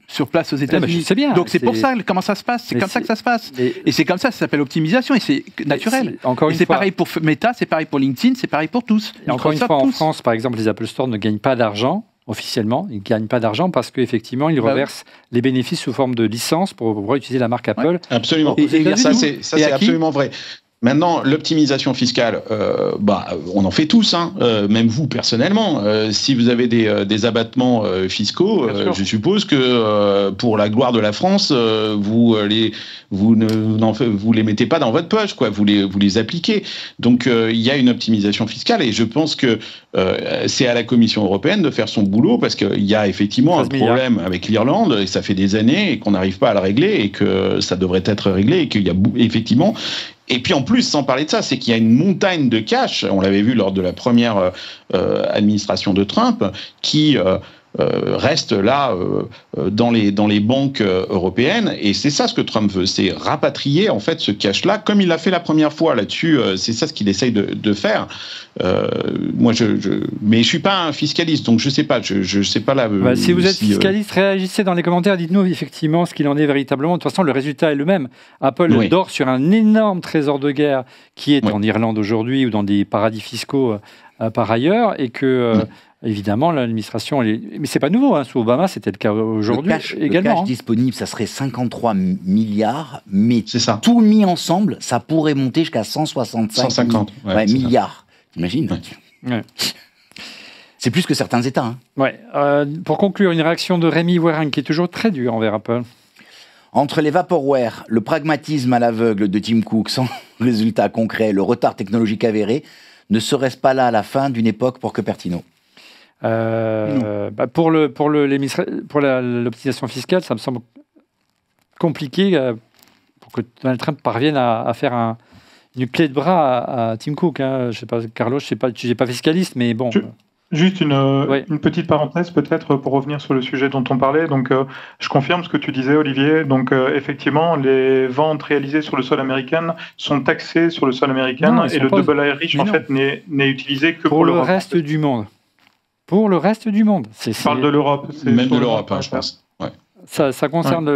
Speaker 6: sur place aux États-Unis.
Speaker 1: C'est bien.
Speaker 6: Donc c'est pour ça comment ça se passe. C'est comme ça que ça se passe. Et c'est comme ça s'appelle optimisation et c'est naturel. Et c'est pareil pour Meta, c'est pareil pour LinkedIn, c'est pareil pour tous.
Speaker 1: Et encore une fois, en France, par exemple, les Apple Store ne gagnent pas d'argent. Officiellement, ils ne gagnent pas d'argent parce qu'effectivement, ils reversent les bénéfices sous forme de licence pour pouvoir utiliser la marque Apple.
Speaker 3: Absolument. Ça, c'est absolument vrai. Maintenant, l'optimisation fiscale, on en fait tous, même vous personnellement. Si vous avez des abattements fiscaux, je suppose que pour la gloire de la France, vous les mettez pas dans votre poche, quoi. Vous les appliquez. Donc il y a une optimisation fiscale et je pense que c'est à la Commission européenne de faire son boulot parce qu'il y a effectivement un problème avec l'Irlande et ça fait des années et qu'on n'arrive pas à le régler et que ça devrait être réglé et qu'il y a effectivement. Et puis en plus, sans parler de ça, c'est qu'il y a une montagne de cash, on l'avait vu lors de la première administration de Trump, qui reste là dans les banques européennes. Et c'est ça ce que Trump veut, c'est rapatrier en fait ce cash-là, comme il l'a fait la première fois là-dessus. C'est ça ce qu'il essaye de faire. Moi, mais je suis pas un fiscaliste, donc je sais pas. Je sais pas là.
Speaker 1: Si vous êtes fiscaliste, réagissez dans les commentaires. Dites-nous effectivement ce qu'il en est véritablement. De toute façon, le résultat est le même. Apple dort sur un énorme trésor de guerre qui est en Irlande aujourd'hui ou dans des paradis fiscaux par ailleurs, et que évidemment l'administration. Mais c'est pas nouveau. Sous Obama, c'était le cas aujourd'hui également.
Speaker 4: Le cash disponible, ça serait 53 milliards, mais tout mis ensemble, ça pourrait monter jusqu'à 150 milliards. T'imagines ?
Speaker 1: Ouais.
Speaker 4: C'est plus que certains États.
Speaker 1: Ouais. Pour conclure, une réaction de Rémi Waring qui est toujours très dure envers Apple.
Speaker 4: Entre les vaporware, le pragmatisme à l'aveugle de Tim Cook sans résultat concret, le retard technologique avéré, ne serait-ce pas là la fin d'une époque pour Cupertino ?
Speaker 1: Pour l'optimisation fiscale, ça me semble compliqué pour que Donald Trump parvienne à faire une clé de bras à Tim Cook. Je sais pas, Carlos, je n'ai pas fiscaliste, mais bon.
Speaker 5: Juste une petite parenthèse peut-être pour revenir sur le sujet dont on parlait. Donc, je confirme ce que tu disais, Olivier. Donc, effectivement, les ventes réalisées sur le sol américain sont taxées sur le sol américain et le double Irish, en fait, n'est utilisé que pour
Speaker 1: le reste du monde. Pour le reste du monde.
Speaker 5: Je parle de l'Europe.
Speaker 3: Même de l'Europe, je pense. Ouais.
Speaker 1: Ça concerne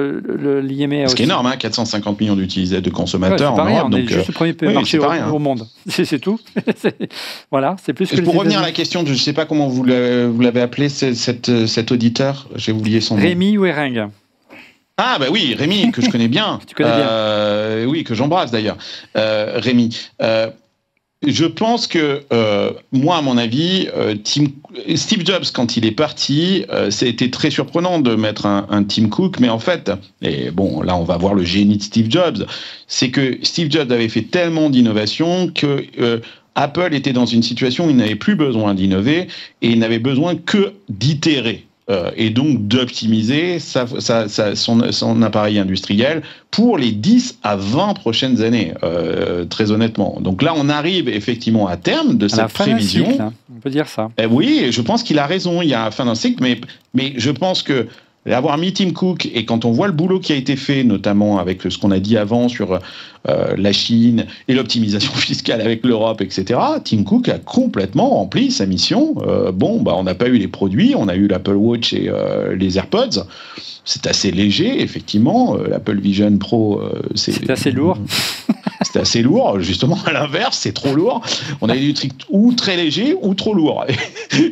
Speaker 1: l'IMEA aussi.
Speaker 3: Ce qui est énorme, hein, 450 millions d'utilisateurs, de consommateurs en Europe.
Speaker 1: On est juste le premier marché au monde. C'est tout. Voilà, c'est plus que
Speaker 3: pour revenir à la question, je ne sais pas comment vous l'avez appelé, cet auditeur, j'ai oublié son nom.
Speaker 1: Rémi Wering.
Speaker 3: Ah bah oui, Rémi, que je connais bien.
Speaker 1: Tu connais bien.
Speaker 3: Oui, que j'embrasse d'ailleurs. Rémi. Je pense que, moi, à mon avis, Steve Jobs, quand il est parti, ça a été très surprenant de mettre un Tim Cook, mais en fait, et bon, là, on va voir le génie de Steve Jobs, c'est que Steve Jobs avait fait tellement d'innovations que Apple était dans une situation où il n'avait plus besoin d'innover et il n'avait besoin que d'itérer. Et donc d'optimiser son appareil industriel pour les 10 à 20 prochaines années, très honnêtement. Donc là, on arrive effectivement à terme de cette prévision.
Speaker 1: Cycle, hein. On peut dire ça.
Speaker 3: Oui, je pense qu'il a raison, il y a la fin d'un cycle, mais je pense que avoir mis Tim Cook, et quand on voit le boulot qui a été fait, notamment avec ce qu'on a dit avant sur la Chine et l'optimisation fiscale avec l'Europe, etc., Tim Cook a complètement rempli sa mission. On n'a pas eu les produits, on a eu l'Apple Watch et les AirPods. C'est assez léger, effectivement. L'Apple Vision Pro,
Speaker 1: c'est assez lourd.
Speaker 3: C'était assez lourd, justement, à l'inverse, c'est trop lourd. On a eu des trucs ou très légers ou trop lourds,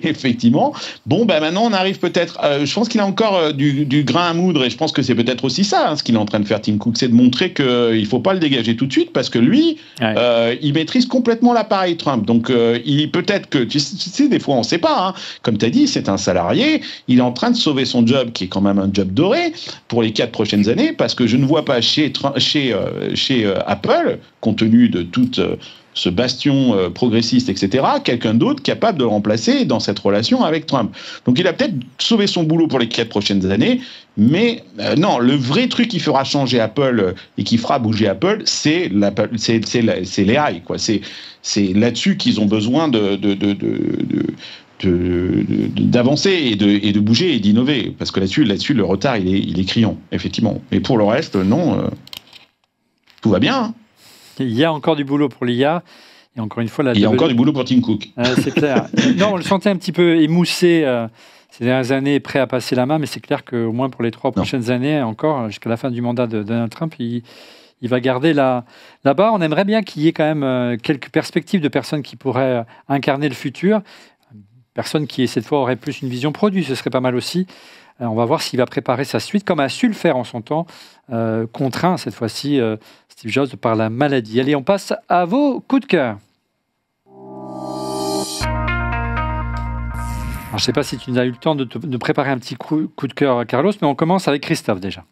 Speaker 3: effectivement. Bon, maintenant, on arrive peut-être... je pense qu'il a encore du grain à moudre, et je pense que c'est peut-être aussi ça, ce qu'il est en train de faire, Tim Cook, c'est de montrer qu'il ne faut pas le dégager tout de suite, parce que lui, il maîtrise complètement l'appareil Trump. Donc, il peut-être que... Tu sais, des fois, on ne sait pas. Hein. Comme tu as dit, c'est un salarié. Il est en train de sauver son job, qui est quand même un job doré, pour les 4 prochaines années, parce que je ne vois pas chez Apple, compte tenu de tout ce bastion progressiste, etc., quelqu'un d'autre capable de le remplacer dans cette relation avec Trump. Donc il a peut-être sauvé son boulot pour les 4 prochaines années, mais non, le vrai truc qui fera changer Apple et qui fera bouger Apple, c'est les AI, quoi. C'est là-dessus qu'ils ont besoin d'avancer et de bouger et d'innover, parce que là-dessus le retard il est criant, effectivement. Mais pour le reste, non, tout va bien. Hein.
Speaker 1: Il y a encore du boulot pour l'IA. Et encore une fois,
Speaker 3: il y a encore du boulot pour Tim Cook.
Speaker 1: C'est clair. Non, on le sentait un petit peu émoussé ces dernières années, prêt à passer la main, mais c'est clair qu'au moins pour les 3 prochaines années, encore jusqu'à la fin du mandat de Donald Trump, il va garder la barre. On aimerait bien qu'il y ait quand même quelques perspectives de personnes qui pourraient incarner le futur. Personne qui, cette fois, aurait plus une vision produit, ce serait pas mal aussi. On va voir s'il va préparer sa suite, comme a su le faire en son temps, contraint cette fois-ci Steve Jobs par la maladie. Allez, on passe à vos coups de cœur. Alors, je ne sais pas si tu as eu le temps de préparer un petit coup de cœur, Carlos, mais on commence avec Christophe déjà.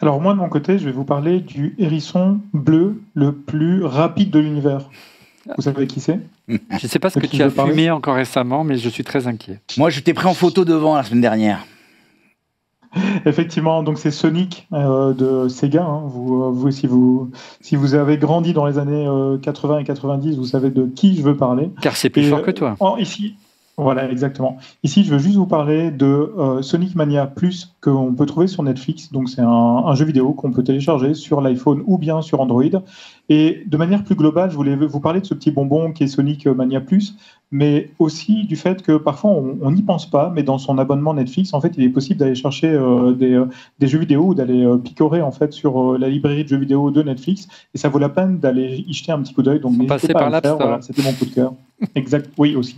Speaker 5: Alors moi, de mon côté, je vais vous parler du hérisson bleu le plus rapide de l'univers. Vous savez qui c'est ?
Speaker 1: Je ne sais pas ce que tu as fumé encore récemment, mais je suis très inquiet.
Speaker 4: Moi, je t'ai pris en photo devant la semaine dernière.
Speaker 5: Effectivement, donc c'est Sonic de Sega. Hein. Vous, si vous avez grandi dans les années 80 et 90, vous savez de qui je veux parler.
Speaker 1: Car c'est plus fort que toi.
Speaker 5: Ici, voilà, exactement. Ici, je veux juste vous parler de Sonic Mania Plus qu'on peut trouver sur Netflix. Donc, c'est un jeu vidéo qu'on peut télécharger sur l'iPhone ou bien sur Android. Et de manière plus globale, je voulais vous parler de ce petit bonbon qui est Sonic Mania Plus, mais aussi du fait que parfois on n'y pense pas, mais dans son abonnement Netflix, en fait, il est possible d'aller chercher des jeux vidéo ou d'aller picorer en fait sur la librairie de jeux vidéo de Netflix, et ça vaut la peine d'aller y jeter un petit coup d'œil. Donc, n'hésitez pas à le faire. Voilà, c'était mon coup de cœur. Exact. Oui, aussi.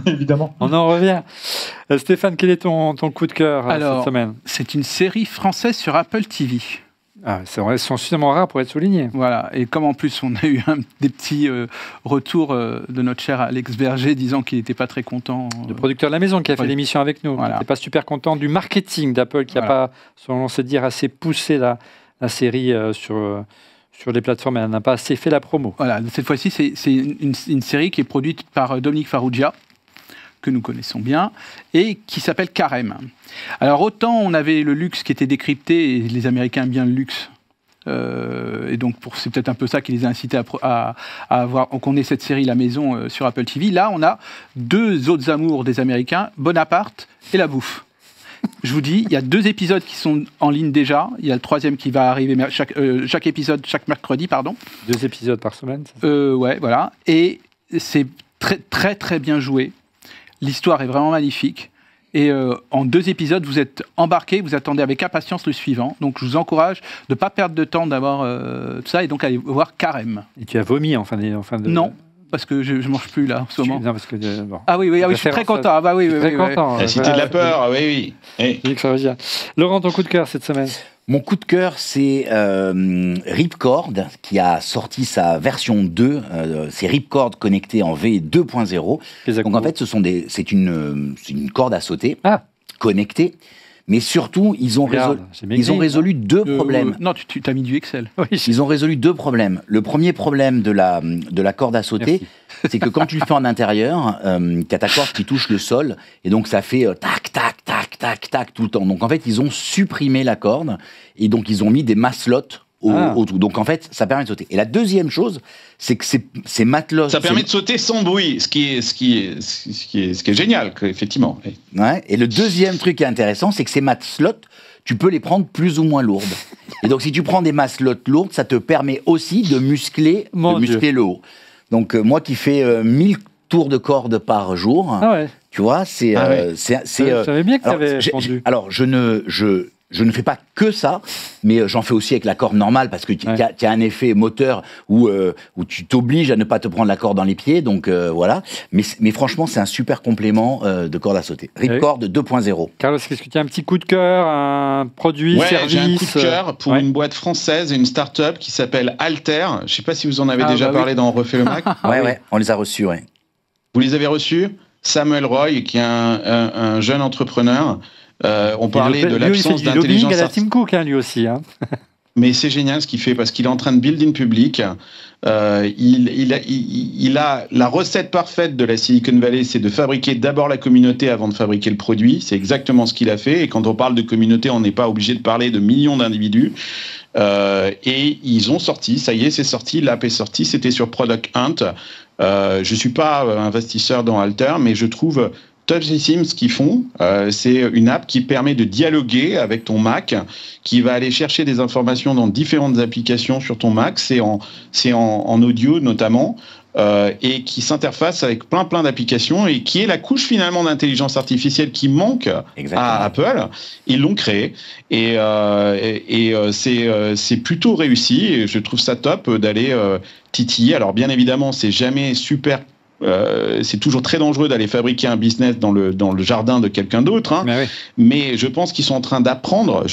Speaker 5: Évidemment.
Speaker 1: On en revient. Stéphane, quel est ton coup de cœur cette semaine ?
Speaker 6: C'est une série française sur Apple TV.
Speaker 1: Ah, elles sont suffisamment rares pour être soulignées.
Speaker 6: Voilà, et comme en plus on a eu des petits retours de notre cher Alex Berger disant qu'il n'était pas très content.
Speaker 1: Le producteur de la maison qui a fait l'émission avec nous.
Speaker 6: Voilà.
Speaker 1: Il n'était pas super content du marketing d'Apple qui n'a pas, selon se dire, assez poussé la série sur les plateformes, et elle n'a pas assez fait la promo.
Speaker 6: Voilà, cette fois-ci c'est une série qui est produite par Dominique Farrugia, que nous connaissons bien, et qui s'appelle Carême. Alors autant on avait le luxe qui était décrypté, et les Américains aiment bien le luxe, et donc c'est peut-être un peu ça qui les a incités à avoir, qu'on ait cette série La Maison sur Apple TV. Là on a 2 autres amours des Américains, Bonaparte et la bouffe. Je vous dis, il y a 2 épisodes qui sont en ligne déjà, il y a le 3e qui va arriver chaque épisode, chaque mercredi, pardon.
Speaker 1: 2 épisodes par semaine, c'est ça ?
Speaker 6: Ouais, voilà, et c'est très très très bien joué. L'histoire est vraiment magnifique. Et en 2 épisodes, vous êtes embarqués, vous attendez avec impatience le suivant. Donc je vous encourage de ne pas perdre de temps d'avoir tout ça et donc aller voir Carême.
Speaker 1: Et tu as vomi en fin de...
Speaker 6: Non. Parce que je ne mange plus là en ce moment.
Speaker 1: Non, parce que, bon.
Speaker 6: Ah oui, je suis très content. Ah bah oui,
Speaker 1: très content.
Speaker 3: La cité de la peur, oui.
Speaker 1: Laurent, ton coup de cœur cette semaine?
Speaker 4: Mon coup de cœur, c'est Ripcord, qui a sorti sa version 2. C'est Ripcord connecté en V 2.0. Donc en fait, c'est une corde à sauter connectée. Mais surtout, ils ont résolu 2 problèmes.
Speaker 6: Non, tu t'as mis du Excel.
Speaker 4: Ils ont résolu 2 problèmes. Le premier problème de la corde à sauter, c'est que quand tu le fais en intérieur, tu as ta corde qui touche le sol, et donc ça fait tac, tac, tac, tac, tac tout le temps. Donc en fait, ils ont supprimé la corde, et donc ils ont mis des matelots autour. Donc en fait, ça permet de sauter. Et la deuxième chose, c'est que ces matelots...
Speaker 3: Ça permet de sauter sans bruit, ce qui est génial, effectivement.
Speaker 4: Ouais. Et le deuxième truc qui est intéressant, c'est que ces matelots, tu peux les prendre plus ou moins lourdes. Et donc si tu prends des matelots lourdes, ça te permet aussi de muscler le haut. Donc moi qui fais 1000 tours de corde par jour, tu vois, c'est...
Speaker 1: Je savais bien que tu avais répondu.
Speaker 4: Alors, je ne fais pas que ça, mais j'en fais aussi avec la corde normale, parce que tu as un effet moteur où tu t'obliges à ne pas te prendre la corde dans les pieds, donc voilà. Mais franchement, c'est un super complément de corde à sauter. Ripcord 2.0.
Speaker 1: Carlos, est-ce que tu as un petit coup de cœur, un produit, service?
Speaker 3: J'ai un coup de cœur pour une boîte française, une start-up qui s'appelle Alter. Je ne sais pas si vous en avez déjà parlé dans On refait le Mac.
Speaker 4: Ouais, on les a reçus, ouais.
Speaker 3: Vous les avez reçus? Samuel Roy, qui est un jeune entrepreneur. On parlait de l'absence d'intelligence
Speaker 1: artificielle. Il fait du lobbying à la Tim Cook, lui aussi.
Speaker 3: Mais c'est génial ce qu'il fait, parce qu'il est en train de build in public. Il a la recette parfaite de la Silicon Valley, c'est de fabriquer d'abord la communauté avant de fabriquer le produit. C'est exactement ce qu'il a fait. Et quand on parle de communauté, on n'est pas obligé de parler de millions d'individus. Et ils ont sorti, ça y est, c'est sorti, l'app est sortie, c'était sur Product Hunt. Je ne suis pas investisseur dans Alter, mais je trouve topissime ce qu'ils font. C'est une app qui permet de dialoguer avec ton Mac, qui va aller chercher des informations dans différentes applications sur ton Mac. C'est en audio notamment. Et qui s'interface avec plein d'applications, et qui est la couche finalement d'intelligence artificielle qui manque à Apple. Ils l'ont créé, et c'est plutôt réussi, et je trouve ça top d'aller titiller. Alors bien évidemment, c'est jamais super. C'est toujours très dangereux d'aller fabriquer un business dans le jardin de quelqu'un d'autre, mais je pense qu'ils sont en train d'apprendre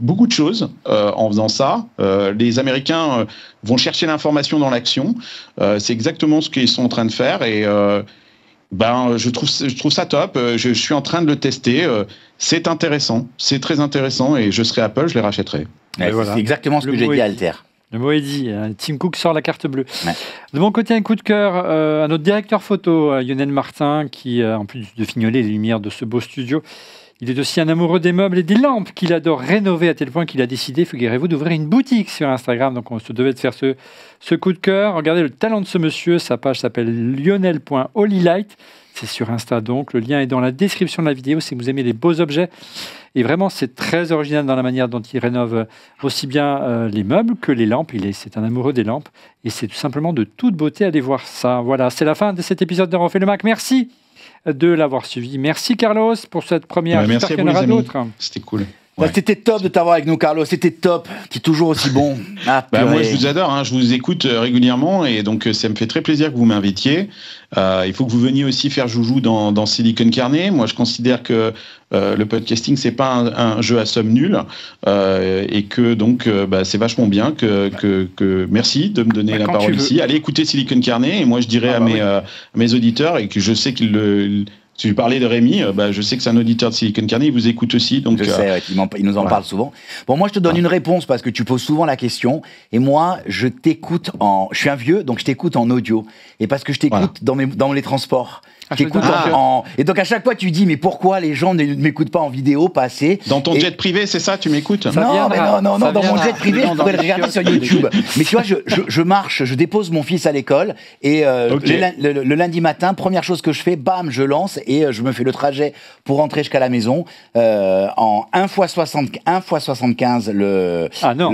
Speaker 3: beaucoup de choses en faisant ça. Les Américains vont chercher l'information dans l'action. C'est exactement ce qu'ils sont en train de faire, et je trouve ça top. Je suis en train de le tester. C'est intéressant, c'est très intéressant, et je serai Apple, je les rachèterai.
Speaker 4: Voilà. C'est exactement ce que j'ai dit à Alter.
Speaker 1: Le mot est dit. Tim Cook sort la carte bleue. De mon côté, un coup de cœur à notre directeur photo, Lionel Martin, qui, en plus de fignoler les lumières de ce beau studio, il est aussi un amoureux des meubles et des lampes qu'il adore rénover, à tel point qu'il a décidé, figurez-vous, d'ouvrir une boutique sur Instagram. Donc on se devait de faire ce coup de cœur. Regardez le talent de ce monsieur. Sa page s'appelle lionel.holylight. C'est sur Insta donc. Le lien est dans la description de la vidéo si vous aimez les beaux objets. Et vraiment, c'est très original dans la manière dont il rénove aussi bien les meubles que les lampes. C'est un amoureux des lampes. Et c'est tout simplement de toute beauté. Allez voir ça. Voilà, c'est la fin de cet épisode de On refait le Mac. Merci de l'avoir suivi. Merci Carlos pour cette première.
Speaker 3: Merci à vous, les amis. C'était cool.
Speaker 4: C'était top de t'avoir avec nous, Carlos. C'était top. Tu es toujours aussi bon.
Speaker 3: Moi, je vous adore. Je vous écoute régulièrement, et donc ça me fait très plaisir que vous m'invitiez. Il faut que vous veniez aussi faire joujou dans Silicon Carnet. Moi, je considère que le podcasting, c'est pas un jeu à somme nulle, et que donc c'est vachement bien que merci de me donner la parole ici. Allez écouter Silicon Carnet, et moi je dirais à mes auditeurs, et que je sais qu'ils si je parlais de Rémi, je sais que c'est un auditeur de Silicon Carnet, il vous écoute aussi. Donc,
Speaker 4: je sais, il nous en parle souvent. Bon, moi, je te donne une réponse, parce que tu poses souvent la question. Et moi, je t'écoute je suis un vieux, donc je t'écoute en audio. Et parce que je t'écoute dans les transports. Et donc à chaque fois tu dis, mais pourquoi les gens ne m'écoutent pas en vidéo, pas assez?
Speaker 3: Dans ton jet privé, c'est ça, tu m'écoutes?
Speaker 4: Non, dans mon jet privé, je pourrais le regarder sur YouTube. Mais tu vois, je marche, je dépose mon fils à l'école, et le lundi matin, première chose que je fais, bam, je lance, et je me fais le trajet pour rentrer jusqu'à la maison en 1 x 75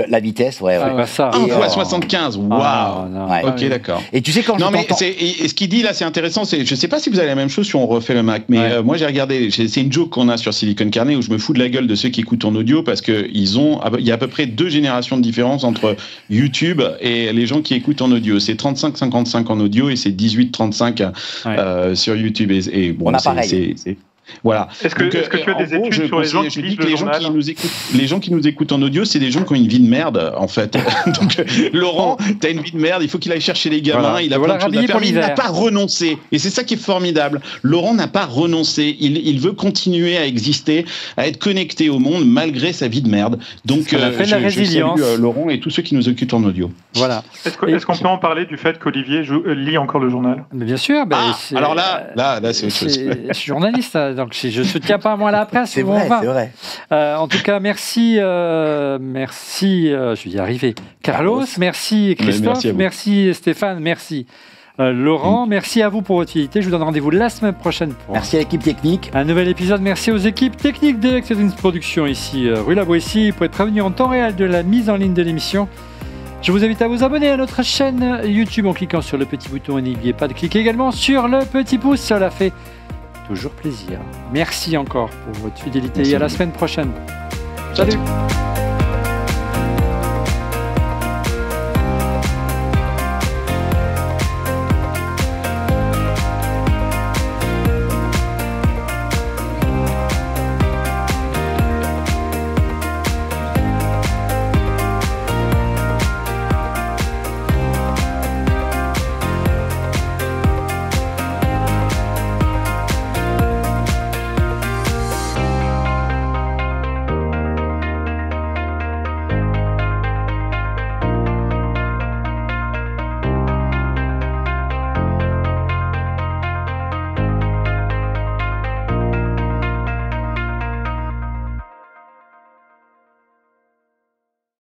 Speaker 4: la vitesse. Ouais,
Speaker 1: Ah,
Speaker 4: ouais.
Speaker 1: bah ça.
Speaker 3: 1 x 75, waouh.
Speaker 1: Ah, non.
Speaker 4: Ouais.
Speaker 3: Ok, d'accord.
Speaker 4: Et tu sais quand
Speaker 3: Non,
Speaker 4: je
Speaker 3: mais
Speaker 4: t'entends...
Speaker 3: et ce qu'il dit là, c'est intéressant. Je ne sais pas si vous avez la même chose si on refait le Mac, mais moi j'ai regardé. C'est une joke qu'on a sur Silicon Carnet où je me fous de la gueule de ceux qui écoutent en audio parce que il y a à peu près 2 générations de différence entre YouTube et les gens qui écoutent en audio. C'est 35-55 en audio et c'est 18-35 sur YouTube. Et bon,
Speaker 4: on a pareil.
Speaker 3: Voilà.
Speaker 5: Est-ce que tu as des études sur les gens qui lisent le journal ?
Speaker 3: Les gens qui nous écoutent en audio, c'est des gens qui ont une vie de merde, en fait. Donc, Laurent, t'as une vie de merde, il faut qu'il aille chercher les gamins,
Speaker 1: Voilà.
Speaker 3: il a plein de choses à faire, mais il n'a pas renoncé. Et c'est ça qui est formidable. Laurent n'a pas renoncé. Il veut continuer à exister, à être connecté au monde, malgré sa vie de merde. Donc,
Speaker 1: la résilience.
Speaker 3: Je salue Laurent et tous ceux qui nous écoutent en audio.
Speaker 1: Voilà.
Speaker 5: Est-ce qu'on peut en parler du fait qu'Olivier lit encore le journal ?
Speaker 1: Mais bien sûr.
Speaker 3: Alors là, c'est autre chose.
Speaker 1: Je suis journaliste, donc je ne soutiens pas moi la presse.
Speaker 4: C'est vrai, c'est vrai.
Speaker 1: En tout cas, merci, je vais y arriver. Carlos, merci Christophe, merci Stéphane, merci Laurent, merci à vous pour votre fidélité. Je vous donne rendez-vous la semaine prochaine pour
Speaker 4: Merci à l'équipe technique.
Speaker 1: un nouvel épisode. Merci aux équipes techniques de Excellence Production ici, rue La Boétie, pour être prévenu en temps réel de la mise en ligne de l'émission. Je vous invite à vous abonner à notre chaîne YouTube en cliquant sur le petit bouton et n'oubliez pas de cliquer également sur le petit pouce, cela fait toujours plaisir. Merci encore pour votre fidélité et à la semaine prochaine. Salut.